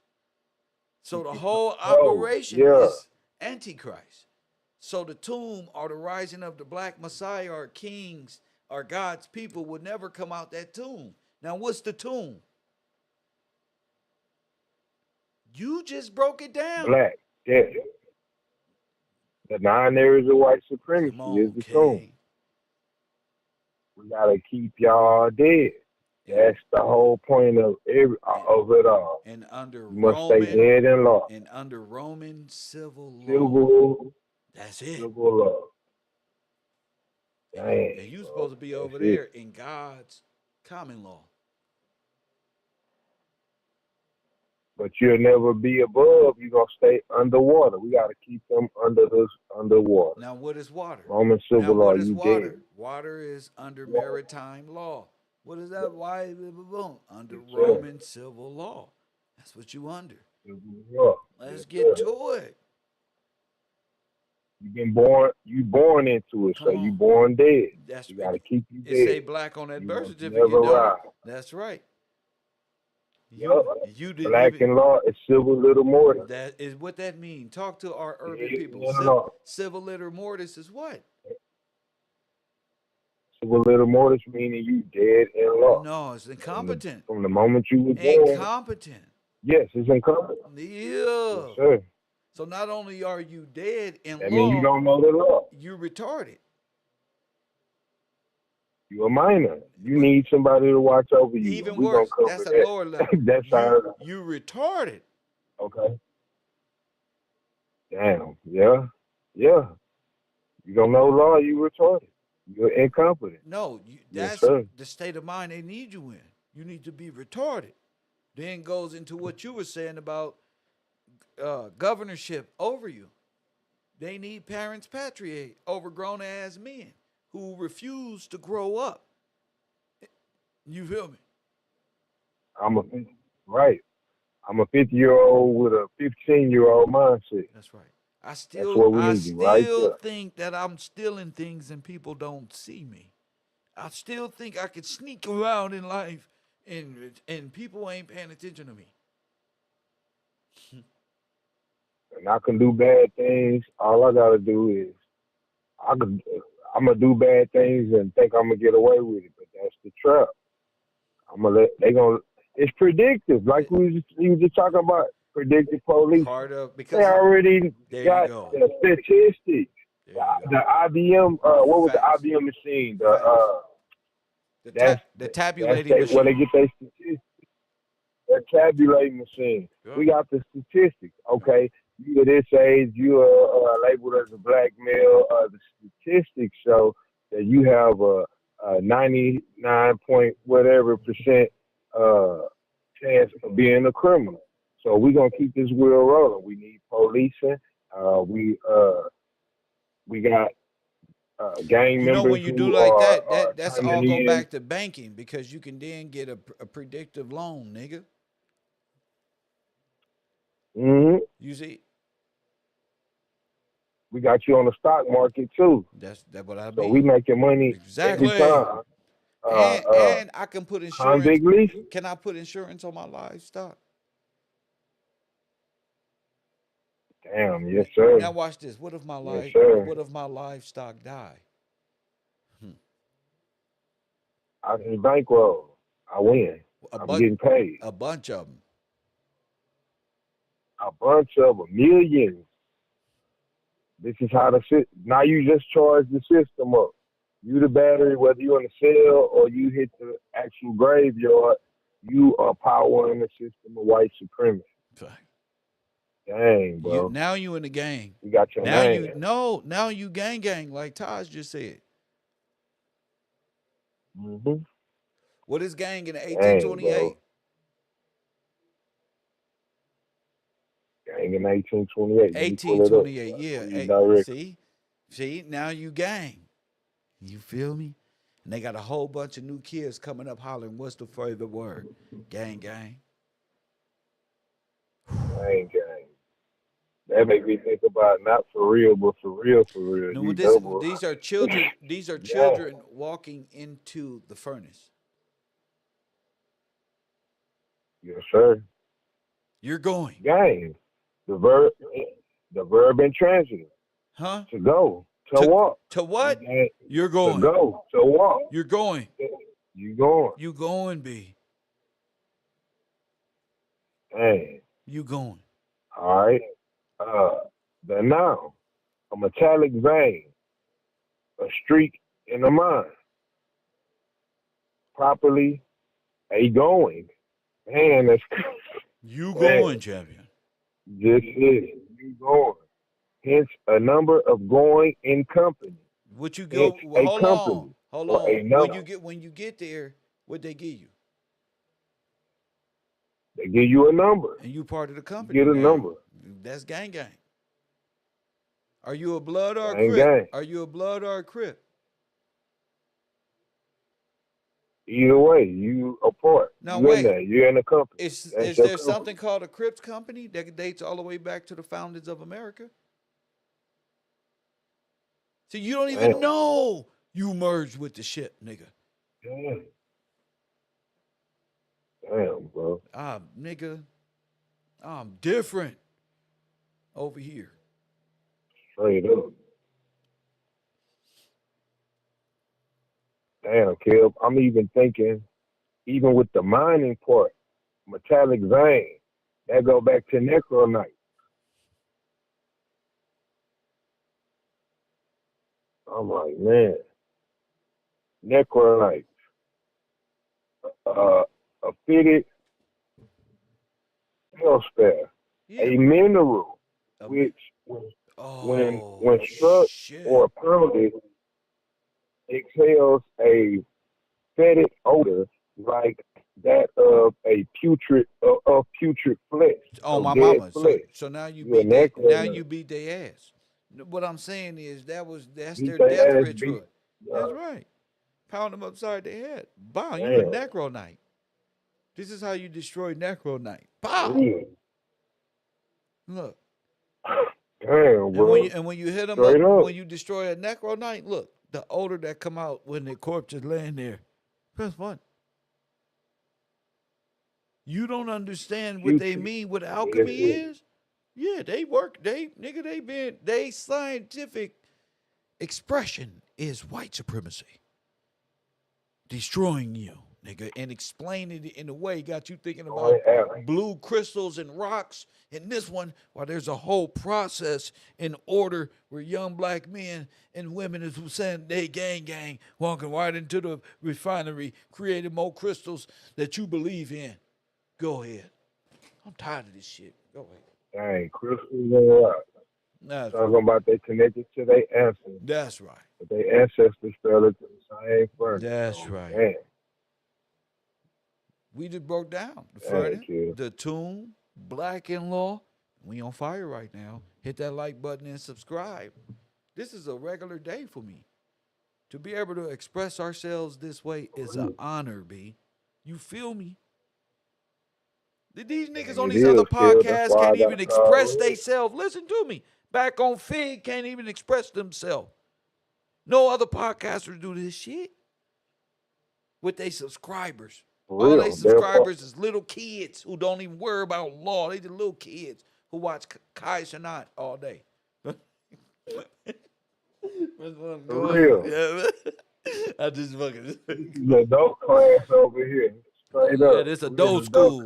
So the whole Oh, operation yeah. is Antichrist. So the tomb or the rising of the black Messiah or kings or God's people would never come out that tomb. Now, what's the tomb? You just broke it down. Black. Yeah. The 9 areas of white supremacy is the tomb. We gotta keep y'all dead. That's the whole point of it all. And under you must stay dead in law. And under Roman civil law. Civil. That's it. Civil law. Dang, and you supposed to be over That's there it. in God's common law. But you'll never be above. You're gonna stay underwater. We gotta keep them underwater. Now, what is water? Roman civil law. What is You water? dead. Water is under maritime law. What is that? Why? Boom. Under Yes, Roman civil law. That's what you under. Yeah. Let's Yes, get sir. to it. You've been born. You born into it, so you born dead. That's you gotta keep you It dead. say black on that You birth must certificate, never don't rise. it? That's right. Yup. You didn't Black even. in law is civil little mortis. That is what that means. Talk to our urban Yeah, people. no. Civil little mortis is what? Civil little mortis meaning you dead in law. No, it's incompetent. From the moment you were born. Incompetent. Yes, it's incompetent. Yeah. Yes, sir. So not only are you dead in law, That means you don't know the law. You retarded. You're a minor. You need somebody to watch over you. Even we worse, gonna that's cover a that. lower level. That's how. You retarded. Okay. Damn. Yeah. Yeah. You don't know law. You retarded. You're incompetent. No, Yes, that's sir. the state of mind they need you in. You need to be retarded. Then goes into what you were saying about governorship over you. They need parents patriate over grown ass men who refuse to grow up. You feel me? I'm a 50-year-old with a 15-year-old mindset. That's right. I That's still what we need right there. think that I'm stealing things and people don't see me. I still think I could sneak around in life and people ain't paying attention to me. And I can do bad things. All I gotta do is I'm gonna do bad things and think I'm gonna get away with it, but that's the trap. It's predictive, like you were just talking about predictive police. Part of because They already got the statistics. The IBM, what was the IBM machine? The tabulating machine. Where they get their statistics. The tabulating machine. Yeah. We got the statistics. Okay, you at this age, you are labeled as a black male. The statistics show that you have a 99 point whatever percent chance of being a criminal. So we're gonna keep this wheel rolling. We need policing. We got gang members. When you do who like are that's coming all go in. back to banking because you can then get a predictive loan, nigga. Mm-hmm. You see, we got you on the stock market too. That's what I mean. So we making money exactly. every time. And I can put insurance. Convict lease. Can I put insurance on my livestock? Damn, yes sir. Now watch this. What if my What if my livestock die? I can bankroll. I win. I'm getting paid. A bunch of them. A bunch of them. Millions. This is how the shit. Now you just charge the system up. You the battery, whether you in the cell or you hit the actual graveyard, you are powering the system of white supremacy. Fact. Dang, bro. Now you in the gang. You got your name. Now you gang like Taj just said. Mm-hmm. What is gang in 1828? Gang in 1828. 1828, yeah. See, now you gang. You feel me? And they got a whole bunch of new kids coming up hollering, what's the favorite word? Gang, gang. Gang, gang. That make me think about not for real, but for real, for real. No, these are children. These are children walking into the furnace. Yes, sir. You're going. Gang. The verb intransigent. Huh? To go. To walk. To what? Gang. You're going. To go. To walk. You're going. You going. You going, B. Dang. You going. All right. The noun. A metallic vein. A streak in the mind. Properly. A going. Man, that's you going, champion. This is you going. Hence, a number of going in company. What you go? Hence, Hold on. Hold on. When you get there, what they give you? They give you a number. And you part of the company. You get a number. That's gang. Are you a blood or a gang, crip? Gang. Are you a blood or a crip? Either way, you a part. Now you wait, in there. You're in the company. Is there something called a Crips company that dates all the way back to the founders of America? So you don't even know you merged with the shit, nigga. Damn, bro. Nigga, I'm different over here. Straight up. Damn, Kev. I'm even thinking, even with the mining part, metallic vein, that go back to necronite. I'm like, man, necronite. A fitted spare, a mineral, which when struck or pounded, exhales a fetid odor like that of a putrid flesh. Oh, my mama. So now you beat their ass. What I'm saying is that's their death ritual. That's right. Pound them upside their head. Bow, you a necronite. This is how you destroy necronite. Bow. Look. Damn, bro. And when you hit them up, when you destroy a necronite, look, the odor that come out when the corpse is laying there. Press one. You don't understand what they mean, what alchemy is? Yeah, they scientific expression is white supremacy. Destroying you, nigga, and explaining it in a way got you thinking about blue crystals and rocks. And this one, while there's a whole process in order where young black men and women is saying they gang, walking right into the refinery, creating more crystals that you believe in. Go ahead. I'm tired of this shit. Go ahead. Dang, crystals and rocks. Talking about they connected to their ancestors. That's right. But their ancestors fell into the same furnace. That's right. Damn. We just broke down the furnace, the tomb, Black in Law. We on fire right now. Hit that like button and subscribe. This is a regular day for me. To be able to express ourselves this way is an honor, B. You feel me? These niggas on these other podcasts can't even express themselves. Listen to me. Back on Fig can't even express themselves. No other podcasters do this shit with their subscribers. All their subscribers is little kids who don't even worry about law. They just little kids who watch Kai Cenat all day. For real. Yeah, I just fucking. The adult class over here. Straight up. Yeah, this adult school.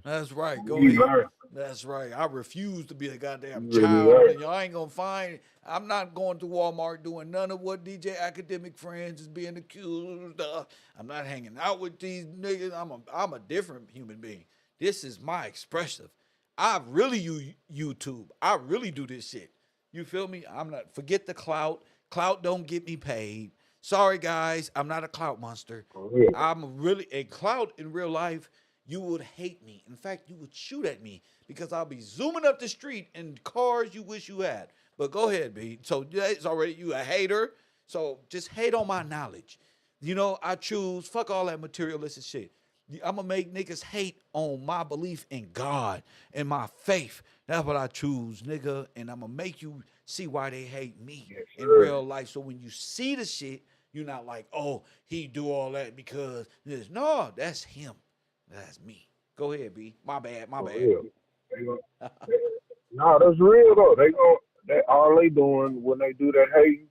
That's right. Go ahead. That's right. I refuse to be a goddamn child. And y'all ain't gonna find. I'm not going to Walmart doing none of what DJ Academic Friends is being accused of. I'm not hanging out with these niggas. I'm a different human being. This is my expressive. I really use YouTube. I really do this shit. You feel me? I'm not. Forget the clout. Clout don't get me paid. Sorry, guys. I'm not a clout monster. I'm really a clout in real life. You would hate me. In fact, you would shoot at me because I'll be zooming up the street in cars you wish you had. But go ahead, B. So it's already you a hater. So just hate on my knowledge. You know, I choose, fuck all that materialistic shit. I'm going to make niggas hate on my belief in God and my faith. That's what I choose, nigga. And I'm going to make you see why they hate me in real life. So when you see the shit, you're not like, oh, he do all that because this. No, that's him. That's me. Go ahead, B. My bad. For real. No, that's real though. They all they doing when they do that hate,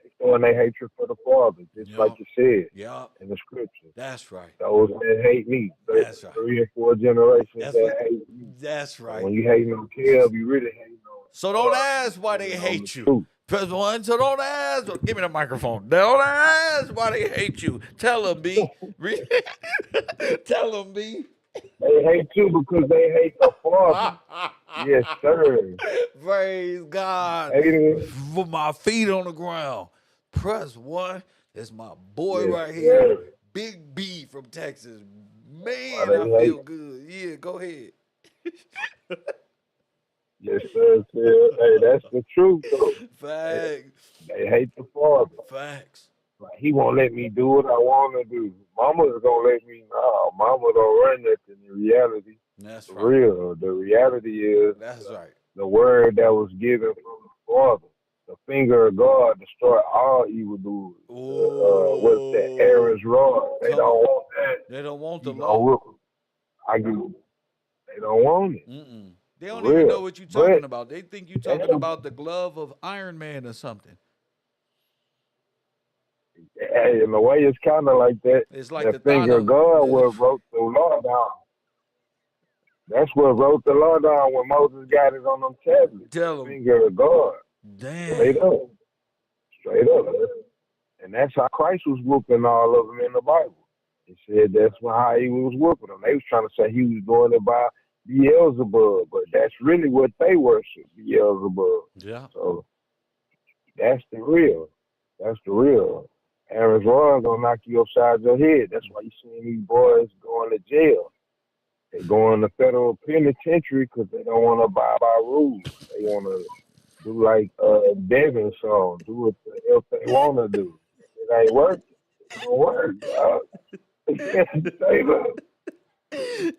they showing their hatred for the Father, just like you said in the scripture. That's right. Those that hate me. That's right. 3 and 4 generations That's that hate me. That's right. When you hating on Kev, you really hating on. So don't ask why they hate you. Press 1. So don't ask. Give me the microphone. Don't ask why they hate you. Tell them, B. Tell them, B. They hate you because they hate the Father. Yes, sir. Praise God. Put my feet on the ground. Press 1. That's my boy right here. Sir. Big B from Texas. Man, I feel good. Yeah, go ahead. Yes, sir. Hey, that's the truth, though. Facts. They hate the Father. Facts. Like, he won't let me do what I want to do. Mama's gonna let me know. Mama don't run nothing in reality. That's right. Real. The reality is that's right. The word that was given from the Father. The finger of God destroy all evildoers. What's that? Aaron's rod. They don't want that. They don't want the law. I do. They don't want it. They don't even know what you're talking about. They think you're talking about the glove of Iron Man or something. Hey, in a way, it's kind of like that. It's like the finger of God what wrote the law down. That's what wrote the law down when Moses got it on them tablets. Tell them. Finger of God. Damn. Straight up. And that's how Christ was whooping all of them in the Bible. He said that's how he was whooping them. They was trying to say he was doing it by Beelzebub, but that's really what they worship, Beelzebub. Yeah. So that's the real. That's the real. Aaron's rod gonna knock you upside your head. That's why you seeing these boys going to jail. They going to federal penitentiary because they don't want to abide by rules. They want to do like Devin song, do what the hell they want to do. It ain't working. It don't work, dog.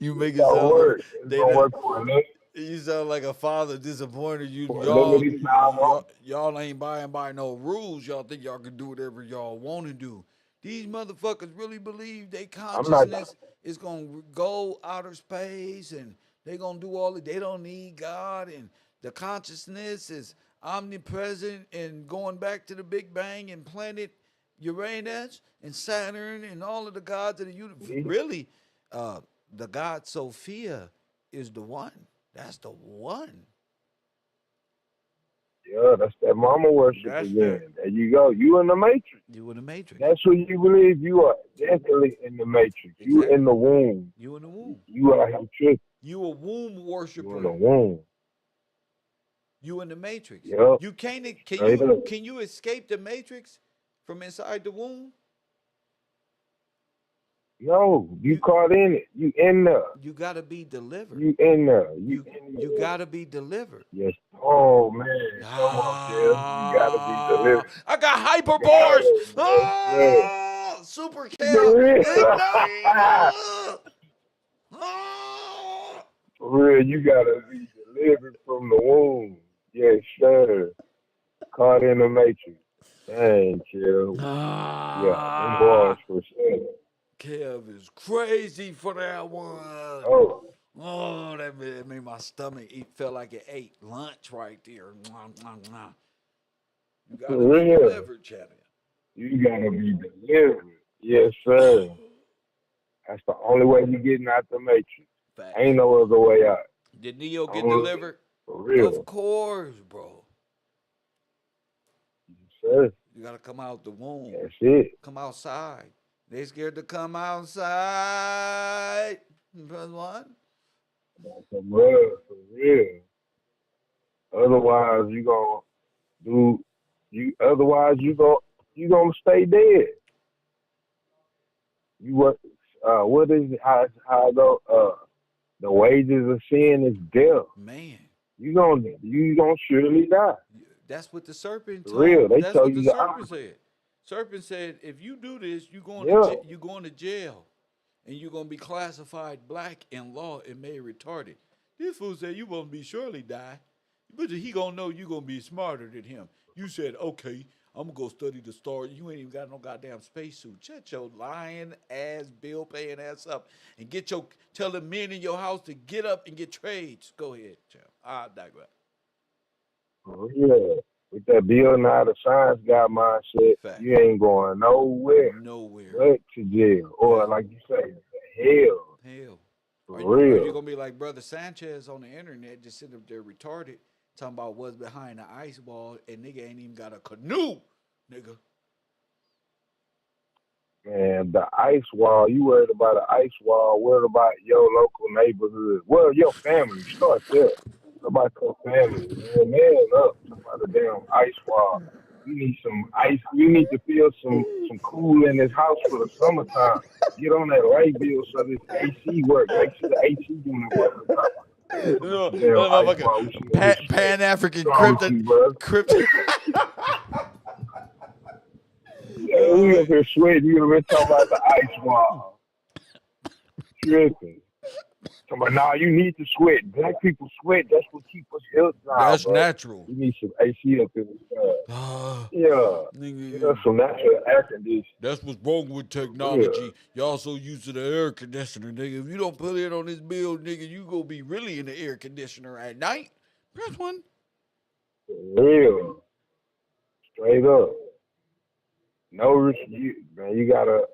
You make it sound work. It don't work for them. You sound like a father disappointed. Y'all ain't buying by no rules. Y'all think y'all can do whatever y'all want to do. These motherfuckers really believe they consciousness is gonna go outer space and they gonna do all it. They don't need God, and the consciousness is omnipresent and going back to the Big Bang and planet Uranus and Saturn and all of the gods of the universe. Really, the god Sophia is the one. That's the one. Yeah, that's that mama worship again. There you go. You in the Matrix. You in the Matrix. That's who you believe you are. Definitely in the Matrix. Exactly. You in the womb. You in the womb. You are him trick. You a womb worshiper. You in the womb. You in the Matrix. Yep. You can you escape the Matrix from inside the womb? No, you caught in it. You in there. You gotta be delivered. You in there. You gotta be delivered. Yes. Oh man. Come on, Kev. You gotta be delivered. I got hyperbars. Super Kev. For real, you gotta be delivered from the womb. Yes, sir. Caught in the Matrix. Dang, Kev. Yeah, them bars for sure. Kev is crazy for that one. Oh, that made my stomach felt like it ate lunch right there. You gotta be delivered, champion. You gotta be delivered. Yes, sir. That's the only way you getting out the Matrix. Fact. Ain't no other way out. Did Neo get delivered? For real. Of course, bro. Yes, sir. You gotta come out the womb. That's it. Come outside. They scared to come outside. Press one. For real. Otherwise, you gonna stay dead. What is it? How I go? The wages of sin is death. Man, you gonna surely die. That's what the serpent told. Real. They That's tell what you the serpent said. Serpent said, if you do this, you're going to jail, and you're going to be classified black in law and made retarded. This fool said, you won't be surely die, but he going to know you're going to be smarter than him. You said, okay, I'm gonna go study the stars. You ain't even got no goddamn spacesuit. Shut your lying ass, bill paying ass up, and tell the men in your house to get up and get trades. Go ahead, champ. I digress. Oh, yeah. With that Bill Nye the Science Guy mindset, you ain't going nowhere. But to jail. Or like you say, hell. Hell. For Are real. you gonna be like Brother Sanchez on the internet, just sitting up there retarded, talking about what's behind the ice wall, and nigga ain't even got a canoe, nigga. Man, the ice wall, you worried about the ice wall, worried about your local neighborhood. Well, your family, start there. About your family, man up. Talk about the damn ice wall. You need some ice. You need to feel some cool in this house for the summertime. Get on that light bill so this AC work. Make sure the AC doing work. No, motherfucker. Pan-African Krypton. Yeah, we up here sweating. You know, we're talking about the ice wall. Tripping. Talking about, nah, you need to sweat. Black people sweat. That's what keeps us healthy. That's natural. You need some AC up in the sky. Yeah. That's some natural air conditioning. That's what's wrong with technology. Y'all so used to the air conditioner, nigga. If you don't put it on this bill, nigga, you gonna be really in the air conditioner at night. Press one. For real. Straight up. No risk. Man, you gotta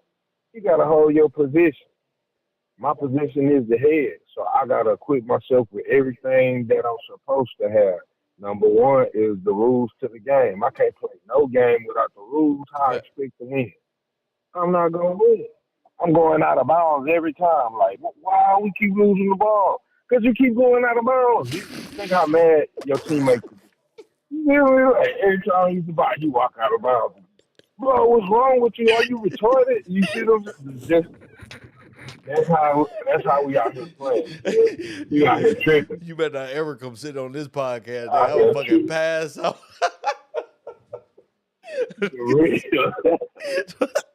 hold your position. My position is the head, so I gotta equip myself with everything that I'm supposed to have. Number one is the rules to the game. I can't play no game without the rules. How I expect to win? I'm not gonna win. I'm going out of bounds every time. Like, why we keep losing the ball? Because you keep going out of bounds. You think how mad your teammates will be. Every time you buy, you walk out of bounds. Bro, what's wrong with you? Are you retarded? You see them? That's how we out here playing. We out here tripping. You better not ever come sit on this podcast. Nigga. I will fucking pass out.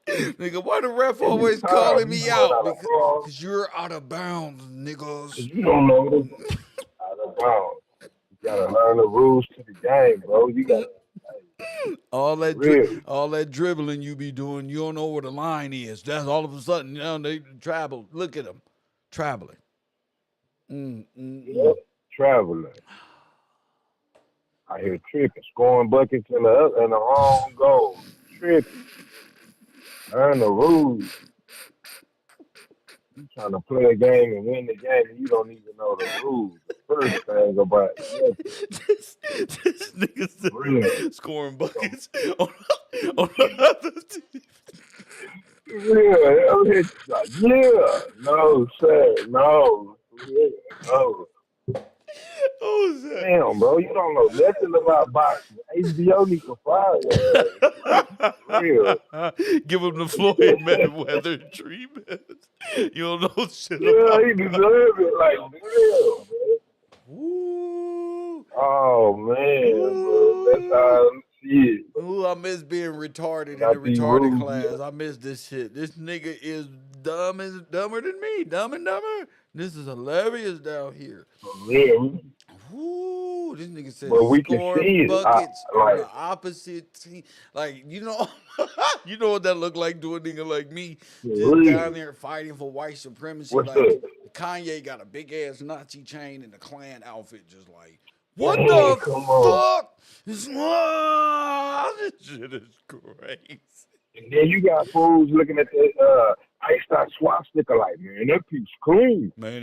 Nigga, why the ref always calling me out? Because you're out of bounds, niggas. You don't know out of bounds. You gotta learn the rules to the game, bro. You gotta. All that dribbling you be doing, you don't know where the line is. That's all of a sudden, you know, they travel. Look at them, traveling. Yep, traveling. I hear tripping, scoring buckets in the wrong goal. Tripping. Learn the rules. You trying to play a game and win the game, and you don't even know the rules. The first thing about this nigga said scoring buckets on the other team. Yeah, no, sir, no, no. Oh, shit. Damn, bro, you don't know nothing about boxing. HBO need to fire you. Give him the Floyd Mayweather treatment. You don't know shit about Yeah, he deserves it. Like, damn, man. Oh, man, bro. That's how I see it. Ooh, I miss being retarded in the retarded class. I miss this shit. This nigga is dumber than me. Dumb and dumber. This is hilarious down here. Really? Ooh, this nigga said scoring buckets on the opposite team. Like, you know, you know what that look like to a nigga like me, just down there fighting for white supremacy. Kanye got a big ass Nazi chain and the Klan outfit, just like, what the fuck? This shit is crazy. And then you got fools looking at the iced out swastika like, man, that piece clean. Man,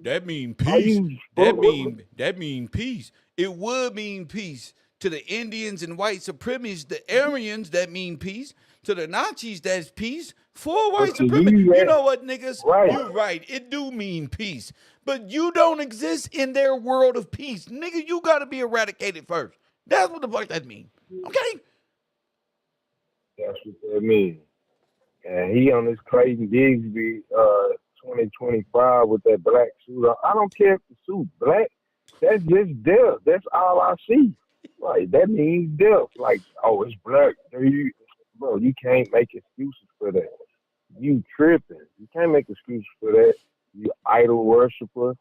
that mean peace. That mean peace. It would mean peace to the Indians and white supremacists, the Aryans, that mean peace. To the Nazis, that's peace. For white supremacists, you know what, niggas? You're right. It do mean peace. But you don't exist in their world of peace. Nigga, you got to be eradicated first. That's what the fuck that mean. Okay? That's what that means. And he on this Clayton Bigsby 2025 with that black suit on. I don't care if the suit black. That's just death. That's all I see. Like, that means death. Like, oh, it's black. Bro, you can't make excuses for that. You tripping. You can't make excuses for that. You idol worshiper.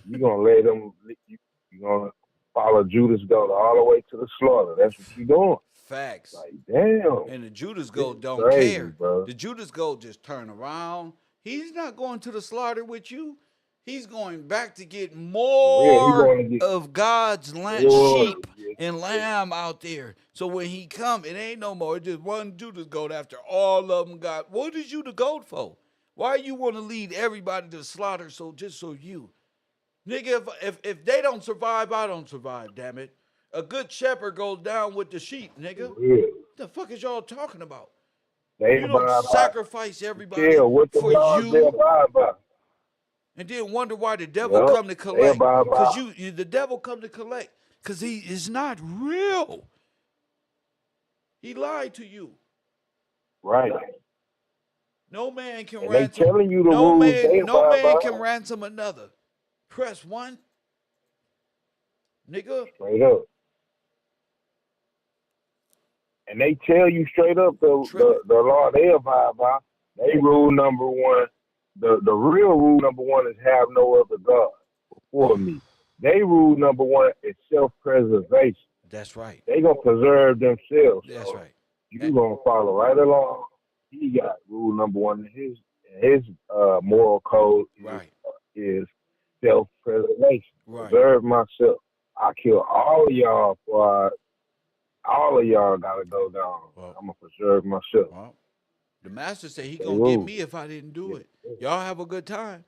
You gonna let them, you gonna follow Judas Daughter all the way to the slaughter. That's what you doing. Facts. Like, damn. And the Judas Goat don't crazy, care. bro. The Judas Goat just turn around. He's not going to the slaughter with you. He's going back to get more of God's sheep and lamb out there. So when he come, it ain't no more. It's just one Judas Goat after all of them got. What is you the goat for? Why you want to lead everybody to the slaughter so you? Nigga, if they don't survive, I don't survive, damn it. A good shepherd goes down with the sheep, nigga. What the fuck is y'all talking about? You don't sacrifice everybody for you. And then wonder why the devil come to collect. Because the devil come to collect. Because he is not real. He lied to you. Right. No man can and ransom. They telling you the no rules man, no man can ransom another. Press 1. Nigga. Straight up. And they tell you straight up the law they abide by. They rule number 1. The real rule number 1 is have no other God before me. They rule number 1 is self-preservation. That's right. They gonna preserve themselves. That's right. You gonna follow right along. He got rule number 1 in his moral code is self-preservation. Right. Preserve myself. I kill all of y'all before all of y'all gotta go down. I'm gonna preserve myself. Well, the master said he gonna get me if I didn't do it. Y'all have a good time.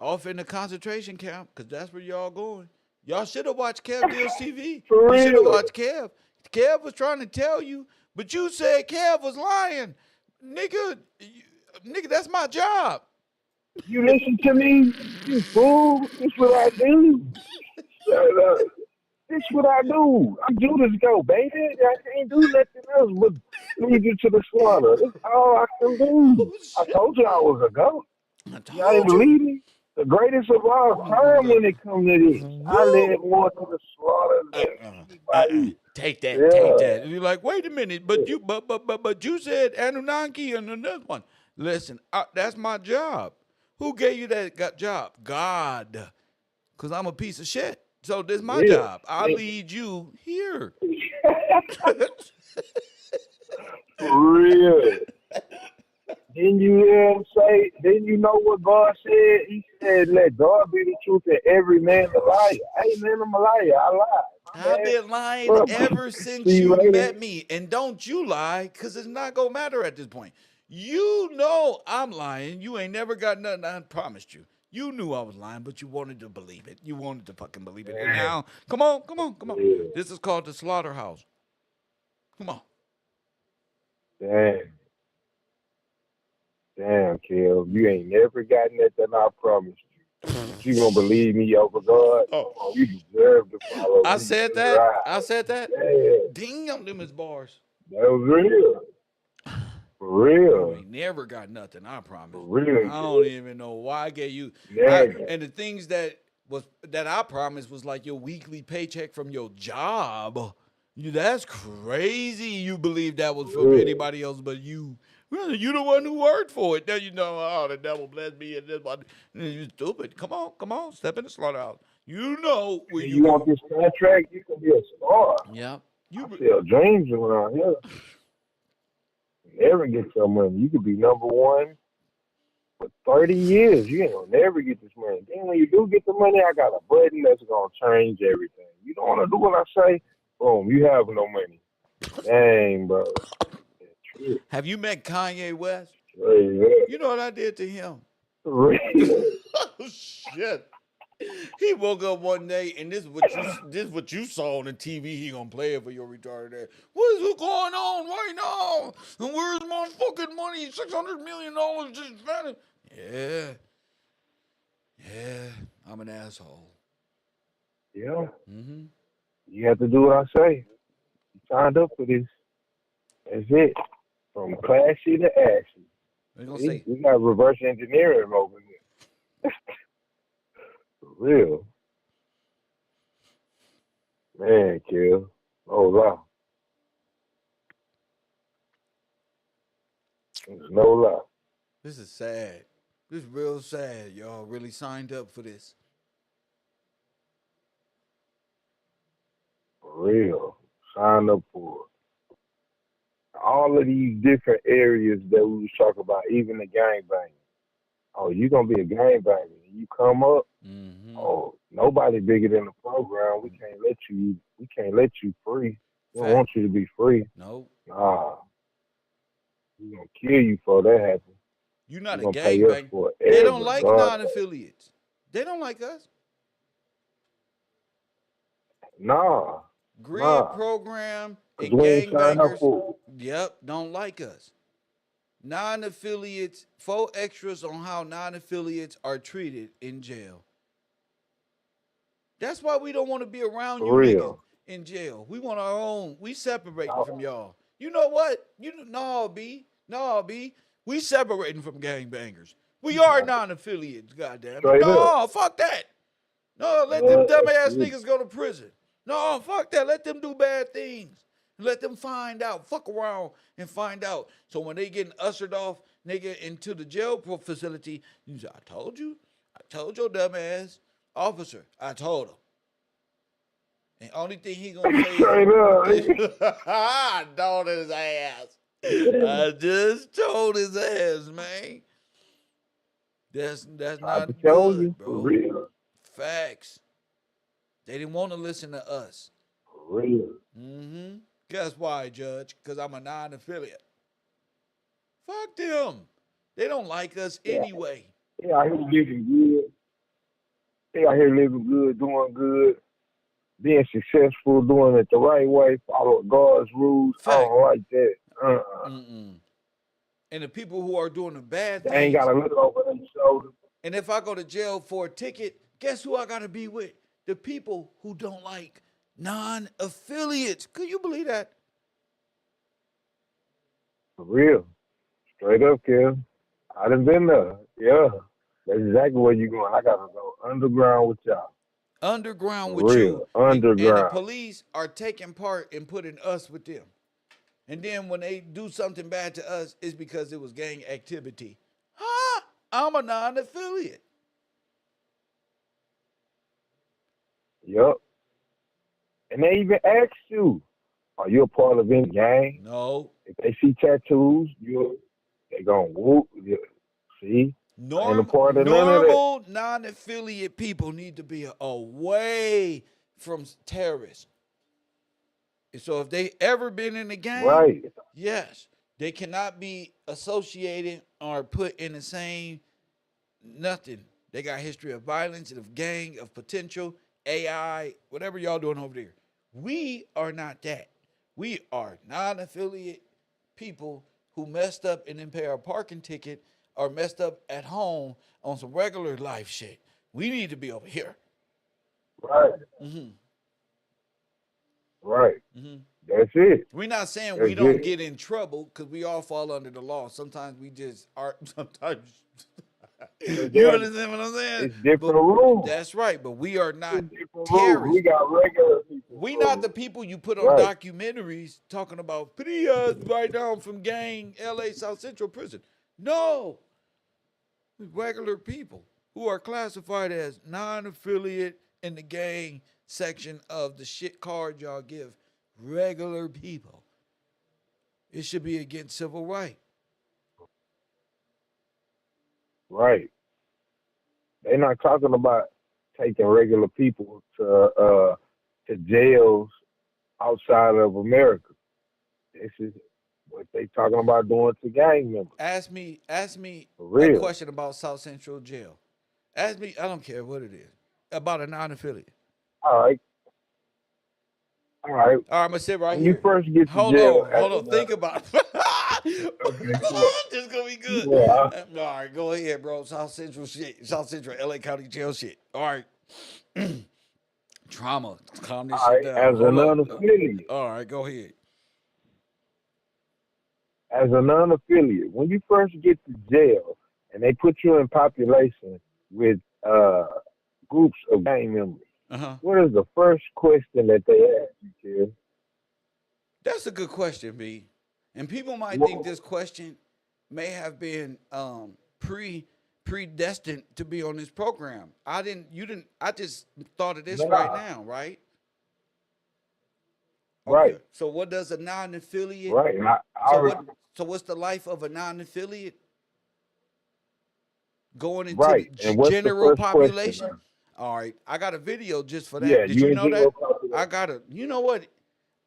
Off in the concentration camp, because that's where y'all going. Y'all should have watched Kev Gill's TV. You should have watched Kev. Kev was trying to tell you, but you said Kev was lying. Nigga, that's my job. You listen to me, you fool. This what I do. Shut up. This what I do. I'm Judas Goat, baby. I can't do nothing else but lead you to the slaughter. That's all I can do. I told you I was a goat. Y'all didn't believe me? The greatest of all time when it comes to this. I led more to the slaughter than anybody. Take that, take that. And you're like, wait a minute, but you said Anunnaki and another one. Listen, that's my job. Who gave you that job? God. Because I'm a piece of shit. So this is my job. I lead you here. For real. Didn't you hear him say, didn't you know what God said? He said, let God be the truth and every man a liar. Hey, man, I'm a liar. I lied. I've been lying ever since you met me. And don't you lie, because it's not going to matter at this point. You know I'm lying. You ain't never got nothing I promised you. You knew I was lying, but you wanted to believe it. You wanted to fucking believe it. And now, come on. This is called the slaughterhouse. Come on. Damn, Kev. You ain't never gotten nothing I promised you. You gonna believe me over God? Oh, you deserve to follow me. I said that. Right. I said that. Yeah. Damn, them is bars. That was real. For real. You ain't never got nothing, I promise. For real. I don't even know why I gave you. And the things that I promised was like your weekly paycheck from your job. That's crazy. You believe that was from anybody else but you. Well, you the one who worked for it. Then you know, oh, the devil blessed me and this one. You stupid. Come on. Step in the slaughterhouse. You know where you want this contract, you can be a star. Yeah. I sell dreams around here. Never get your money. You could be number 1 for 30 years. You ain't gonna never get this money. Then when you do get the money, I got a button that's gonna change everything. You don't wanna do what I say? Boom, you have no money. Dang, bro. Have you met Kanye West? Yeah. You know what I did to him? Really? Oh shit. He woke up one day and this is what you saw on the TV. He gonna play it for your retarded ass. What is going on right now? And where's my fucking money? $600 million just vanished. Yeah. I'm an asshole. Yeah. Mm-hmm. You have to do what I say. You signed up for this. That's it. From classy to ashy. We got reverse engineering over here. For real. Man, Kill. Oh, wow. There's no lie. This is sad. This is real sad. Y'all really signed up for this. For real. Sign up for it. all of these different areas that we was talking about, even the gangbanging. Oh, you gonna be a gangbanger. You come up, oh, nobody bigger than the program. We can't let you free. We don't want you to be free. Nope. Nah. We're gonna kill you for that happen. You're not We're a gonna pay us gangbang. for They it. don't like non-affiliates. They don't like us. Nah. Grid program Cause and we ain't signed up gangbangers, for it. yep, don't like us. Non-affiliates, 4 extras on how non-affiliates are treated in jail. That's why we don't want to be around For you niggas real. in jail. We want our own. We separating from y'all. You know what? No, B. We separating from gangbangers. We are non-affiliates, goddamn. Straight No, up. fuck that. No, let them dumbass niggas go to prison. No, fuck that. Let them do bad things. Let them find out. Fuck around and find out. So when they getting ushered off, nigga, into the jail facility, you say, I told you your dumbass officer. I told him. And only thing he gonna say is, I told his ass. I just told his ass, man. That's not good, bro. For real. Facts. They didn't want to listen to us. For real. Guess why, Judge? Because I'm a non-affiliate. Fuck them. They don't like us anyway. They out here living good. They out here living good, doing good, being successful, doing it the right way, following God's rules. Fact. I don't like that. And the people who are doing the bad They things. ain't got to look over their shoulder. And if I go to jail for a ticket, guess who I got to be with? The people who don't like non-affiliates. Could you believe that? For real. Straight up, Kev. I done been there. Yeah. That's exactly where you going. I got to go underground with y'all. Underground For with real. you. Underground. And the police are taking part in putting us with them. And then when they do something bad to us, it's because it was gang activity. Huh? I'm a non-affiliate. Yup. And they even ask you, are you a part of any gang? No. If they see tattoos, they gonna whoop. You. See? Ain't a part of none of that. Normal non-affiliate people need to be away from terrorists. So if they ever been in a gang, right. Yes, they cannot be associated or put in the same nothing. They got a history of violence, of gang, of potential, AI, whatever y'all doing over there. We are not that. We are non-affiliate people who messed up and didn't pay our parking ticket or messed up at home on some regular life shit. We need to be over here. Right. Right. That's it. We're not saying That's we don't it. get in trouble because we all fall under the law. Sometimes we just are. Sometimes you understand what I'm saying? It's different rules. That's right, but we are not terrorists. We got regular people. We not the people you put on documentaries talking about free us right down from gang LA South Central Prison. No, regular people who are classified as non-affiliate in the gang section of the shit card y'all give regular people. It should be against civil rights. Right. They're not talking about taking regular people to jails outside of America. This is what they talking about doing to gang members. Ask me a question about South Central Jail. Ask me, I don't care what it is, about a non-affiliate. All right. I'm gonna sit right here. You first get to hold jail. Hold on. Think about it. This is gonna be good. Yeah. All right, go ahead, bro. South Central shit. South Central LA County Jail shit. All right. Trauma. Calm this shit down. As a non-affiliate. All right, go ahead. As a non-affiliate, when you first get to jail and they put you in population with groups of gang members, what is the first question that they ask you, kid? That's a good question, B. And people might think this question may have been predestined to be on this program. I just thought of this right now, right? Right. So what does a non-affiliate? Right. And I So already, what's the life of a non-affiliate? Going into the right. And what's the general first question, population? man? All right, I got a video just for Yeah, that. Did you you in know that? general population. I got a. You know what?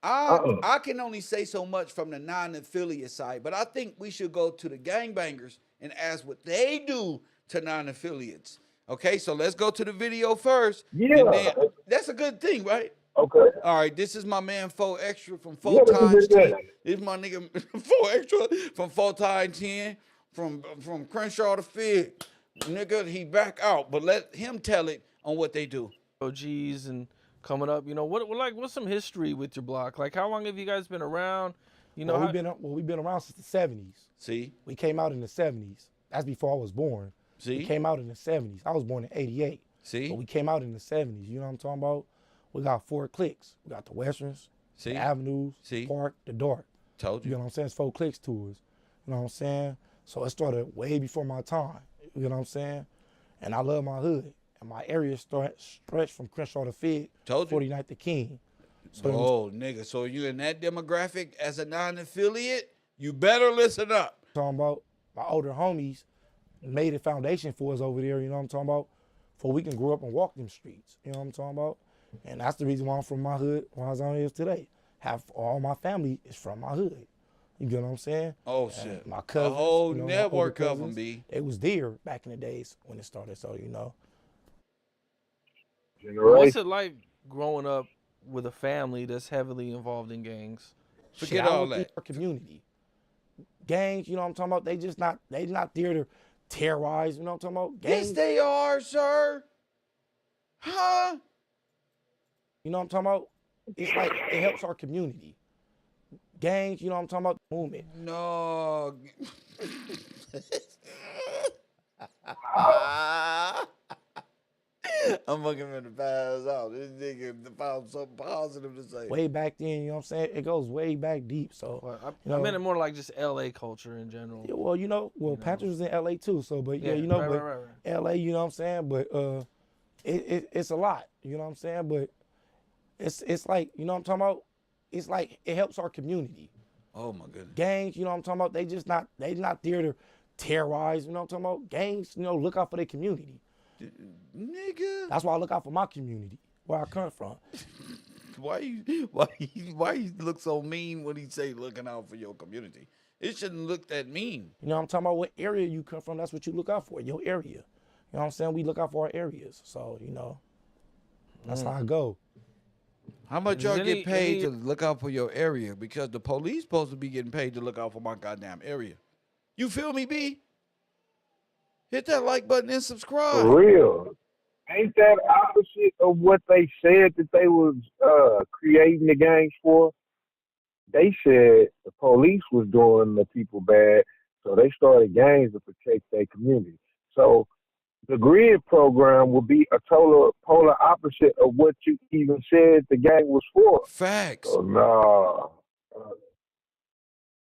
Uh-uh. I can only say so much from the non-affiliate side, but I think we should go to the gangbangers and ask what they do to non-affiliates. Okay, so let's go to the video first, Yeah. and then that's a good thing, right? Okay. All right, this is my man 4 Extra from Yeah, 4 that's a times good 10. thing. This is my nigga 4 Extra from 4 times 10 from Crenshaw to Fig. Nigga, he back out, but let him tell it on what they do. OGs and coming up, what's some history with your block? Like, how long have you guys been around? We've been around since the 70s. See? We came out in the 70s. That's before I was born. See? We came out in the 70s. I was born in 88. See? But we came out in the 70s. You know what I'm talking about? We got 4 cliques. We got the Westerns, See? the Avenues, See? Park, the Dark. Told you. You know what I'm saying? It's 4 cliques to us. You know what I'm saying? So it started way before my time. You know what I'm saying? And I love my hood. And my area stretched from Crenshaw to Fig, 49th to King. So nigga, so you in that demographic as a non-affiliate, you better listen up. Talking about my older homies made a foundation for us over there, you know what I'm talking about? For we can grow up and walk them streets, you know what I'm talking about? And that's the reason why I'm from my hood, why I'm here today. All my family is from my hood. You get what I'm saying? Oh shit. My cousins, a whole my older network of them, cousins, B. They was there back in the days when it started, so you know. What's it like growing up with a family that's heavily involved in gangs? Forget all that. Our community. Gangs, you know what I'm talking about? They not there to terrorize, you know what I'm talking about? Gangs. Yes, they are, sir. Huh? You know what I'm talking about? It's like it helps our community. Gangs, you know what I'm talking about? Movement. No. I'm fucking finna pass out. This nigga found something positive to say. Way back then, you know what I'm saying? It goes way back deep. So I meant it more like just LA culture in general. Yeah, well, Panthers was in LA too. So, but yeah, right. LA, you know what I'm saying? But it's a lot, you know what I'm saying? But it's like, you know what I'm talking about? It's like it helps our community. Oh my goodness. Gangs, you know what I'm talking about? They not there to terrorize, you know what I'm talking about? Gangs, look out for their community. Nigga. That's why I look out for my community, where I come from. Why you look so mean when he say looking out for your community? It shouldn't look that mean. You know what I'm talking about? What area you come from, that's what you look out for, your area. You know what I'm saying? We look out for our areas. So, that's how I go. How much y'all get paid to look out for your area? Because the police supposed to be getting paid to look out for my goddamn area. You feel me, B? Hit that like button and subscribe. For real. Ain't that opposite of what they said that they was creating the gangs for? They said the police was doing the people bad, so they started gangs to protect their community. So the G.R.Y.D program will be a total polar opposite of what you even said the gang was for. Facts. So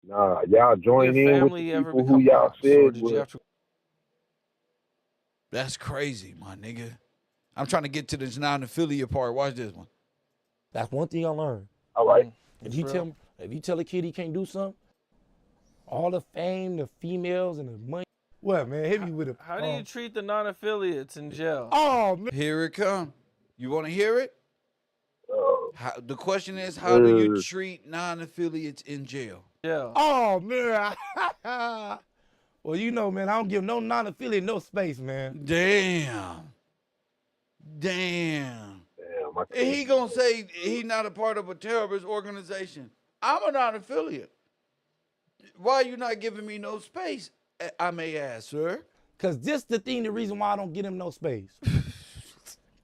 y'all join in with the people who y'all said was. That's crazy, my nigga. I'm trying to get to this non-affiliate part. Watch this one. That's one thing I learned. All right. If you tell a kid he can't do something, all the fame, the females, and the money. What, man? Hit me with a. How do you treat the non-affiliates in jail? Oh, man. Here it come. You want to hear it? The question is, how do you treat non-affiliates in jail? Yeah. Oh, man. Well, man, I don't give no non-affiliate no space, man. Damn. And he gonna say he not a part of a terrorist organization. I'm a non-affiliate. Why are you not giving me no space? I may ask, sir. Because this the reason why I don't get him no space.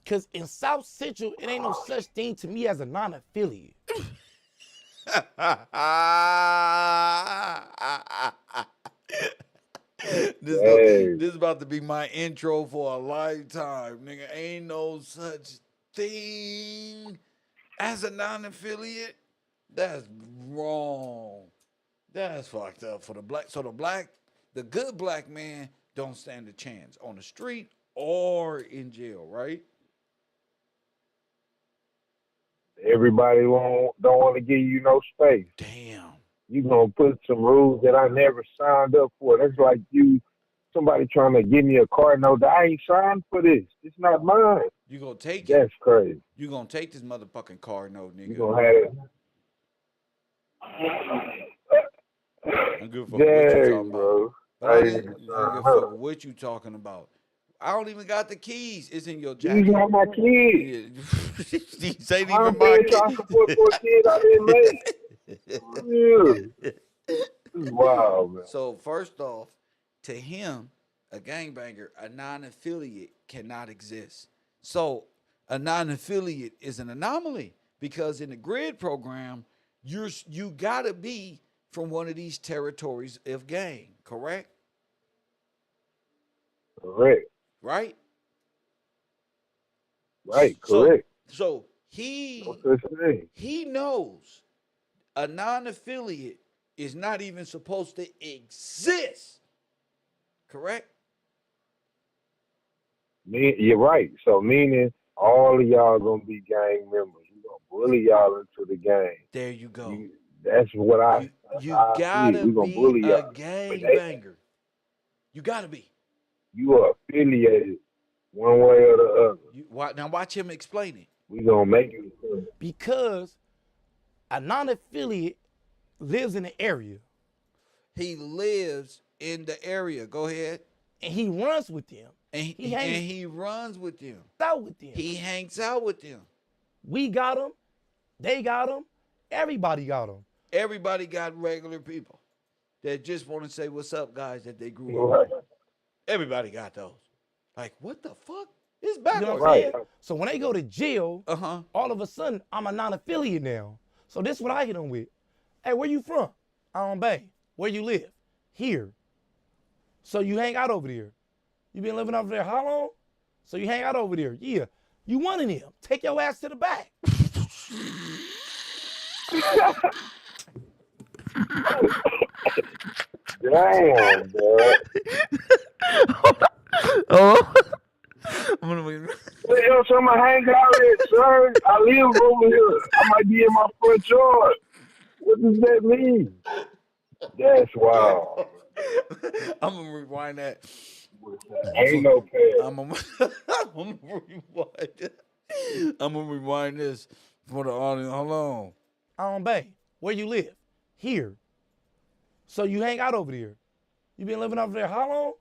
Because in South Central, it ain't no such thing to me as a non-affiliate. This is about to be my intro for a lifetime, nigga. Ain't no such thing as a non-affiliate. That's wrong. That's fucked up for the black. So the good black man don't stand a chance on the street or in jail, right? Everybody don't want to give you no space. Damn. You gonna put some rules that I never signed up for. That's like somebody trying to give me a car note that I ain't signed for this. It's not mine. You gonna take That's crazy. You gonna take this motherfucking car note, nigga. You gonna have it. I'm good for what you talking Bro. about. But I don't give a fuck what you talking about. I don't even got the keys. It's in your jacket. These are my kids. Yeah. These ain't even I'm my paying child support for a kid I didn't make. Yeah. This is wild, man. So first off, to him, a gangbanger, a non-affiliate cannot exist. So a non-affiliate is an anomaly because in the G.R.Y.D program, you gotta be from one of these territories of gang, correct? Correct. Right? Right, correct. So he knows a non-affiliate is not even supposed to exist. Correct? You're right. So meaning all of y'all gonna be gang members. We're gonna bully y'all into the gang. There you go. That's what I gotta see. We're gonna bully be y'all. a gangbanger. You gotta be. You are affiliated one way or the other. Now watch him explain it. We gonna make it because a non-affiliate lives in the area. He lives in the area. Go ahead. And he runs with them. And he runs with them. Out with them. He hangs out with them. We got them. They got them. Everybody got them. Everybody got regular people that just want to say what's up, guys, that they grew up with. Everybody got those. Like, what the fuck? It's backwards. You know what I'm saying? So when they go to jail, all of a sudden, I'm a non-affiliate now. So this is what I hit them with. Hey, where you from? I'm Bay. Where you live? Here. So you hang out over there. You been living over there how long? So you hang out over there. Yeah. You one of them. Take your ass to the back. Damn, bro. I'm gonna wait. Yo, so I'm gonna hang out there, sir. I live over here. I might be in my front yard. What does that mean? That's wild. I'm gonna rewind that. Ain't no pay. I'm gonna rewind that. I'm gonna rewind this for the audience. Hold on. I'm Bay. Where you live? Here. So you hang out over there. You been living over there how long?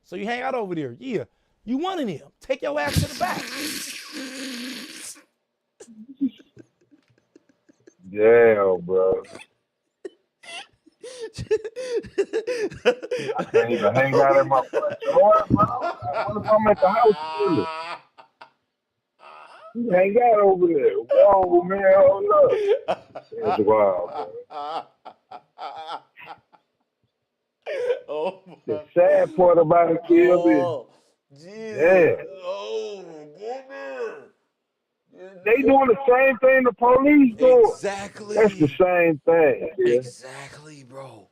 So you hang out over there. Yeah. You one of them. Take your ass to the back. Damn, bro. I can't even hang out in my front yard, bro. What if I'm at the house chilling? You hang out over there. Whoa, man, hold up. That's wild, bro. Oh, the sad part about it, Kev, is, yeah. Oh, goodness. They doing the same thing the police doing. Exactly. That's the same thing. Yeah. Exactly, bro.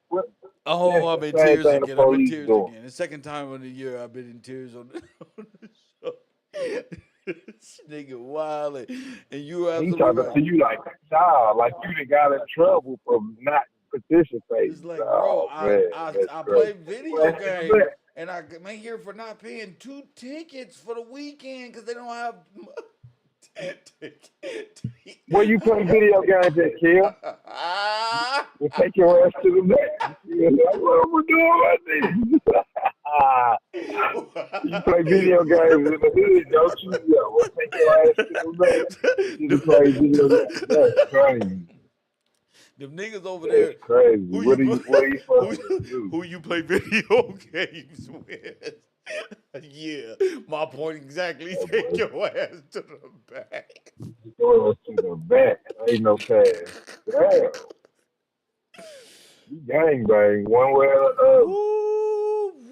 What? Oh, I'm in tears again. I'm in tears again. The second time of the year I've been in tears on the show. This nigga wildin'. And you he talking to you like a child, like you done got in trouble for not participating. It's like, bro, I play video games and I come here for not paying 2 tickets for the weekend because they don't have. Where you play video games at, Kim? We'll take your ass to the back. What am I doing like this? You play video games in the hood, don't you? Yeah, we'll take your ass to the back. You play video games. That's crazy. Them niggas over there. That's crazy. What are you supposed to do? Who you play video games with? Yeah, my point exactly. Take your ass to the back. Your ass to the back. Ain't no pass. Damn. You gangbang one way or the other.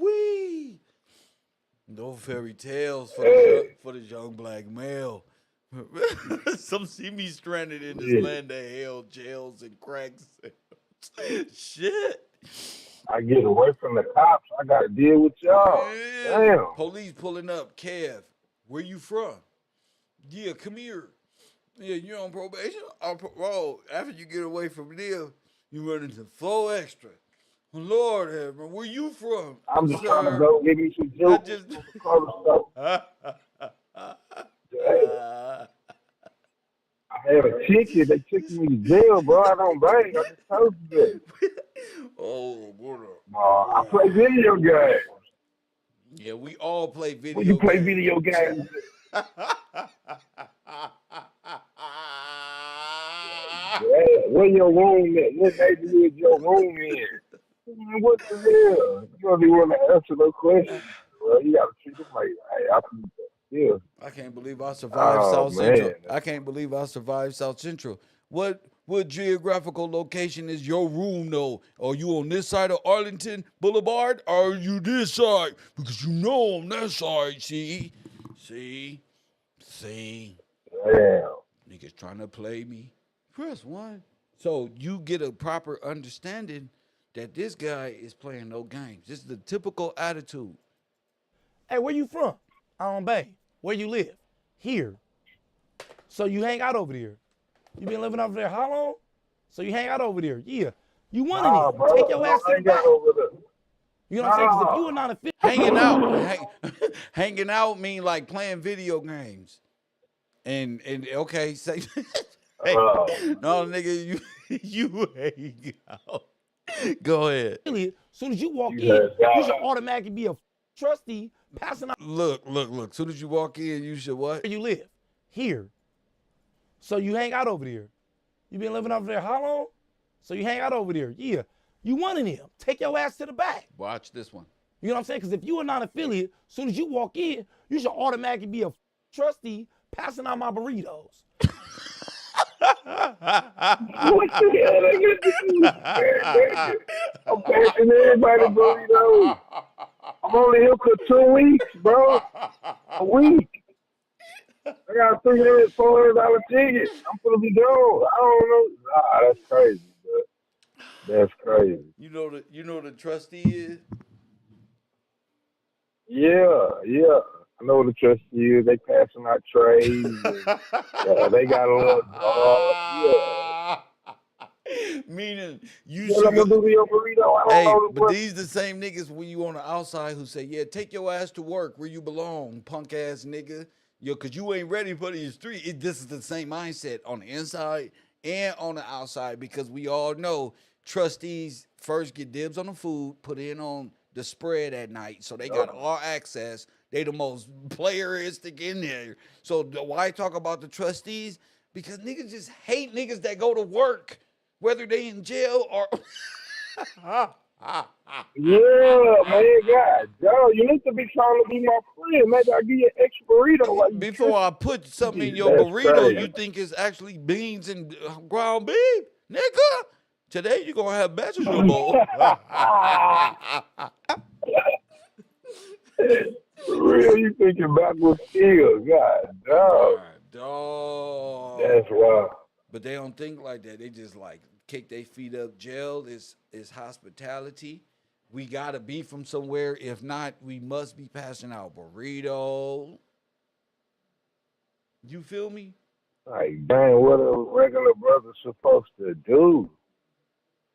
Ooh-wee. No fairy tales for the young black male. Some see me stranded in this land of hell, jails, and crack cells. Shit. I get away from the cops. I got to deal with y'all. Yeah. Damn. Police pulling up. Kev, where you from? Yeah, come here. Yeah, you're on probation. Bro, after you get away from them, you run into 4 extra. Lord heaven, where you from, I'm just trying to sir? go get me some I juice just. from the color stuff. I had a ticket. They took me to jail, bro. I don't bang. I just told you that. Oh, what I play video games. Yeah, we all play When you video play games. video games, where your room at? What neighborhood your room in? Man, what the hell? You don't even want to answer no questions, bro. You got to treat them like, hey, I can, yeah. I can't believe I survived Oh, South Central. man. I can't believe I survived South Central. What geographical location is your room though? Are you on this side of Arlington Boulevard or are you this side? Because you know on that side, see? Damn. Niggas trying to play me. Press 1. So you get a proper understanding that this guy is playing no games. This is the typical attitude. Hey, where you from? I don't bang. Where you live? Here. So you hang out over there. You been living over there how long? So you hang out over there. Yeah. You want it. Bro, Take your ass to the back. You know what I'm saying? Because if you are not a fit. Hanging out. Hanging out mean like playing video games. And okay, say hey, no nigga, you hang out. Go ahead. As soon as you walk in, you should automatically be a trustee passing out. Look. As soon as you walk in, you should what? Where you live? Here. So you hang out over there. You been living over there how long? So you hang out over there. Yeah. You one of them. Take your ass to the back. Watch this one. You know what I'm saying? Because if you are not affiliate, as soon as you walk in, you should automatically be a trustee passing out my burritos. What the hell they gonna do? I'm passing everybody burritos. I'm only here for 2 weeks, bro. A week. I got a $300, $400 ticket. I'm gonna be gone. I don't know. Nah, that's crazy, bro. That's crazy. You know the trustee is? Yeah. I know what the trustee is. They passing out trays. Yeah, they got a little Meaning you yeah, should I'm gonna do your burrito. I don't know but these the same niggas when you on the outside who say, yeah, take your ass to work where you belong, punk ass nigga. Yo, cause you ain't ready for the street. This is the same mindset on the inside and on the outside because we all know trustees first get dibs on the food, put in on the spread at night, so they got all access. They the most playeristic in there. So why talk about the trustees? Because niggas just hate niggas that go to work, whether they in jail or. Yeah, man, God, yo, you need to be trying to be my friend. Maybe I'll give you an extra burrito. Like Before I put something in your That's burrito, crazy. you think it's actually beans and ground beef, nigga? Today you gonna have vegetable. For real, you thinking backwards still. God, dog. Dog. That's wild. But they don't think like that. They just like kick their feet up. Jail is hospitality. We gotta be from somewhere. If not, we must be passing out burrito. You feel me? Like, dang, what a regular brother's supposed to do.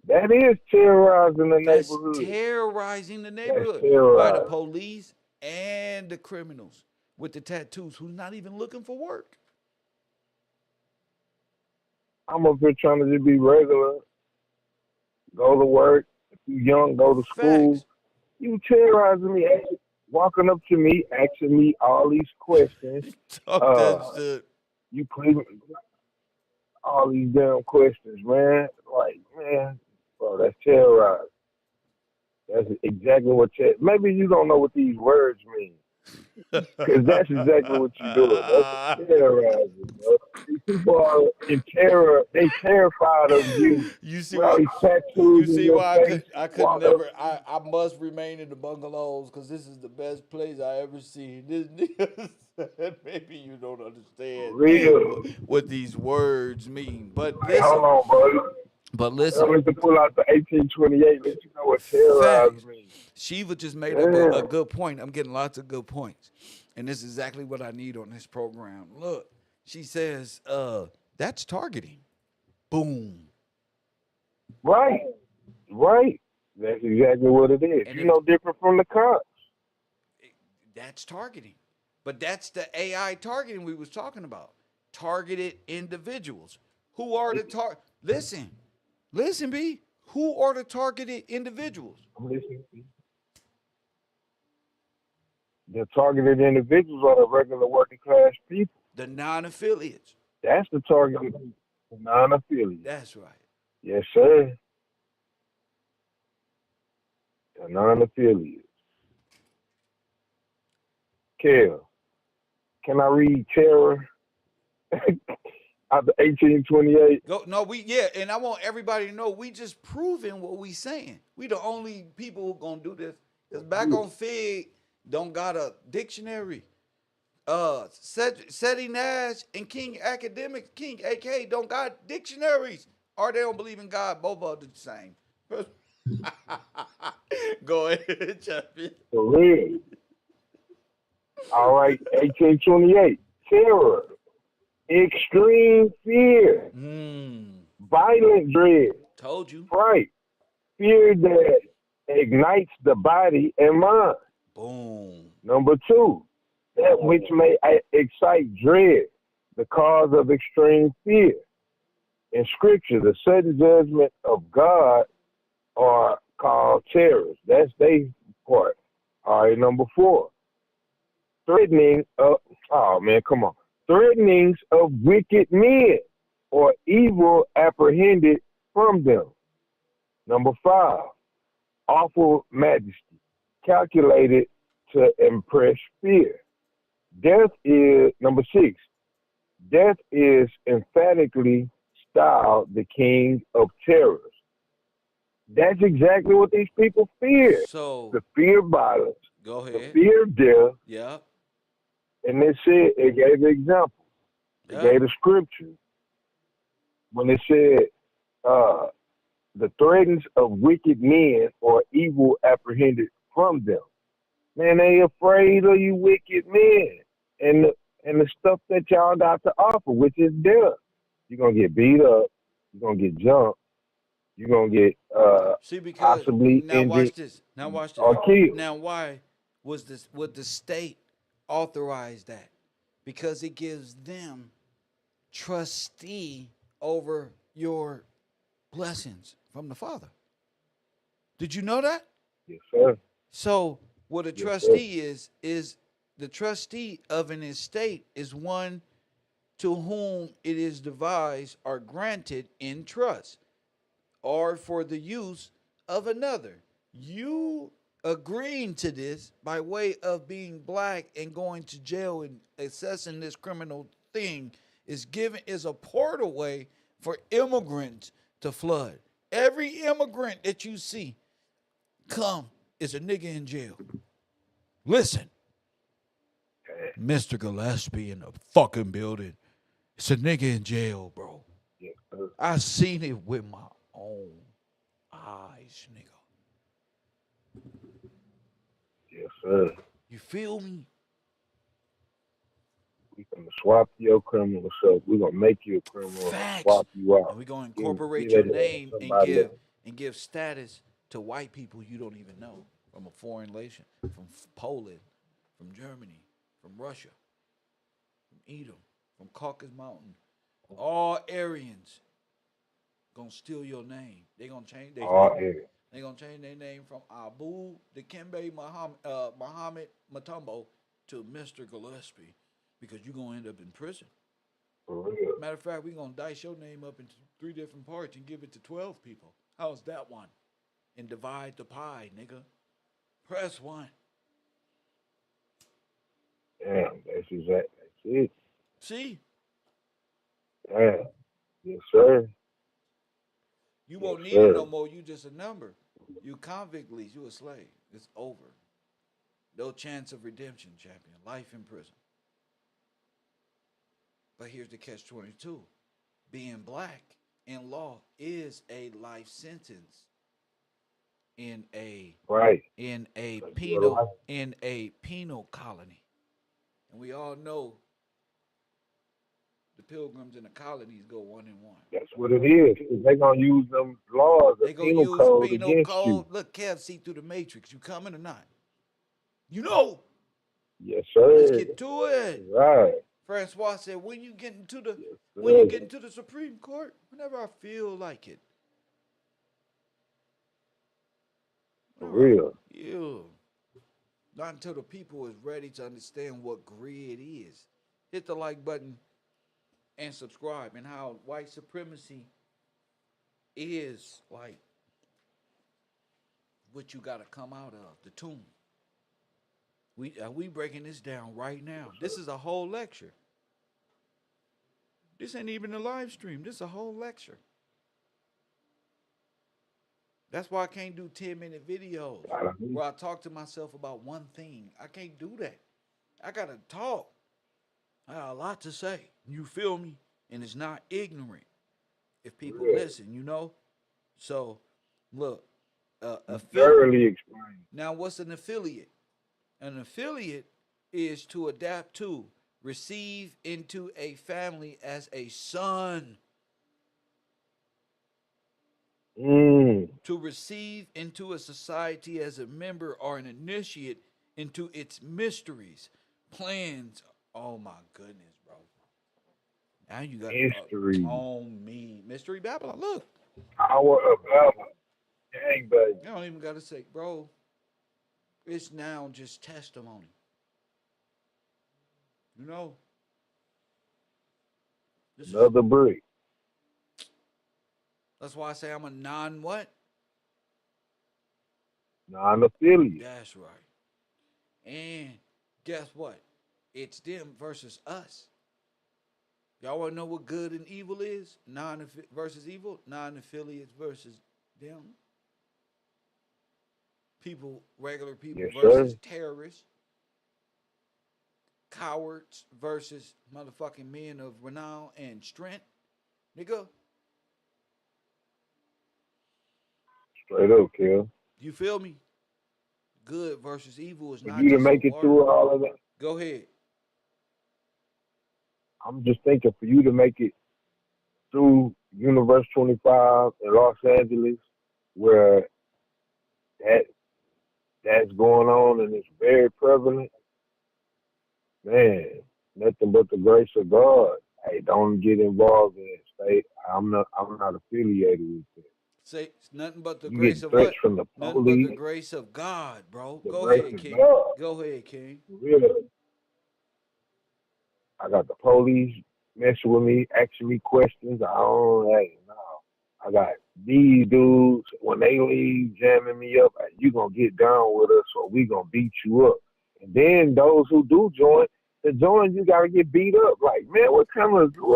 That is terrorizing the neighborhood. That's terrorizing the neighborhood by the terrorizing. police and the criminals with the tattoos who's not even looking for work. I'm up here trying to just be regular. Go to work. If you young, go to school. Facts. You terrorizing me, walking up to me, asking me all these questions. Talk that shit. You put all these damn questions, man. Like, man, bro, that's terrorizing. That's exactly what maybe you don't know what these words mean. Because that's exactly what you're doing. That's terrorizing, bro. These people are in terror. They terrified of you. You see why? I could never. I must remain in the bungalows because this is the best place I ever seen. This nigga said, maybe you don't understand what these words mean. But listen, hold on, bro. But listen, I'm going to pull out the 1828. Let you know what terrorize means. Shiva just made a good point. I'm getting lots of good points, and this is exactly what I need on this program. Look, She says, that's targeting. Boom. Right. Right. That's exactly what it is. And You know, different from the cops. that's targeting. But that's the AI targeting we was talking about. Targeted individuals. Who are the Listen, B. Who are the targeted individuals? Listen. The targeted individuals are the regular working class people. The non-affiliates. That's the target. The non-affiliates. That's right. Yes, sir. The non-affiliates. Kev, can I read Terror out of 1828? Go and I want everybody to know we just proving what we saying. We the only people who gonna do this. Cause back on Fig don't got a dictionary. Seti Nash and King Academic, King AK don't got dictionaries. Or they don't believe in God. Both of them the same. Go ahead, champion. For real. All right, 1828. Terror. Extreme fear. Violent dread. Told you. Fright. Fear that ignites the body and mind. Boom. Number 2. That which may excite dread, the cause of extreme fear. In Scripture, the sudden judgment of God are called terrors. That's their part. All right, number 4. Threatening of, threatenings of wicked men or evil apprehended from them. Number 5, awful majesty, calculated to impress fear. Death is, number 6, death is emphatically styled the king of terrors. That's exactly what these people fear. So the fear of violence. Go ahead. The fear of death. Yeah. And it gave an example. It gave a scripture. When it said, the threats of wicked men or evil apprehended from them. Man, they afraid of you wicked men and the stuff that y'all got to offer, which is death. You're going to get beat up. You're going to get jumped. You're going to get possibly injured. Now watch this. Or killed. Now why would the state authorize that? Because it gives them trustee over your blessings from the Father. Did you know that? Yes, sir. So what a trustee is the trustee of an estate is one to whom it is devised or granted in trust or for the use of another. You agreeing to this by way of being black and going to jail and accessing this criminal thing is a portal way for immigrants to flood. Every immigrant that you see come is a nigga in jail. Listen, Mr. Gillespie in the fucking building. It's a nigga in jail, bro. Yes, I seen it with my own eyes, nigga. Yes, sir. You feel me? We're going to swap your criminal stuff. We're going to make you a criminal and swap you out. And we're going to incorporate give your name and give status to white people you don't even know from a foreign nation, from Poland, from Germany, from Russia, from Edom, from Caucasus Mountain. All Aryans going to steal your name. They're going to change their name. They're going to change their name from Abu Dikembe Muhammad Matumbo to Mr. Gillespie because you're going to end up in prison. For real. Matter of fact, we're going to dice your name up into 3 different parts and give it to 12 people. How's that one? And divide the pie, nigga. Press 1. Damn, that's it. See? Damn. Yes, sir. You won't need it no more. You just a number. You convict lease. You a slave. It's over. No chance of redemption, champion. Life in prison. But here's the catch-22. Being black in law is a life sentence in a penal colony. And we all know the pilgrims and the colonies go 1 and 1. That's what it is. They gonna use them laws, the They gonna penal use the code penal against you. code. Look, Kev, see through the matrix. You coming or not? You know. Yes, sir. Let's get to it. Right. Francois said, when you get into the Supreme Court, whenever I feel like it. For real. Yeah. Not until the people is ready to understand what grid is. Hit the like button and subscribe, and how white supremacy is like what you got to come out of, the tomb. We breaking this down right now. This is a whole lecture. This ain't even a live stream. This is a whole lecture. That's why I can't do 10-minute videos where I talk to myself about one thing. I can't do that. I got to talk. I got a lot to say. You feel me? And it's not ignorant if people listen, you know? So, look. Thoroughly explained. Now, what's an affiliate? An affiliate is to adapt to, receive into a family as a son. To receive into a society as a member or an initiate into its mysteries, plans. Oh my goodness, bro. Now you got mystery on me. Mystery Babylon. Look. Power of Babylon. Dang, baby. You don't even gotta say, bro. It's now just testimony. You know? Another brick. That's why I say I'm a non-what? Non-affiliate. That's right. And guess what? It's them versus us. Y'all want to know what good and evil is? Versus evil? Non-affiliates versus them. People, regular people versus terrorists. Cowards versus motherfucking men of renown and strength. Nigga. Straight up, Kel. You feel me? Good versus evil is not you just to make it through all of that. Go ahead. I'm just thinking for you to make it through Universe 25 in Los Angeles, where that's going on and it's very prevalent. Man, nothing but the grace of God. Hey, don't get involved in it. Stay. I'm not affiliated with it. Say it's nothing but the You grace get of what? from the Nothing but the grace of God, bro. Go ahead, King. God. Go ahead, King. Really. I got the police messing with me, asking me questions. I got these dudes, when they leave, jamming me up. Hey, you gonna get down with us or we gonna beat you up. And then those who do join, you gotta get beat up. Like, man, what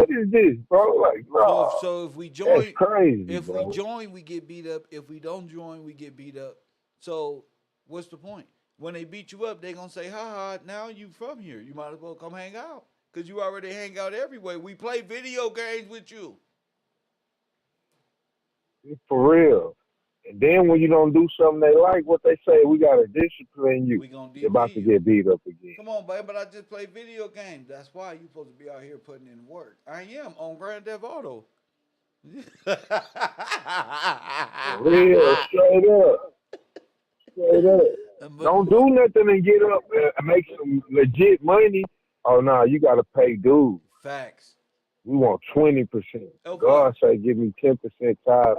is this, bro? Like, no. So if we join, that's crazy. If bro. we join, we get beat up. If we don't join, we get beat up. So what's the point? When they beat you up, they gonna say, ha, now you from here. You might as well come hang out. Because you already hang out everywhere. We play video games with you. For real. And then when you don't do something they like, what they say, we got to discipline you. You're about to get beat up again. Come on, baby, but I just play video games. That's why you supposed to be out here putting in work. I am on Grand Theft Auto. For real, straight up. Straight up. Don't do nothing and get up and make some legit money. Oh, no, you got to pay dues. Facts. We want 20%. Okay. God say give me 10% tithe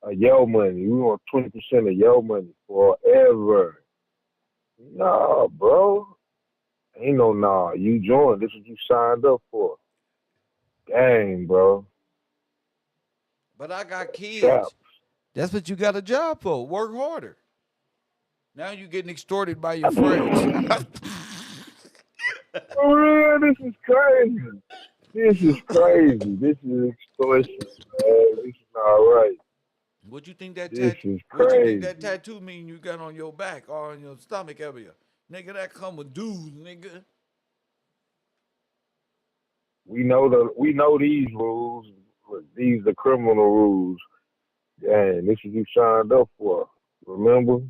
of your money. We want 20% of your money forever. Nah, bro. Ain't no nah. You joined. This is what you signed up for. Dang, bro. But I got kids. Traps. That's what you got a job for. Work harder. Now you're getting extorted by your friends. For real, this is crazy. This is crazy. This is extortion, man. This is not right. What you think that This is What you think crazy. that tattoo mean you got on your back or on your stomach area? Nigga, that come with dudes, nigga. We know these rules. These the criminal rules. Dang, this is you signed up for. Remember?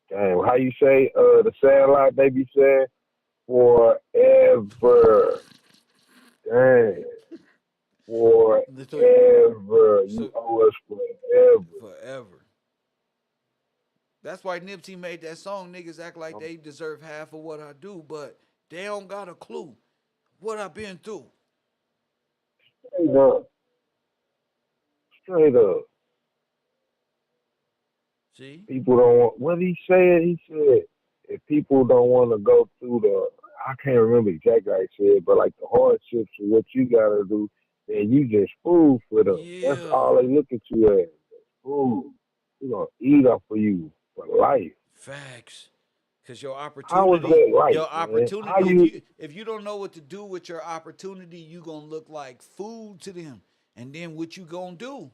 Dang, how you say the satellite they be saying? Forever. Dang. Forever. You owe us forever. Forever. That's why Nipsey made that song. Niggas act like they deserve half of what I do, but they don't got a clue what I've been through. Straight up. Straight up. See? People don't want, what he said, if people don't want to go through I can't remember exactly how he said, but like the hardships of what you got to do, then you just food for them. Yeah. That's all they look at you as. Food. We're going to eat off of you for life. Facts. Because your How is opportunity, that right, your man? opportunity, if you don't know what to do with your opportunity, you gonna look like food to them. And then what you gonna do?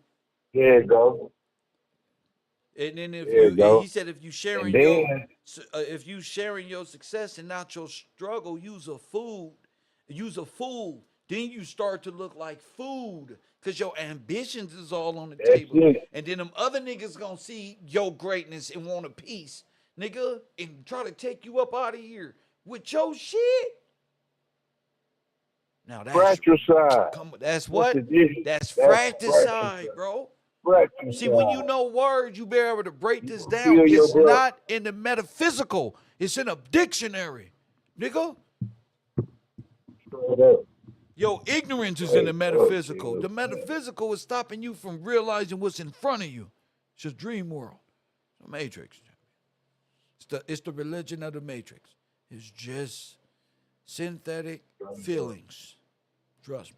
There you go. And then he said if you And sharing your success and not your struggle, use a fool. Then you start to look like food because your ambitions is all on the table. It. And then them other niggas gonna see your greatness and want a piece, nigga, and try to take you up out of here with your shit. Now that's fratricide. That's what? That's fratricide, bro. See, when you know words, you be able to break this down. It's not in the metaphysical. It's in a dictionary, nigga. Your ignorance is in the metaphysical. The metaphysical is stopping you from realizing what's in front of you. It's just dream world. The Matrix. It's the religion of the Matrix. It's just synthetic feelings. Trust me.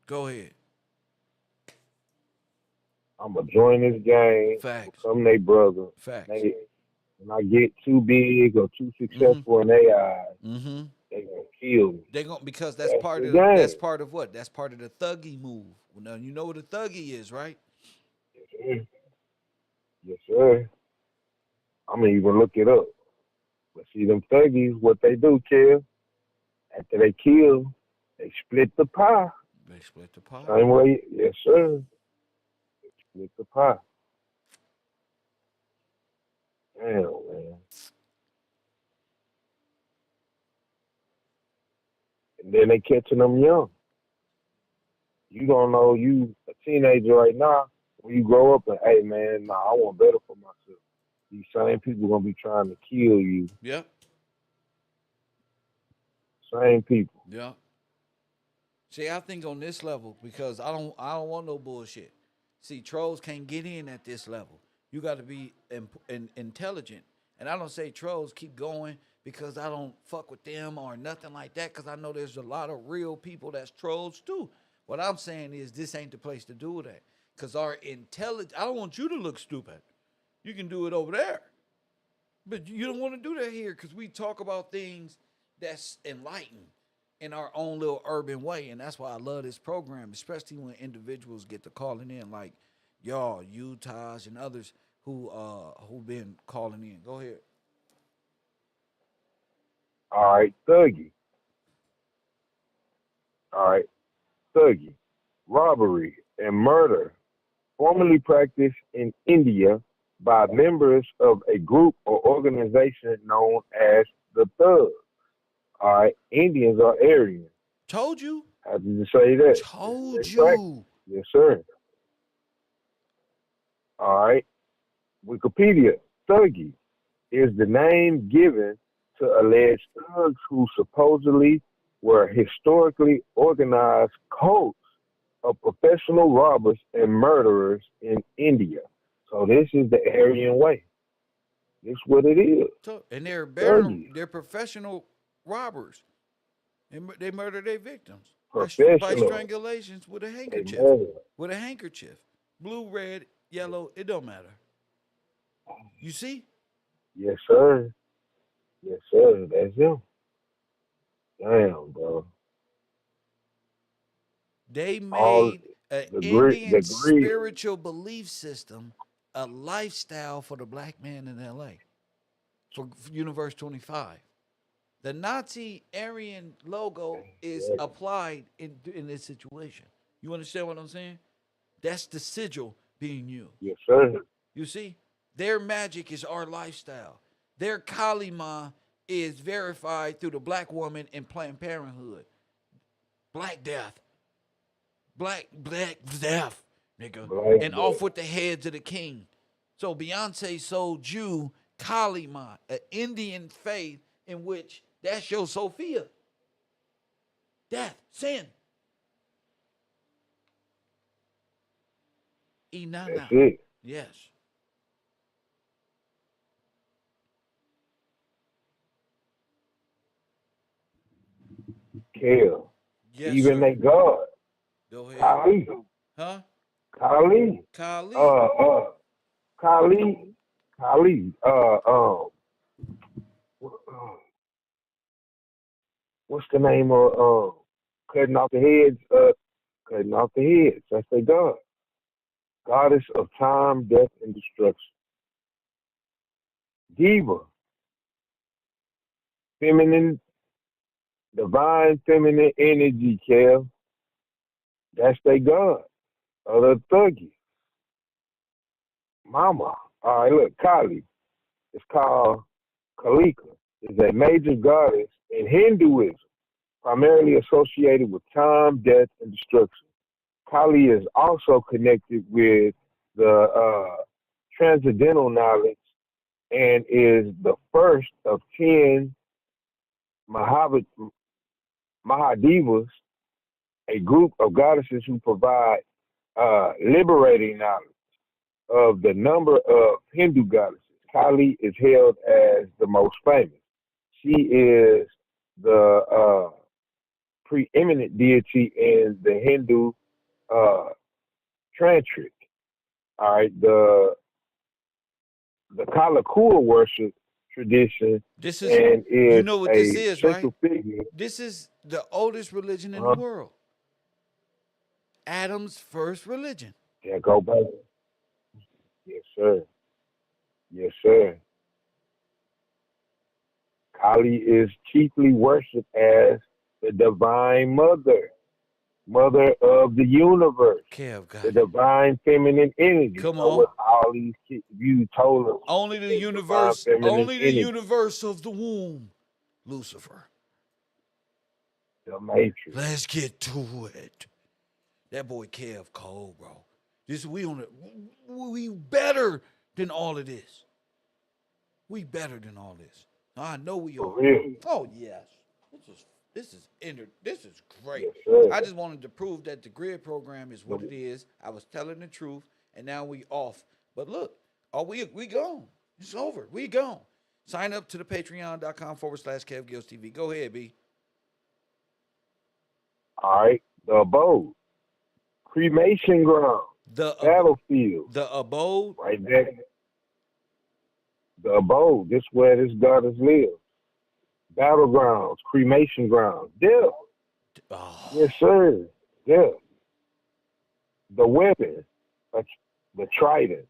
Go ahead. I'm going to join this gang. Facts. Become their brother. Facts. When I get too big or too successful in their eyes, they going to kill me. They going because that's part of what? That's part of the thuggy move. Well, now you know what a thuggy is, right? Yes, sir. Yes, sir. I'm going to even look it up. But see, them thuggies, what they do, Kev, after they kill, they split the pie. They split the pie. Same way, yes, sir. They split the pie. Damn, man. And then they catching them young. You don't know, you a teenager right now, when you grow up and, hey, man, I want better for myself. These same people going to be trying to kill you. Yep. Same people. Yeah. See, I think on this level, because I don't want no bullshit. See, trolls can't get in at this level. You got to be intelligent. And I don't say trolls keep going because I don't fuck with them or nothing like that, because I know there's a lot of real people that's trolls too. What I'm saying is this ain't the place to do that. Because our intelligence, I don't want you to look stupid. You can do it over there. But you don't want to do that here because we talk about things that's enlightened in our own little urban way. And that's why I love this program, especially when individuals get to calling in like y'all, Utahs, and others who been calling in. Go ahead. All right, Thuggy. Robbery and murder formerly practiced in India by members of a group or organization known as the Thugs. All right, Indians are Aryan. Told you. How did you say that? Told you. Yes, sir. All right. Wikipedia, Thuggy is the name given to alleged thugs who supposedly were historically organized cults of professional robbers and murderers in India. So this is the Aryan way. This is what it is. And they're professional robbers. And they murder their victims by strangulations with a handkerchief. With a handkerchief. Blue, red, yellow, it don't matter. You see? Yes, sir. Yes, sir. That's him. Damn, bro. They made an Indian spiritual belief system a lifestyle for the black man in L.A. for Universe 25. The Nazi Aryan logo is applied in this situation. You understand what I'm saying? That's the sigil being used. Yes, sir. You see? Their magic is our lifestyle. Their Kalima is verified through the black woman in Planned Parenthood. Black Death. Black Death, nigga. Black And off with the heads of the king. So Beyonce sold you Kalima, an Indian faith in which that's your Sophia. Death, sin. Inanna. That's it. Yes. Kill. Yes, Even sir. they God. Go ahead. Kali. Huh? Kali. Kali. Kali. Kali. What's the name of cutting off the heads? Cutting off the heads. That's their God. Goddess of time, death, and destruction. Diva. Feminine, divine feminine energy, Kev. That's their God. Other thuggy. Mama. All right, look, Kali. It's called Kalika. Is a major goddess in Hinduism, primarily associated with time, death, and destruction. Kali is also connected with the transcendental knowledge and is the first of 10 Mahadevas, a group of goddesses who provide liberating knowledge. Of the number of Hindu goddesses, Kali is hailed as the most famous. She is the preeminent deity in the Hindu tantric. All right, the Kalakua worship tradition, This is, and you is know what this a is, right? central figure. This is the oldest religion in the world. Adam's first religion. Yeah, go back. Yes, sir. Yes, sir. Kali is chiefly worshipped as the divine mother, mother of the universe, Kev got the it. divine feminine energy. Come So on. what all these kids, you told us, Only the is universe, divine feminine only the energy, universe of the womb. Lucifer. the matrix. Let's get to it. That boy Kev cold, bro. This we better than all of this. We better than all this. I know we are. For real. Oh yes. This is great. Yes, sir. I just wanted to prove that the grid program is what it is. I was telling the truth, and now we off. But look, we gone. It's over. We gone. Sign up to the patreon.com/KevGillsTV. Go ahead, B. All right, the abode, cremation ground, battlefield, the abode, right there. The abode. This is where this goddess lives. Battlegrounds, cremation grounds, death. Oh. Yes, sir. Death. The weapon, the trident.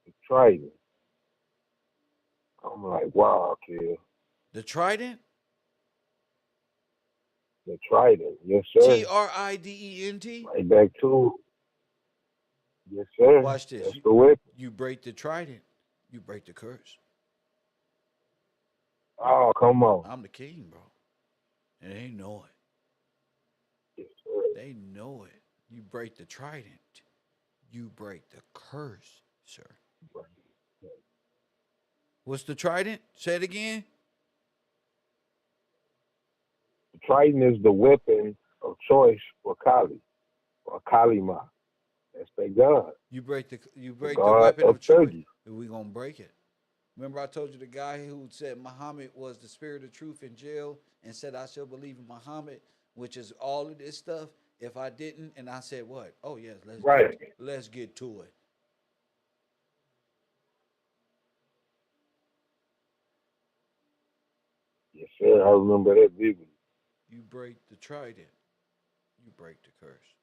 The trident. I'm like, wow, kid. The trident? The trident, yes, sir. G.R.I.D. Right back to it. Yes, sir. Watch this. That's the weapon. You break the trident, you break the curse. Oh, come on. I'm the king, bro. And they know it. Yes, sir. They know it. You break the trident, you break the curse, sir. What's the trident? Say it again. The trident is the weapon of choice for Kali, or Kalima. That's their God. You break the God weapon of choice. Turkey. We're gonna break it. Remember I told you the guy who said Muhammad was the spirit of truth in jail and said I shall believe in Muhammad, which is all of this stuff. If I didn't, and I said what? Oh yes, let's get to it. Yes, sir. I remember that vividly. You break the trident, you break the curse.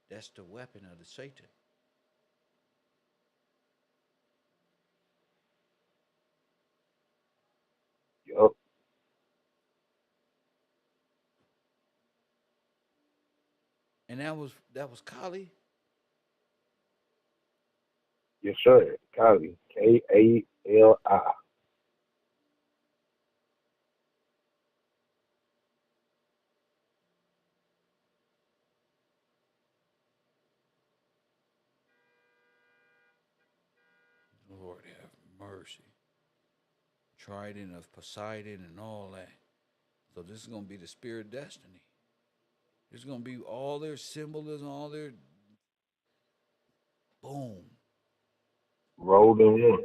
That's the weapon of the Satan. Yup. And that was Kali. Yes, sir. Kali. Kali. Lord have mercy. Trident of Poseidon and all that. So this is going to be the spirit destiny. This is going to be all their symbolism, all their boom. Rolled in one.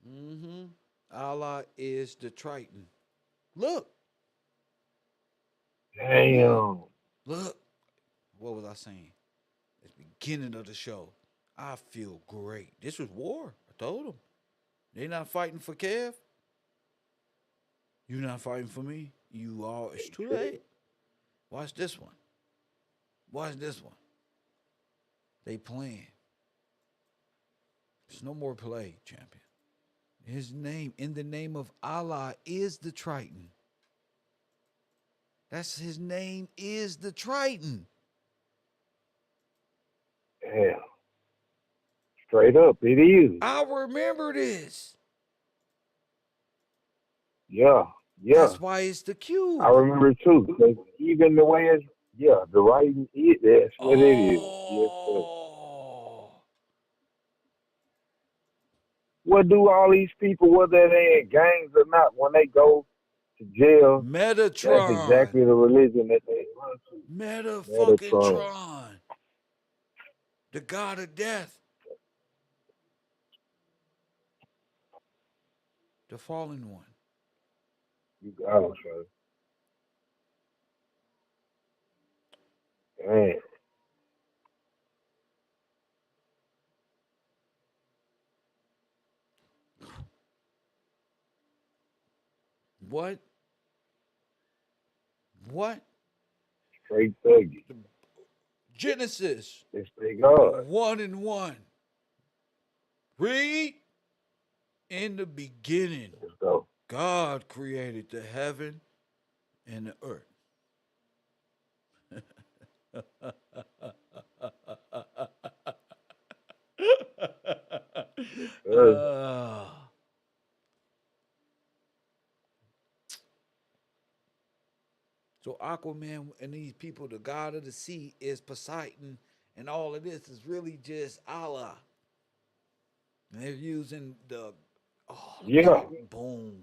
Mm-hmm. Allah is the Triton. Look. Damn. Look. What was I saying? At the beginning of the show. I feel great. This was war. I told them. They not fighting for Kev. You not fighting for me. You all. It's too late. Watch this one. Watch this one. They playing. There's no more play, champion. His name, in the name of Allah, is the Triton. That's his name is the Triton. Damn. Straight up, it is. I remember this. Yeah. That's why it's the cube. I remember it too. Because even the way it's, the writing, that's what it is. Yes, sir. What do all these people, whether they in gangs or not, when they go to jail, Metatron. that's exactly the religion that they run to. Metatron. The god of death. The fallen one. You got it, sir. Damn. What? Straight thuggy. Genesis. It's they God. 1 and 1. Read. In the beginning, let's go. God created the heaven and the earth. So Aquaman and these people, the god of the sea is Poseidon, and all of this is really just Allah. And they're using the boom.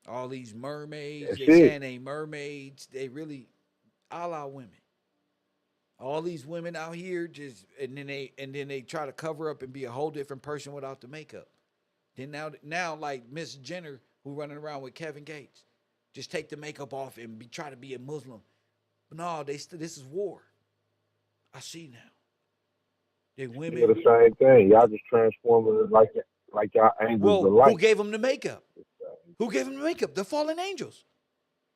All these mermaids, saying they mermaids, they really Allah women. All these women out here just and then they try to cover up and be a whole different person without the makeup. Then now like Miss Jenner who running around with Kevin Gates, just take the makeup off and try to be a Muslim. But no, this is war. I see now. They women. The same thing. Y'all just transforming it like y'all angels of light. Who gave them the makeup? Who gave them the makeup? The fallen angels.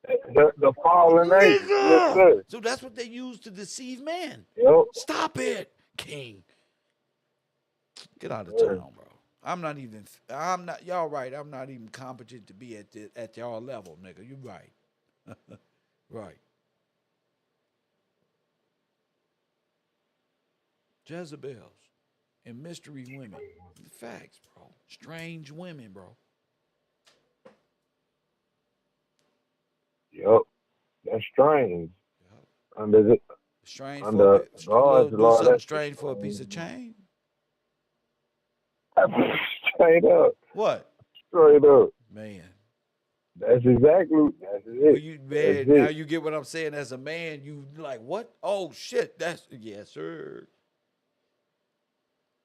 The fallen angels. Yes, sir. So that's what they use to deceive man. Yep. Stop it, King. Get out of town, bro. Y'all right. I'm not even competent to be at y'all level, nigga. You right. Right. Jezebels and mystery women. Facts, bro. Strange women, bro. Yep. That's strange. Yep. Under God's law, something strange for a piece of chain. Straight up. What? Straight up. Man. That's it. Well, now you get what I'm saying. As a man, you like, what? Oh, shit. That's, yes, sir.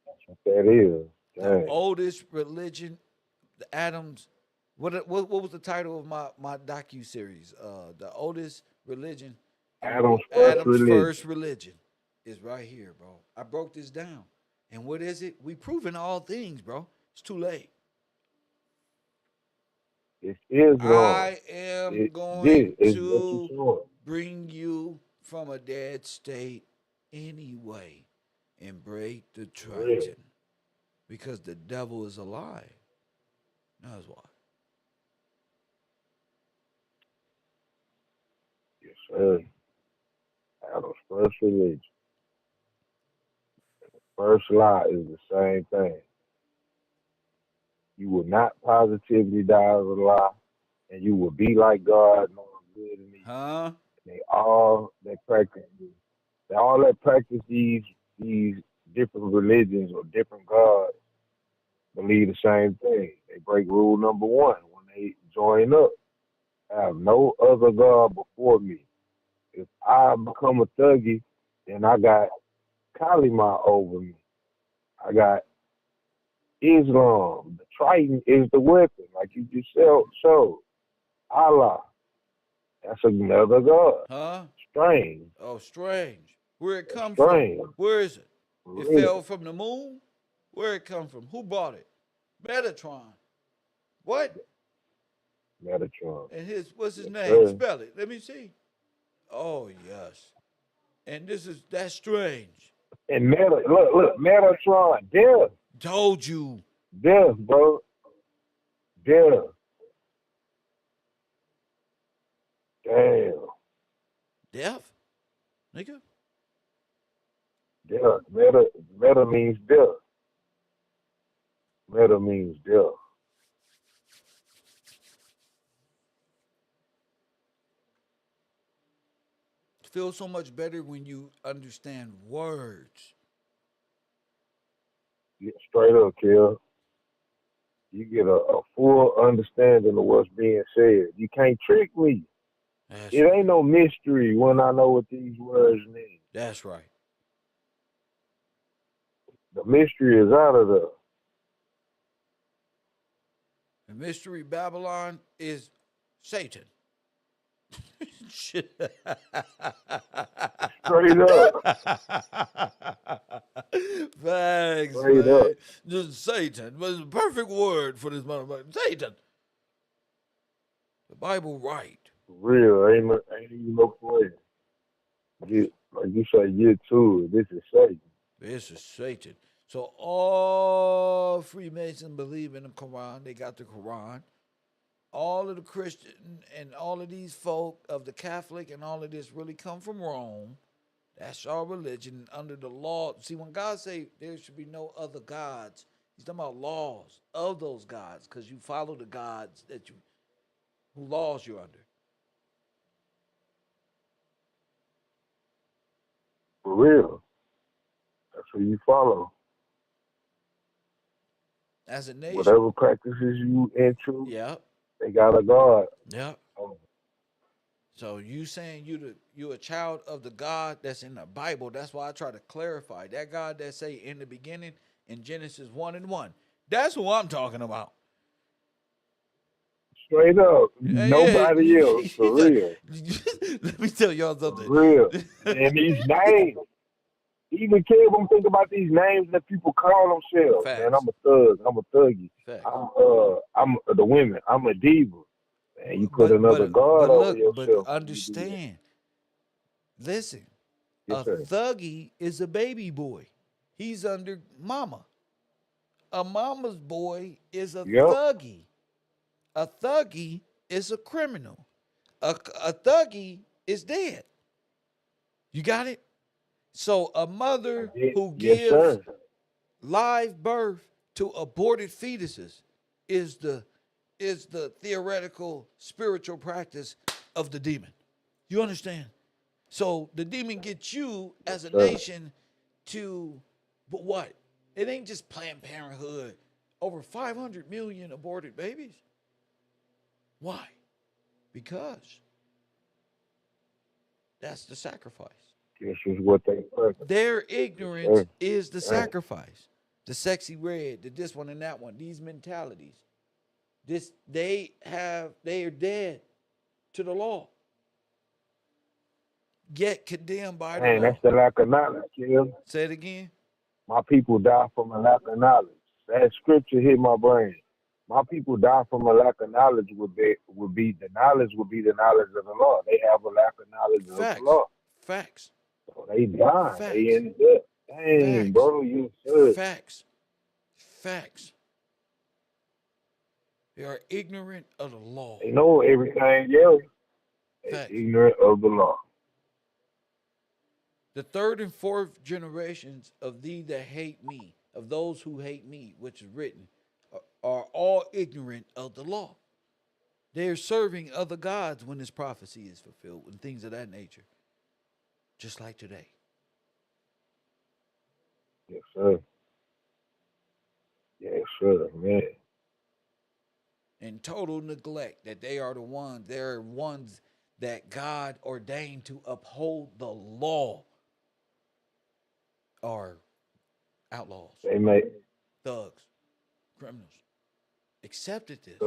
That's what that is. Dang. The oldest religion, the Adams. What was the title of my docu-series? The oldest religion. Adam's first religion is right here, bro. I broke this down. And what is it? We proven all things, bro. It's too late. It is wrong. I am going to bring you from a dead state anyway and break the Triton. Because the devil is alive. That's why. Yes, sir. Adam's first religion. The first lie is the same thing. You will not positively die of a lie, and you will be like God, knowing good and evil. Huh? They all that practice these different religions or different gods believe the same thing. They break rule number one when they join up. Have no other God before me. If I become a thuggy, then I got Kalima over me. I got Islam. The Triton is the weapon, like you just showed. Allah. That's another God. Huh? Strange. Oh, strange. Where it come Strange. from? Where is it? It Really? fell from the moon? Where it come from? Who bought it? Metatron. What? Metatron. And what's his Yes, name? sir. Spell it. Let me see. Oh, yes. And that's strange. And look, Metatron, death. Told you. Death, bro. Death. Damn. Death? Nigga? Death. Meta means death. Meta means death. It feels so much better when you understand words. Yeah, straight up, Kel. You get a full understanding of what's being said. You can't trick me. It ain't no mystery when I know what these words mean. That's right. The mystery is out of there. The mystery Babylon is Satan. Shit. Straight up. Thanks, Straight man. up. Just Satan was a perfect word for this motherfucker. Satan. The Bible right. For real, ain't even no point. Like you say, get to it. This is Satan. This is Satan. So all Freemasons believe in the Quran. They got the Quran. All of the Christian and all of these folk of the Catholic and all of this really come from Rome. That's our religion under the law. See, when God say there should be no other gods, he's talking about laws of those gods because you follow the gods who laws you're under. For real. That's who you follow. As a nation. Whatever practices you into, yeah, they got a God. Yeah. So you saying you a child of the God that's in the Bible. That's why I try to clarify. That God that say in the beginning in Genesis 1:1. That's who I'm talking about. Straight up. Nobody else. For real. Let me tell y'all something. For real. And these names. Even Kev, I'm thinking about these names that people call themselves. Facts. Man, I'm a thug. I'm a thuggy. Facts. I'm the women. I'm a diva. And you put another God over yourself. But understand. Listen. Yes, a sir. thuggy is a baby boy. He's under mama. A mama's boy is a thuggy. A thuggy is a criminal. A thuggy is dead. You got it? So a mother who gives live birth to aborted fetuses is the theoretical spiritual practice of the demon. You understand? So the demon gets you as a nation to, but what? It ain't just Planned Parenthood. Over 500 million aborted babies. Why? Because that's the sacrifice. This is what they purpose. Their ignorance is the sacrifice. The sexy red, the this one and that one, these mentalities. They are dead to the law. Yet condemned by the law. That's the lack of knowledge, Kim. Say it again. My people die from a lack of knowledge. That scripture hit my brain. My people die from a lack of knowledge would be the knowledge of the law. They have a lack of knowledge of the law. Facts. So they die. They in death. Dang, bro, you should. Facts. They are ignorant of the law. They know everything else. They're ignorant of the law. The third and fourth generations of thee that hate me, of those who hate me, which is written, are all ignorant of the law. They are serving other gods when this prophecy is fulfilled and things of that nature. Just like today. Yes, sir. Yes, sir, man. In total neglect that they're ones that God ordained to uphold the law are outlaws, They make thugs, criminals. Accepted this.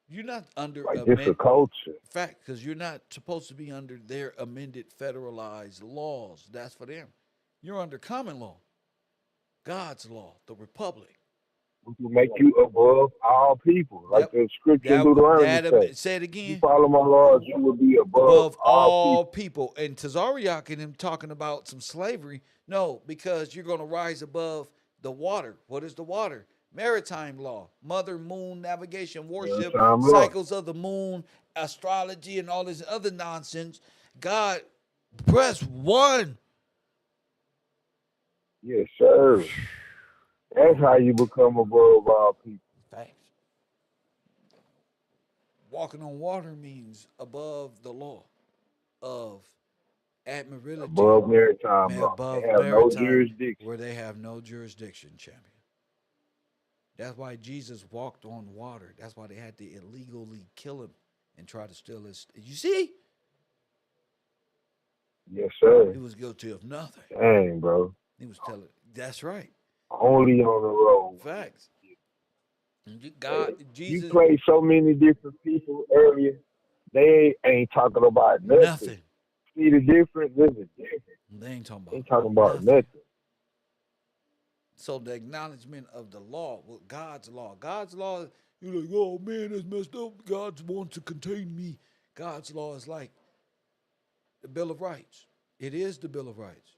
You're not under like this a culture. fact, because you're not supposed to be under their amended federalized laws. That's for them. You're under common law, God's law, the republic. Which will make you above all people, like the scripture in Deuteronomy says. Say it If you again. follow my laws, you will be above all people. And Tazariak and him talking about some slavery. No, because you're going to rise above the water. What is the water? Maritime law, mother, moon, navigation, worship, cycles of the moon, astrology, and all this other nonsense. God, press one. Yes, sir. That's how you become above all people. Thanks. Walking on water means above the law of admiralty. Above maritime law. Above they have maritime, no jurisdiction. where they have no jurisdiction, champion. That's why Jesus walked on water. That's why they had to illegally kill him and try to steal his. You see? Yes, sir. He was guilty of nothing. Dang, bro. He was telling. That's right. Only on the road. Facts. God, Jesus. You played so many different people earlier. They ain't talking about nothing. See the difference? This is different. They ain't talking about. They ain't talking about nothing. So the acknowledgement of the law, well, God's law. God's law, you're like, oh man, that's messed up. God wants to contain me. God's law is like the Bill of Rights. It is the Bill of Rights.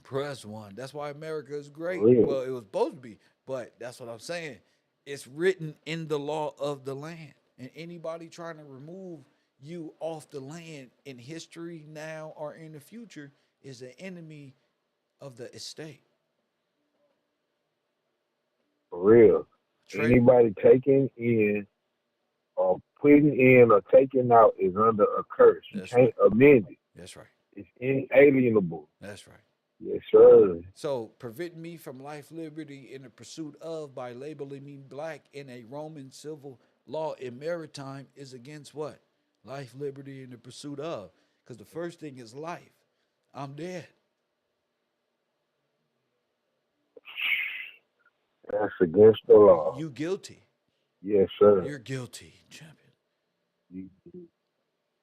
Press one. That's why America is great. Really? Well, it was supposed to be, but that's what I'm saying. It's written in the law of the land. And anybody trying to remove you off the land in history now or in the future is an enemy of the estate. For real. Anybody taking in or putting in or taking out is under a curse. You can't amend it. That's right. It's inalienable. That's right. Yes, sir. So prevent me from life, liberty, in the pursuit of by labeling me black in a Roman civil law in maritime is against what? Life, liberty, in the pursuit of. Because the first thing is life. I'm dead. That's against the law. You guilty. Yes, sir. You're guilty, champion.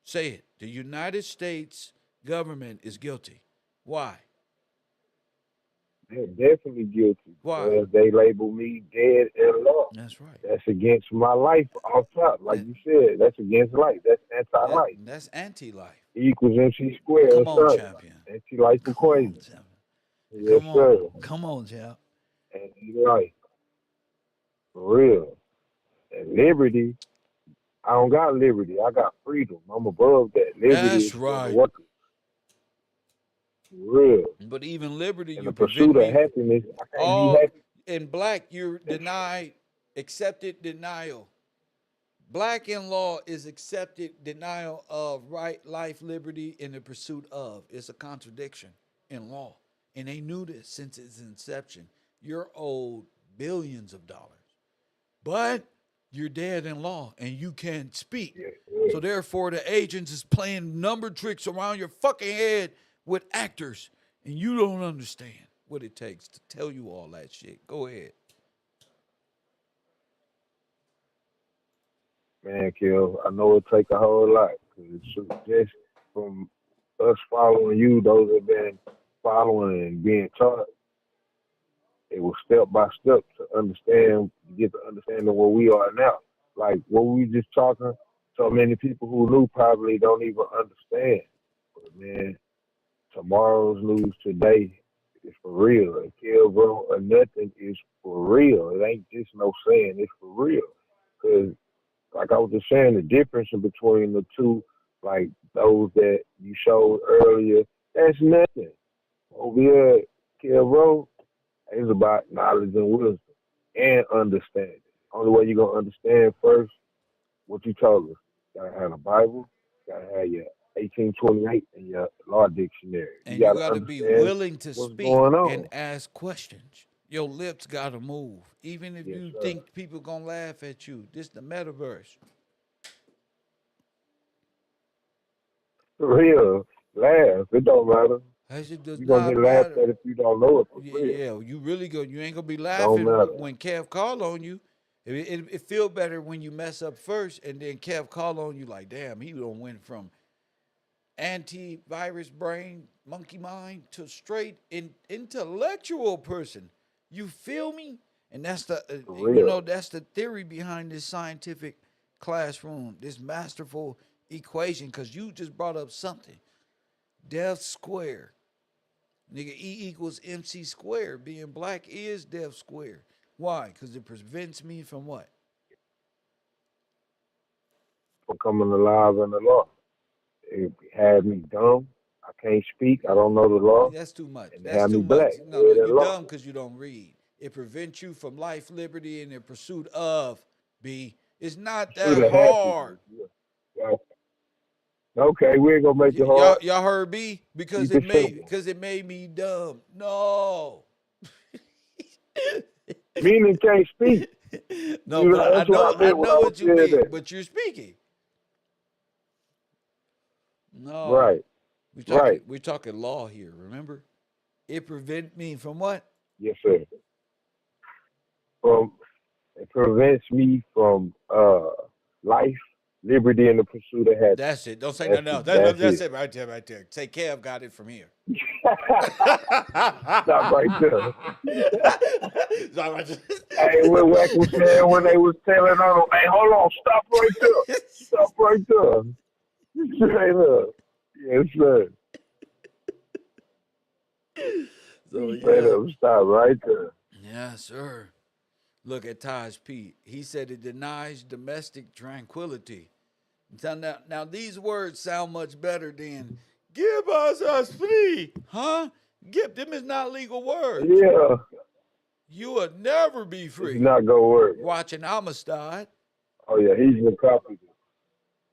Say it. The United States government is guilty. Why? They're definitely guilty. Why? Because they label me dead and lost. That's right. That's against my life off top. Like you said, that's against life. That's anti-life. That's anti-life. E equals MC squared. Come on, champion. Anti-life equation. Yes, Come sir. on. Come on, champ. Anti-life. For real. And liberty, I don't got liberty. I got freedom. I'm above that. Liberty That's is right. for the workers. For real. But even liberty, in you the pursuit of happiness, I can't be happy. In black, you're denied, accepted denial. Black in law is accepted denial of right, life, liberty in the pursuit of. It's a contradiction in law. And they knew this since its inception. You're owed billions of dollars. But you're dead in law and you can't speak. Yeah. So therefore, the agents is playing number tricks around your fucking head with actors. And you don't understand what it takes to tell you all that shit. Go ahead. Man, Kel, I know it take a whole lot. Cause it's just from us following you, those that have been following and being taught, it was step by step to understand, get the understanding where we are now. Like what we just talking, so many people who knew probably don't even understand. But man, tomorrow's news today is for real. And KevRow or nothing is for real. It ain't just no saying, it's for real. Cause like I was just saying, the difference between the two, like those that you showed earlier, that's nothing. Over here, KevRow, it's about knowledge and wisdom and understanding. Only way you're going to understand first, what you told us. You got to have the Bible, you got to have your 1828 in your law dictionary. And You you got to got to be understand willing to what's speak going and on. ask questions. Your lips got to move. Even if Yes, you sir. think people going to laugh at you. This the metaverse. For real. Laugh. It don't matter. It does You're going to not get laughed matter. at if you don't know it for Yeah, real. yeah, you really go. You ain't gonna be Don't laughing matter. when Kev call on you. It feel better when you mess up first, and then Kev call on you like, damn, he don't went from antivirus brain, monkey mind to straight intellectual person. You feel me? And that's the For real. that's the theory behind this scientific classroom, this masterful equation. Because you just brought up something. Death square. Nigga, E equals MC squared. Being black is death squared. Why? Because it prevents me from what? For coming alive in the law. It had me dumb. I can't speak. I don't know the law. That's too much. And they That's had me too black. much. No, no, Dead in you law. dumb because you don't read. It prevents you from life, liberty, and the pursuit of B. It's not Pursuit that of happiness. hard. Yeah. Okay, we ain't gonna make it hard. Y'all heard B? Because Keep it simple. it made me dumb. No. Meaning can't speak. No, but I That's what I I meant when know I was what you saying mean, that. but you're speaking. No. Right. Right. We're talking law here, remember? It prevent me from what? Yes, sir. It prevents me from life, liberty, and the pursuit of happiness. That's it. Don't say That's nothing else. That's That's it. it right there, right there. Say Kev got it from here. Stop right there. Stop right there. Hey, what Wack was saying when they was telling on, hey, hold on, stop right there. Stop right there. Straight up. Yes, sir. So Straight yeah. up, stop right there. Yeah, sir. Look at Taj P. He said it denies domestic tranquility. Now these words sound much better than give us free. Huh? Give them is not legal words. Yeah. You will never be free. It's not gonna work. Watching Amistad. Oh yeah, he's incompetent.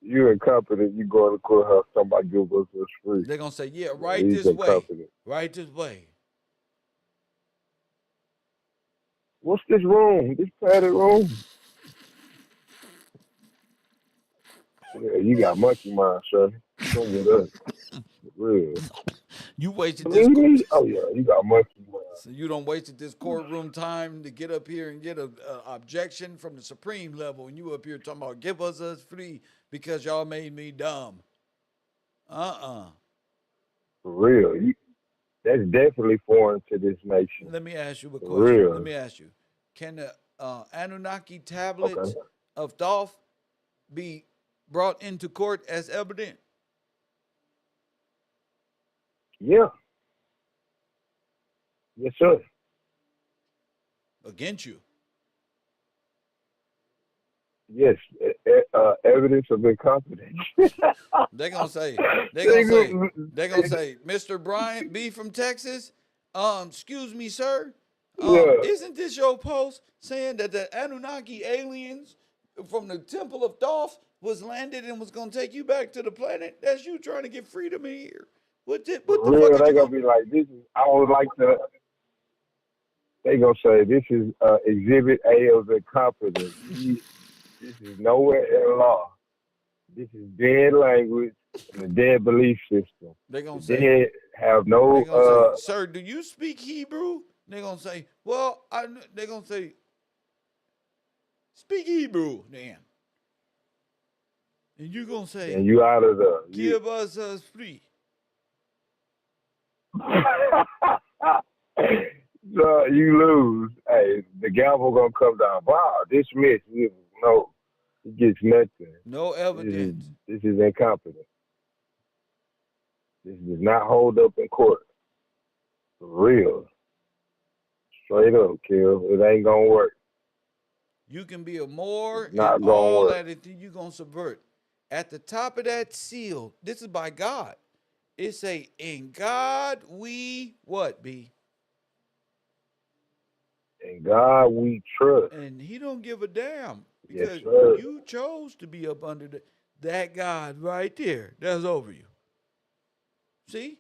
You're incompetent. You go to the courthouse, somebody give us this free. They're gonna say, yeah, Yeah, right he's this way. incompetent. Right this way. What's this room? This padded room? Yeah, you got monkey mind, son. Come with us. Real. You wasted this. Oh yeah, you got monkey mind. So you don't wasted this courtroom time to get up here and get a objection from the supreme level, and you up here talking about give us free because y'all made me dumb. For real. That's definitely foreign to this nation. Let me ask you a For question. real. Let me ask you: can the Anunnaki tablets of Thoth be brought into court as evidence? Yeah. Yes, sir. Against you? Yes. Evidence of incompetence. They're gonna say, Mr. Bryant B from Texas. Excuse me, sir. Isn't this your post saying that the Anunnaki aliens from the Temple of Thoth was landed and was gonna take you back to the planet? That's you trying to get freedom in here. What the Real, fuck? they gonna be like, this is. I would like to. They gonna say this is Exhibit A of incompetence. This is nowhere in law. This is dead language and a dead belief system. They're gonna The say, dead have no. They're gonna say, sir, do you speak Hebrew? They're gonna say, well, they're gonna say, speak Hebrew, then. And you're gonna say, and you out of the. Give us free. So you lose. Hey, the gavel gonna come down. Wow, dismiss. No, he gets nothing. No evidence. This is incompetent. This does not hold up in court. For real. Straight up, Kill. It ain't gonna work. You can be a Moor and all that you're gonna subvert. At the top of that seal, this is by God. It say, in God we what, B? In God we trust. And he don't give a damn because yes, sir. you chose to be up under that God right there, that's over you. See?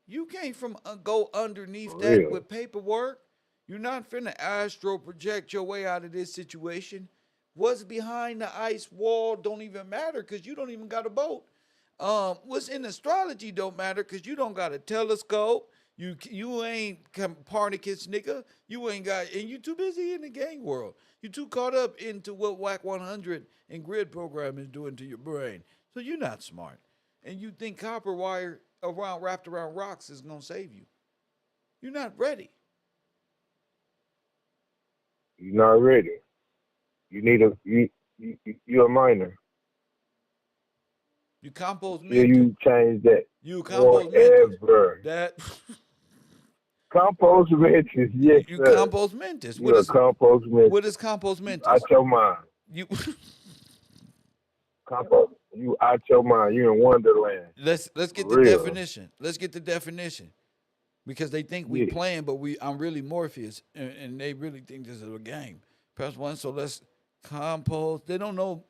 You can't go underneath that with paperwork. You're not finna astro project your way out of this situation. What's behind the ice wall don't even matter because you don't even got a boat. What's in astrology don't matter because you don't got a telescope. You ain't Copernicus, nigga. You ain't got, and you too busy in the gang world. You too caught up into what Wack 100 and grid program is doing to your brain. So you're not smart. And you think copper wire wrapped around rocks is gonna save you. You're not ready. You're not ready. You need you're a minor. You compost Till mentis. you change that. You compost mentis. That compost mentis, yes, you sir. compost mentis. You're a compost mentis. What is compost mentis? Out your mind. You compost. You out your mind. You in Wonderland. Let's get the definition. Let's get the definition. Because they think we playing, but I'm really Morpheus, and they really think this is a game. Press 1. So let's compose. They don't know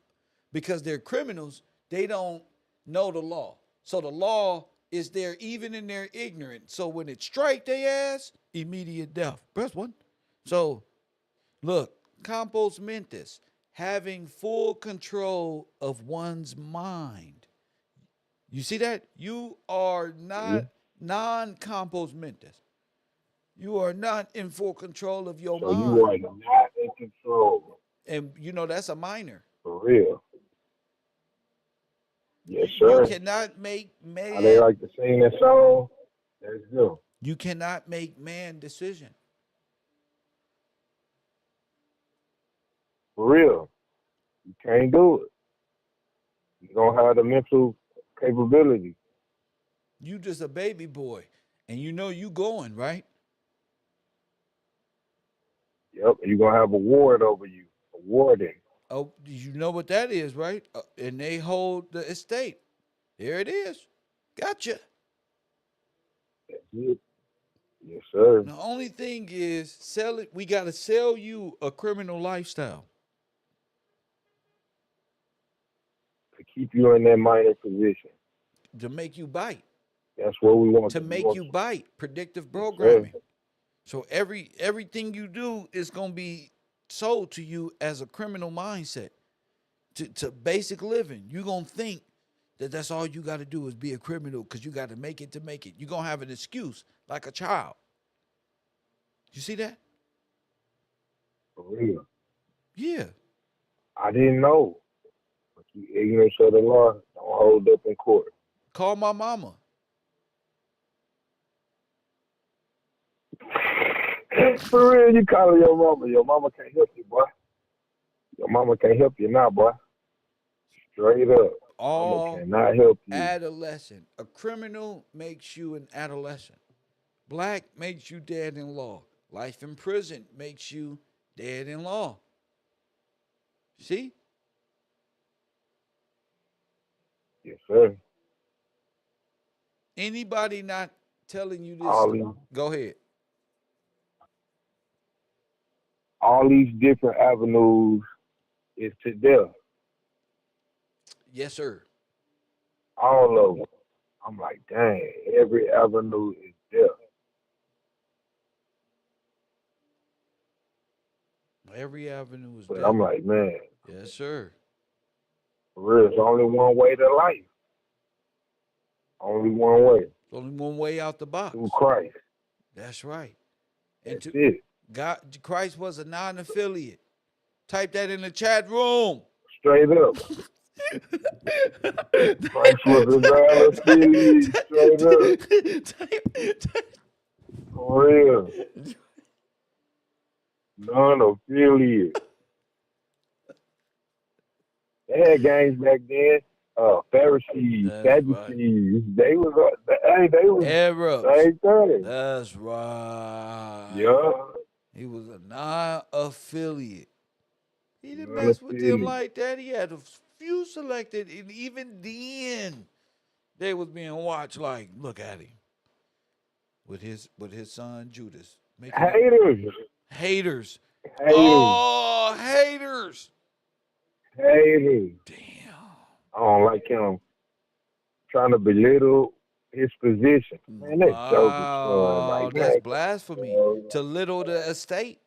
because they're criminals. They don't know the law. So the law is there even in their ignorance. So when it strike their ass, immediate death. Press 1. So look, compos mentis, having full control of one's mind. You see that? You are not non-compos mentis. You are not in full control of your mind. You are not in control. And you know that's a minor. For real. Yes, sir. You cannot make man. How they like to sing that song? Let's go. You cannot make man decision. For real. You can't do it. You don't have the mental capability. You just a baby boy, and you know you going, right? Yep, you're going to have a ward over you, a warden. Oh, you know what that is, right? And they hold the estate. There it is. Gotcha. That's it. Yes, sir. The only thing is, sell it. We got to sell you a criminal lifestyle. To keep you in that minor position. To make you bite. That's what we want. To make you bite. Predictive programming. Yes, so everything you do is going to be sold to you as a criminal mindset. To basic living. You're going to think that that's all you got to do is be a criminal because you got to make it to make it. You're going to have an excuse like a child. You see that? For real. Yeah. I didn't know. But you ignorance of the law don't hold up in court. Call my mama. For real, you calling your mama. Your mama can't help you, boy. Your mama can't help you now, boy. Straight up. All mama cannot help you. Adolescent. A criminal makes you an adolescent. Black makes you dead in law. Life in prison makes you dead in law. See? Yes, sir. Anybody not telling you this? Go ahead. All these different avenues is to death. Yes, sir. All of them. I'm like, dang, every avenue is death. Every avenue is but death. I'm like, man. Yes, sir. For real, it's only one way to life. Only one way. Only one way out the box. Through Christ. That's right. And That's it. God, Christ was a non-affiliate. Type that in the chat room. Straight up. Christ was a non-affiliate. Straight up. For real. Non-affiliate. They had gangs back then. Pharisees, Sadducees. Right. They was Arabs. Same thing. That's right. Yeah. He was a non-affiliate. He didn't mess with them like that. He had a few selected, and even then, they was being watched like, look at him. With his son Judas. Haters. Haters. Haters. Oh, haters. Haters. Damn. I don't like him trying to belittle his position. Man, that's joking, son. Wow, Like, that's man, blasphemy. To little the estate.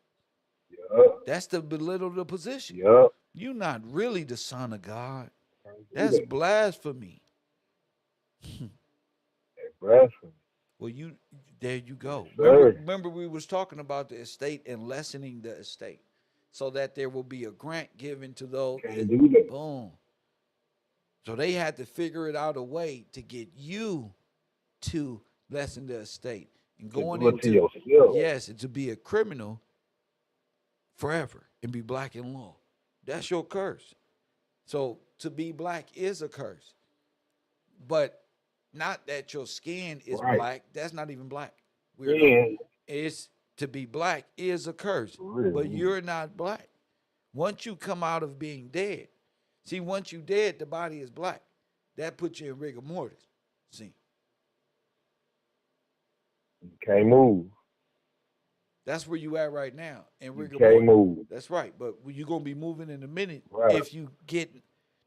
That's to belittle the position. Yup. You're not really the son of God. Do That's that. blasphemy. That's blasphemy. Well, there you go. Sir. Remember we was talking about the estate and lessening the estate so that there will be a grant given to those. Can't do that. Boom. So they had to figure it out a way to get you to lessen the estate and going do it to into yourself. yes, and to be a criminal forever and be black in law. That's your curse. So to be black is a curse. But not that your skin is Right. black. That's not even black. Yeah. It's to be black is a curse. Really? But you're not black. Once you come out of being dead, see, once you dead, the body is black. That puts you in rigor mortis. See. You can't move. That's where you at right now. In rigor can't mortis. move. That's right. But you're gonna be moving in a minute Right. if you get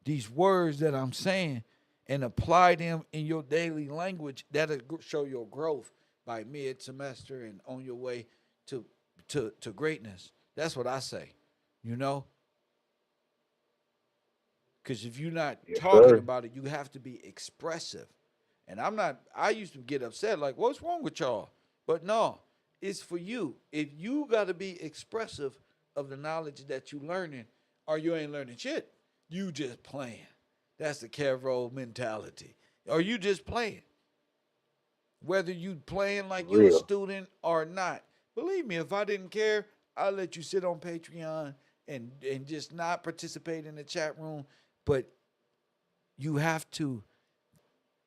these words that I'm saying and apply them in your daily language. That'll show your growth by mid-semester and on your way to greatness. That's what I say. You know? Because if you're not talking about it, you have to be expressive. And I used to get upset, like, what's wrong with y'all? But no, it's for you. If you got to be expressive of the knowledge that you learning, or you ain't learning shit, you just playing. That's the KevRow mentality. Or you just playing. Whether you playing like you a student or not. Believe me, if I didn't care, I'd let you sit on Patreon and just not participate in the chat room. But you have to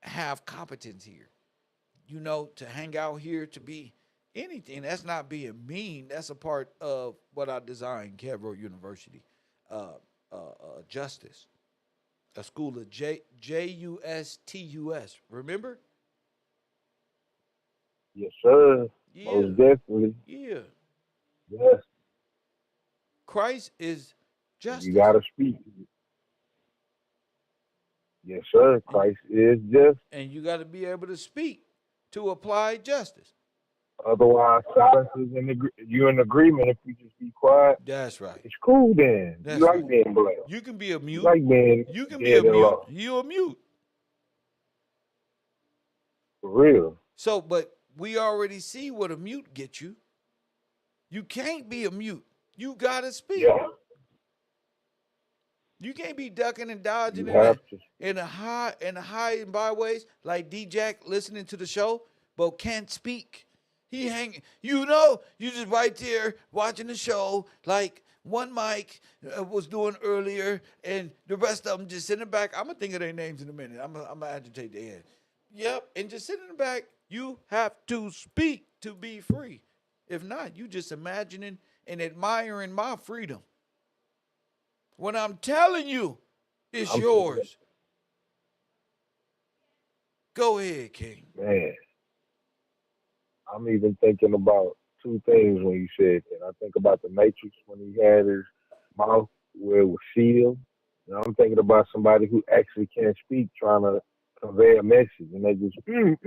have competence here. You know, to hang out here, to be anything. That's not being mean. That's a part of what I designed, KevRow University. Justice. A school of Justus. Remember? Yes, sir. Yeah. Most definitely. Yeah. Yes. Christ is justice. You gotta speak. Yes, sir. Christ is just. And you got to be able to speak to apply justice. Otherwise, silence is you're in agreement if you just be quiet. That's right. It's cool then. That's you like right. being black. You can be a mute. You like being you can be a mute. law. You a mute. For real. So, but we already see what a mute gets you. You can't be a mute. You got to speak. Yeah. You can't be ducking and dodging in the high and byways like D-Jack listening to the show, but can't speak. He hanging, you just right there watching the show like one mic was doing earlier, and the rest of them just sitting in the back. I'm gonna think of their names in a minute. I'm gonna agitate their head. Yep, and just sitting in the back. You have to speak to be free. If not, you just imagining and admiring my freedom. When I'm telling you, it's yours. Go ahead, King. Man, I'm even thinking about two things when you said that. I think about the Matrix when he had his mouth where it was sealed. And I'm thinking about somebody who actually can't speak trying to convey a message, and they just, it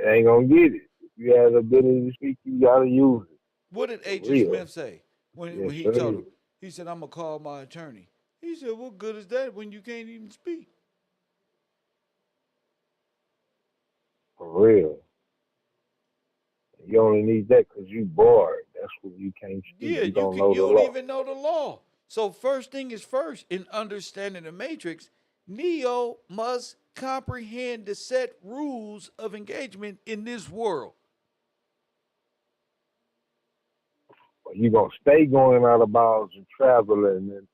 ain't gonna get it. If you have the ability to speak, you gotta use it. What did H. Smith say when he told him? He said, I'm gonna call my attorney. He said, what good is that when you can't even speak? For real. You only need that because you bored. That's when you can't speak. Yeah, you don't even know the law. So first thing is first, in understanding the Matrix, Neo must comprehend the set rules of engagement in this world. You're going to stay going out of bounds and traveling and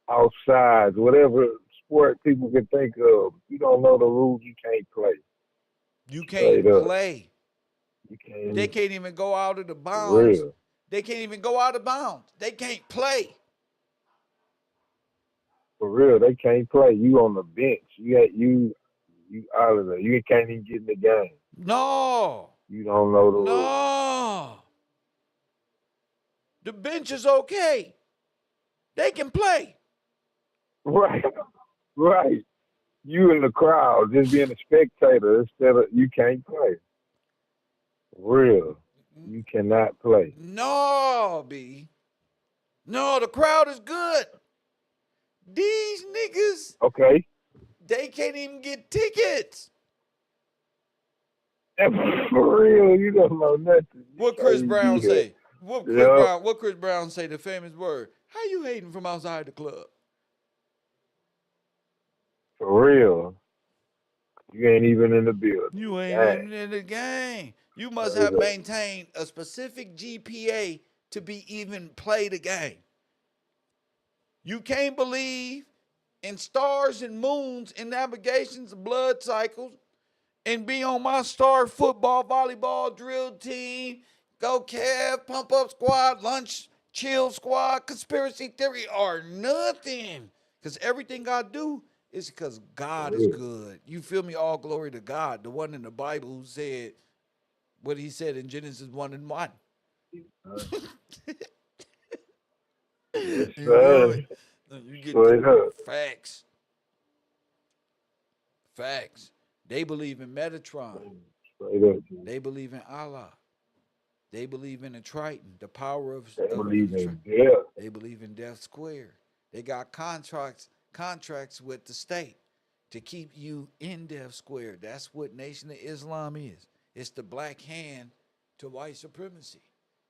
outside, whatever sport people can think of. If you don't know the rules, you can't play. You can't play. You can't. They can't even go out of the bounds. Real. They can't even go out of bounds. They can't play. For real, they can't play. You on the bench. You out of there. You can't even get in the game. No. You don't know the rules. No. The bench is okay. They can play. Right, right. You in the crowd, just being a spectator instead of you can't play. Real. You cannot play. No, B. No, the crowd is good. These niggas, Okay. they can't even get tickets. For real, you don't know nothing. You What can't Chris even Brown be here. say? What Yep. Chris Brown say? The famous word. How you hating from outside the club? For real. You ain't even in the building. You ain't Dang. even in the game. You must Straight have up. maintained a specific GPA to be even play the game. You can't believe in stars and moons and navigations of blood cycles and be on my star football, volleyball drill team, go Kev, pump up squad, lunch, chill squad, conspiracy theory, or nothing. Because everything I do is because God is good. You feel me? All glory to God, the one in the Bible who said what he said in Genesis 1 and 1. Yes, You feel sir. me? You get Straight the up. facts. Facts. They believe in Metatron. Straight up. They believe in Allah. They believe in the Triton, the power of They believe the in death. They believe in Death Square. They got contracts with the state to keep you in Death Square. That's what Nation of Islam is. It's the black hand to white supremacy.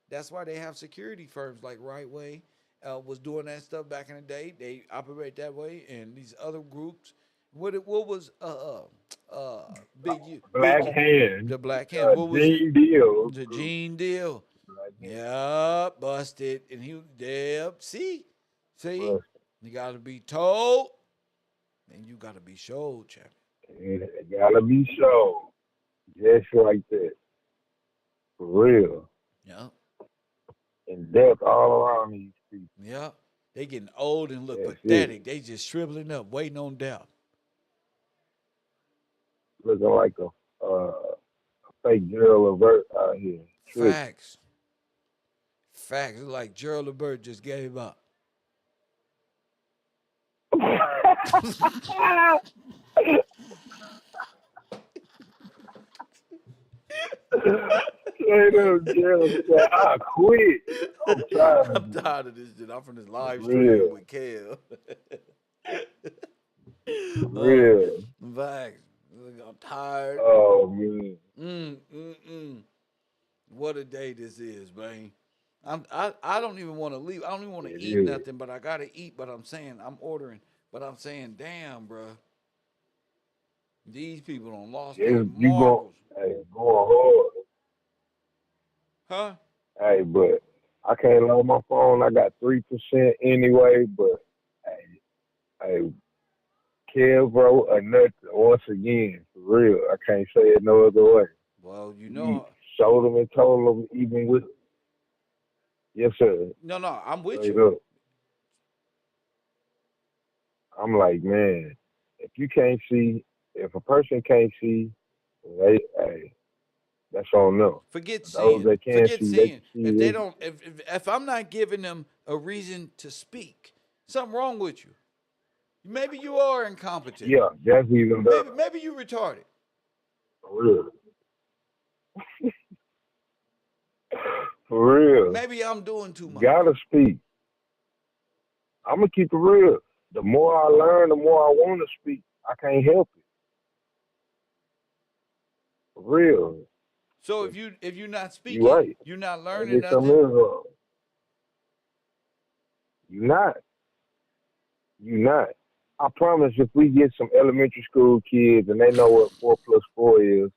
That's why they have security firms like Right Way was doing that stuff back in the day. They operate that way, and these other groups. What was Big U? Black Hand. The Black Hand. What was Gene Deal. the Gene Deal? Black Hand. Yep, busted. And he, yep, see? Busted. You got to be told, and you got to be showed, champion. It gotta be shown. Just like that. For real. Yep. And death all around these people. Yep. They getting old and look That's pathetic. it. They just shriveling up, waiting on death. Looking like a fake Gerald Levert out here. Trick. Facts. Facts. It's like G.R.Y.D just gave up. Straight up, Gerald said, I quit. I'm tired of this. Tired of this shit. I'm from this live stream Real. with Kev. Real. Facts. I'm tired. Oh, man. What a day this is, man. I don't even want to leave. I don't even want to eat is. nothing, but I gotta eat. But I'm saying I'm ordering. But I'm saying, damn, bro. These people done lost their marbles. Going hard. Huh? Hey, but I can't load my phone. I got 3% anyway, but hey, KevRow or nothing once again, for real. I can't say it no other way. Well, you know. Showed them and told them even with. Yes, sir. No, I'm with Straight you. Up. I'm like, man, if you can't see, if a person can't see, that's on them. Forget Those seeing. that can Forget see, seeing. they can see. If they don't, if I'm not giving them a reason to speak, something wrong with you. Maybe you are incompetent. Yeah, that's even better. Maybe you retarded. For real. For real. Maybe I'm doing too much. Gotta speak. I'm gonna keep it real. The more I learn, the more I want to speak. I can't help it. For real. So if you're not speaking, right. You're not learning Maybe nothing. You're not. You're not. I promise if we get some elementary school kids and they know what 4 + 4 is,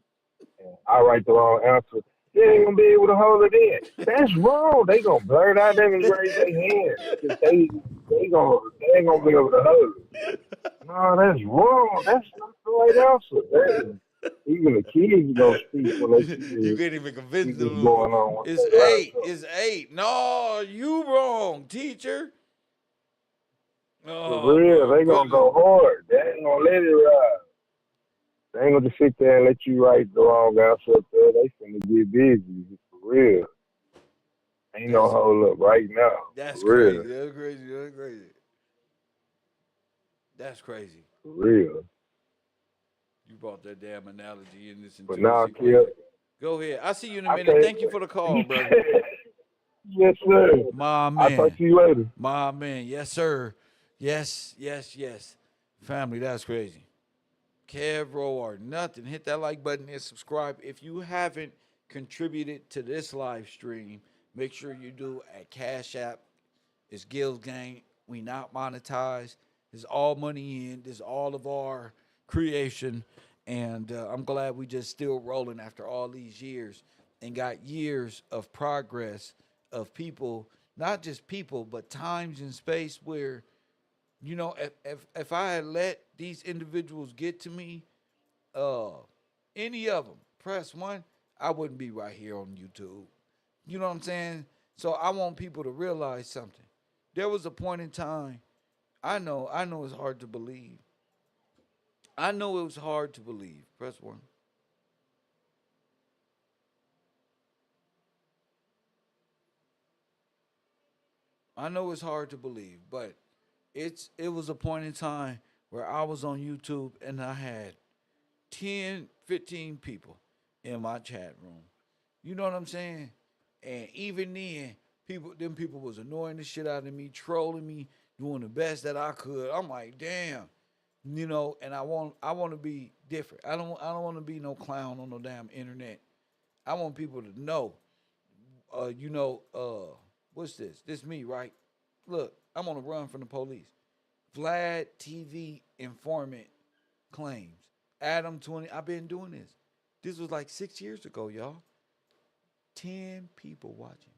and I write the wrong answer, they ain't gonna be able to hold it in. That's wrong. They gonna blurt out them and raise their hands. They ain't gonna be able to hold it. No, that's wrong. That's not the right answer. Even the kids gonna speak when they see You can't even convince them. what's going on. It's 8. It's 8. No, you wrong, teacher. For real, they gonna go hard. They ain't gonna let it ride. They ain't gonna just sit there and let you write the wrong answer up there. They finna get busy. For real. Ain't no hold up right now. That's for real. crazy. That's crazy. That's crazy. That's crazy. For real. You brought that damn analogy in this But into this now, equation. Kev, Go ahead. I'll see you in a I minute. can't. Thank you for the call, brother. Yes, sir. My I'll talk man. to you later. My man. Yes, sir. Yes, yes, yes. Family, that's crazy. KevRow or nothing. Hit that like button and subscribe. If you haven't contributed to this live stream, make sure you do at Cash App. It's Gil's Gang. We not monetized. It's all money in. This is all of our creation. And I'm glad we just still rolling after all these years and got years of progress of people, not just people, but times and space where, you know, if I had let these individuals get to me, uh, any of them, press one, I wouldn't be right here on YouTube. You know what I'm saying? So I want people to realize something. There was a point in time, I know it's hard to believe. I know it was hard to believe. Press one. I know it's hard to believe, but it was a point in time where I was on YouTube and I had 10, 15 people in my chat room. You know what I'm saying? And even then, them people was annoying the shit out of me, trolling me, doing the best that I could. I'm like, damn, you know. And I want to be different. I don't want to be no clown on no damn internet. I want people to know, what's this? This me, right? Look, I'm on a run from the police. Vlad TV informant claims. Adam 20. I've been doing this. This was like 6 years ago, y'all. 10 people watching.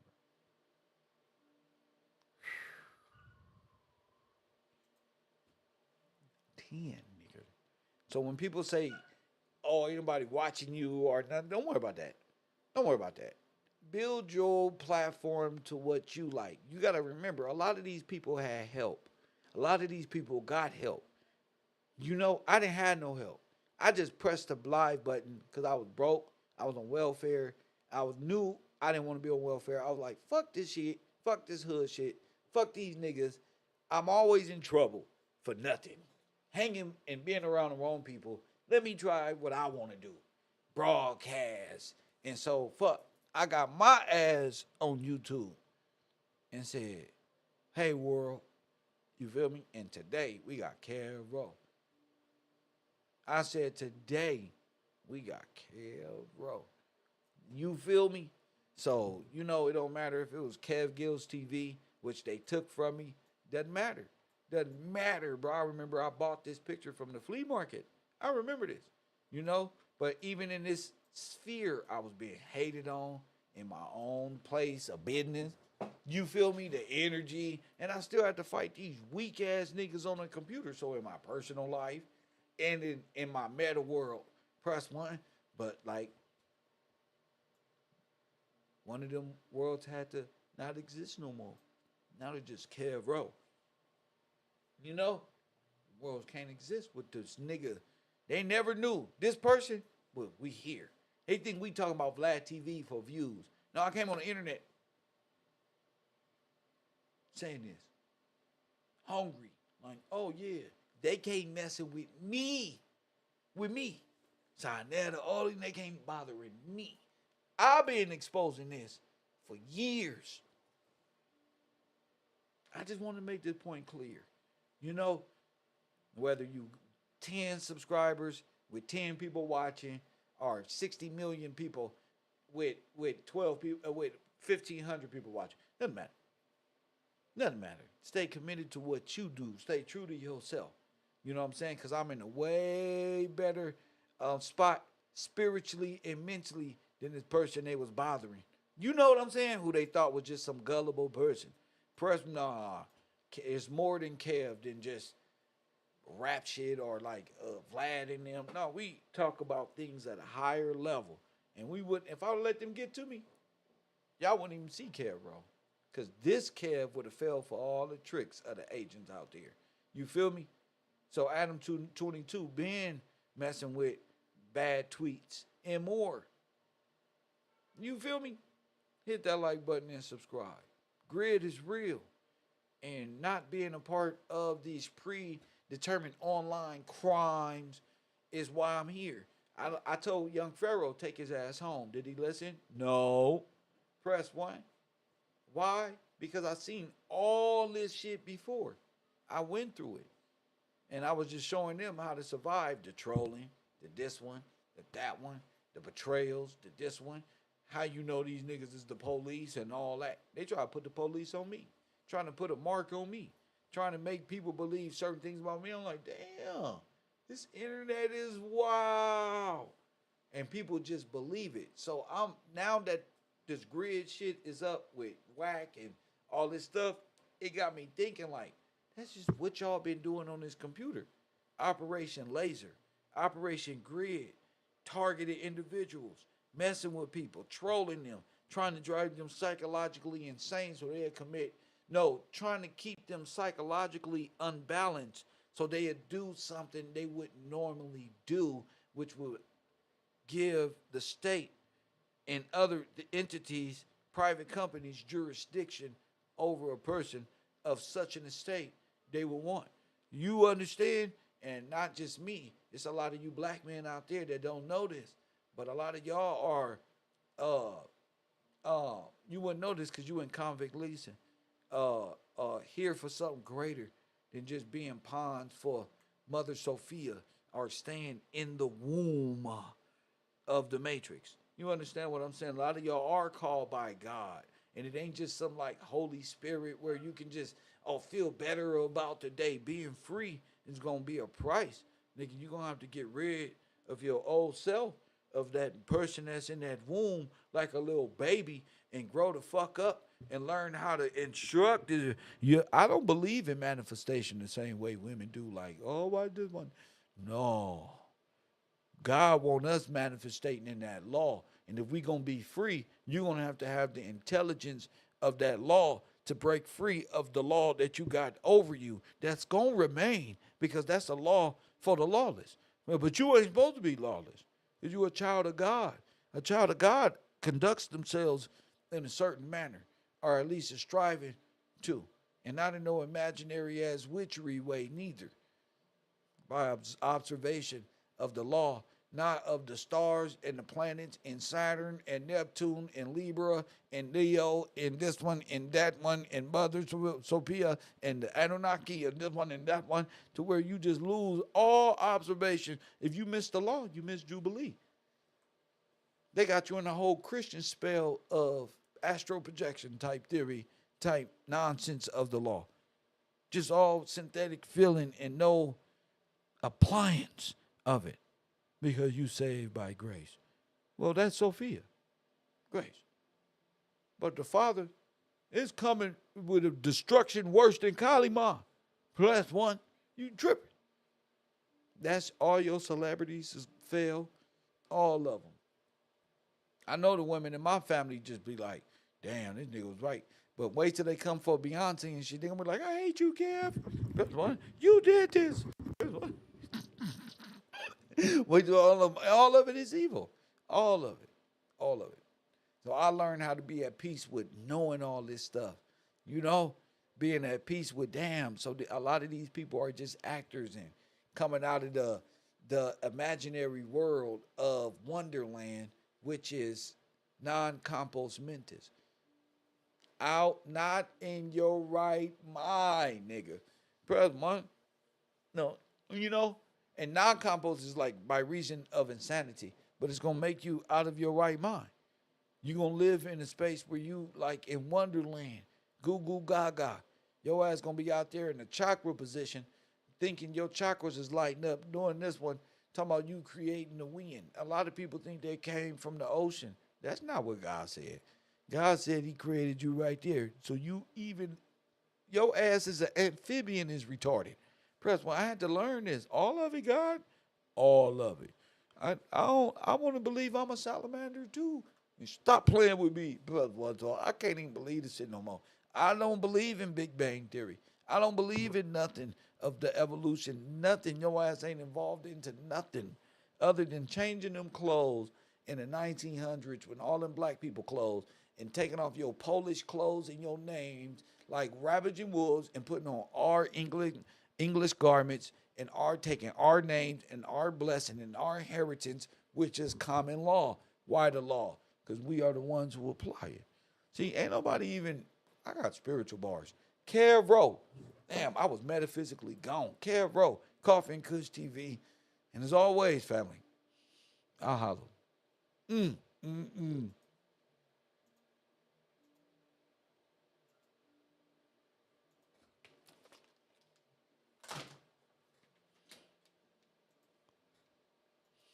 10, nigga. So when people say, oh, anybody watching you or nothing, don't worry about that. Don't worry about that. Build your platform to what you like. You got to remember, a lot of these people had help. A lot of these people got help. You know, I didn't have no help. I just pressed the live button because I was broke. I was on welfare. I was new. I didn't want to be on welfare. I was like, fuck this shit. Fuck this hood shit. Fuck these niggas. I'm always in trouble for nothing. Hanging and being around the wrong people. Let me try what I want to do. Broadcast. And so, fuck. I got my ass on YouTube and said, hey, world. You feel me? And today, we got KevRow. I said today we got KevRow. You feel me? So, you know, it don't matter if it was Kev Gills TV, which they took from me. Doesn't matter. Doesn't matter, bro. I remember I bought this picture from the flea market. I remember this, you know? But even in this sphere, I was being hated on in my own place of business. You feel me? The energy. And I still had to fight these weak ass niggas on the computer. So in my personal life, and in my meta world, press one. But like one of them worlds had to not exist no more. Now they just KevRow. You know, worlds can't exist with this nigga. They never knew this person. Well, we here. They think we talking about Vlad TV for views. No, I came on the internet saying this, hungry, like, oh yeah, they can't messing with me. With me. Sinetta, all these, they can't bothering me. I've been exposing this for years. I just want to make this point clear. You know, whether you 10 subscribers with 10 people watching or 60 million people with 12 people with 1,500 people watching, doesn't matter. Doesn't matter. Stay committed to what you do. Stay true to yourself. You know what I'm saying? Because I'm in a way better spot spiritually and mentally than this person they was bothering. You know what I'm saying? Who they thought was just some gullible person. Nah, it's more than Kev than just rap shit or like Vlad and them. No, we talk about things at a higher level. And we wouldn't, if I would let them get to me, y'all wouldn't even see KevRow. Because this Kev would have fell for all the tricks of the agents out there. You feel me? So Adam 22 been messing with bad tweets and more. You feel me? Hit that like button and subscribe. Grid is real. And not being a part of these determine online crimes is why I'm here. I told young Pharaoh take his ass home. Did he listen? No. Press 1. Why? Because I seen all this shit before. I went through it. And I was just showing them how to survive the trolling, the this one, the that one, the betrayals, the this one. How you know these niggas is the police and all that. They try to put the police on me. Trying to put a mark on me. Trying to make people believe certain things about me. I'm like, damn, this internet is wow. And people just believe it. So I'm now that this grid shit is up with Wack and all this stuff, it got me thinking like, that's just what y'all been doing on this computer. Operation Laser, Operation Grid, targeted individuals, messing with people, trolling them, trying to drive them psychologically insane so they'll commit. No, trying to keep them psychologically unbalanced so they'll do something they wouldn't normally do, which would give the state and other entities, private companies, jurisdiction over a person of such an estate they will want. You understand? And not just me. It's a lot of you black men out there that don't know this. But a lot of y'all are, you wouldn't know this because you in convict leasing. Here for something greater than just being pawns for Mother Sophia or staying in the womb of the Matrix. You understand what I'm saying? A lot of y'all are called by God. And it ain't just some like Holy Spirit where you can just feel better about today. Being free is gonna be a price. Nigga, you're gonna have to get rid of your old self, of that person that's in that womb like a little baby, and grow the fuck up and learn how to instruct it. I don't believe in manifestation the same way women do, like, oh, why this one? No. God want us manifesting in that law. And if we going to be free, you're going to have the intelligence of that law to break free of the law that you got over you. That's going to remain because that's a law for the lawless. But you ain't supposed to be lawless because you're a child of God. A child of God conducts themselves in a certain manner, or at least is striving to. And not in no imaginary as witchery way neither. By observation of the law, not of the stars and the planets and Saturn and Neptune and Libra and Leo and this one and that one and Mother Sophia and the Anunnaki and this one and that one, to where you just lose all observation. If you miss the law, you miss Jubilee. They got you in a whole Christian spell of astral projection type theory, type nonsense of the law. Just all synthetic feeling and no appliance of it. Because you saved by grace. Well, that's Sophia. Grace. But the Father is coming with a destruction worse than Kalima. Plus one. You tripping. That's all your celebrities fail. All of them. I know the women in my family just be like, damn, this nigga was right. But wait till they come for Beyonce and shit. They gonna be like, I hate you, Kev. Plus one. You did this. Plus one. All of it is evil. All of it. All of it. So I learned how to be at peace with knowing all this stuff. You know, being at peace with damn. So a lot of these people are just actors and coming out of the imaginary world of Wonderland, which is non-compos mentis. Out, not in your right mind, nigga. Brother, no, you know. And non-compos is like by reason of insanity, but it's going to make you out of your right mind. You're going to live in a space where you like in Wonderland, goo goo gaga. Your ass going to be out there in the chakra position, thinking your chakras is lighting up, doing this one, talking about you creating the wind. A lot of people think they came from the ocean. That's not what God said. God said he created you right there. So your ass is an amphibian is retarded. Press one. I had to learn this. All of it, God. All of it. I want to believe I'm a salamander too. Stop playing with me. I can't even believe this shit no more. I don't believe in Big Bang Theory. I don't believe in nothing of the evolution. Nothing. Your ass ain't involved into nothing other than changing them clothes in the 1900s when all them black people clothes and taking off your Polish clothes and your names like ravaging wolves and putting on our English English garments and are taking our names and our blessing and our inheritance, which is common law. Why the law? Because we are the ones who apply it. See, ain't nobody even, I got spiritual bars. KevRow. Damn, I was metaphysically gone. KevRow, Coffee and Kush TV. And as always, family, I'll holler.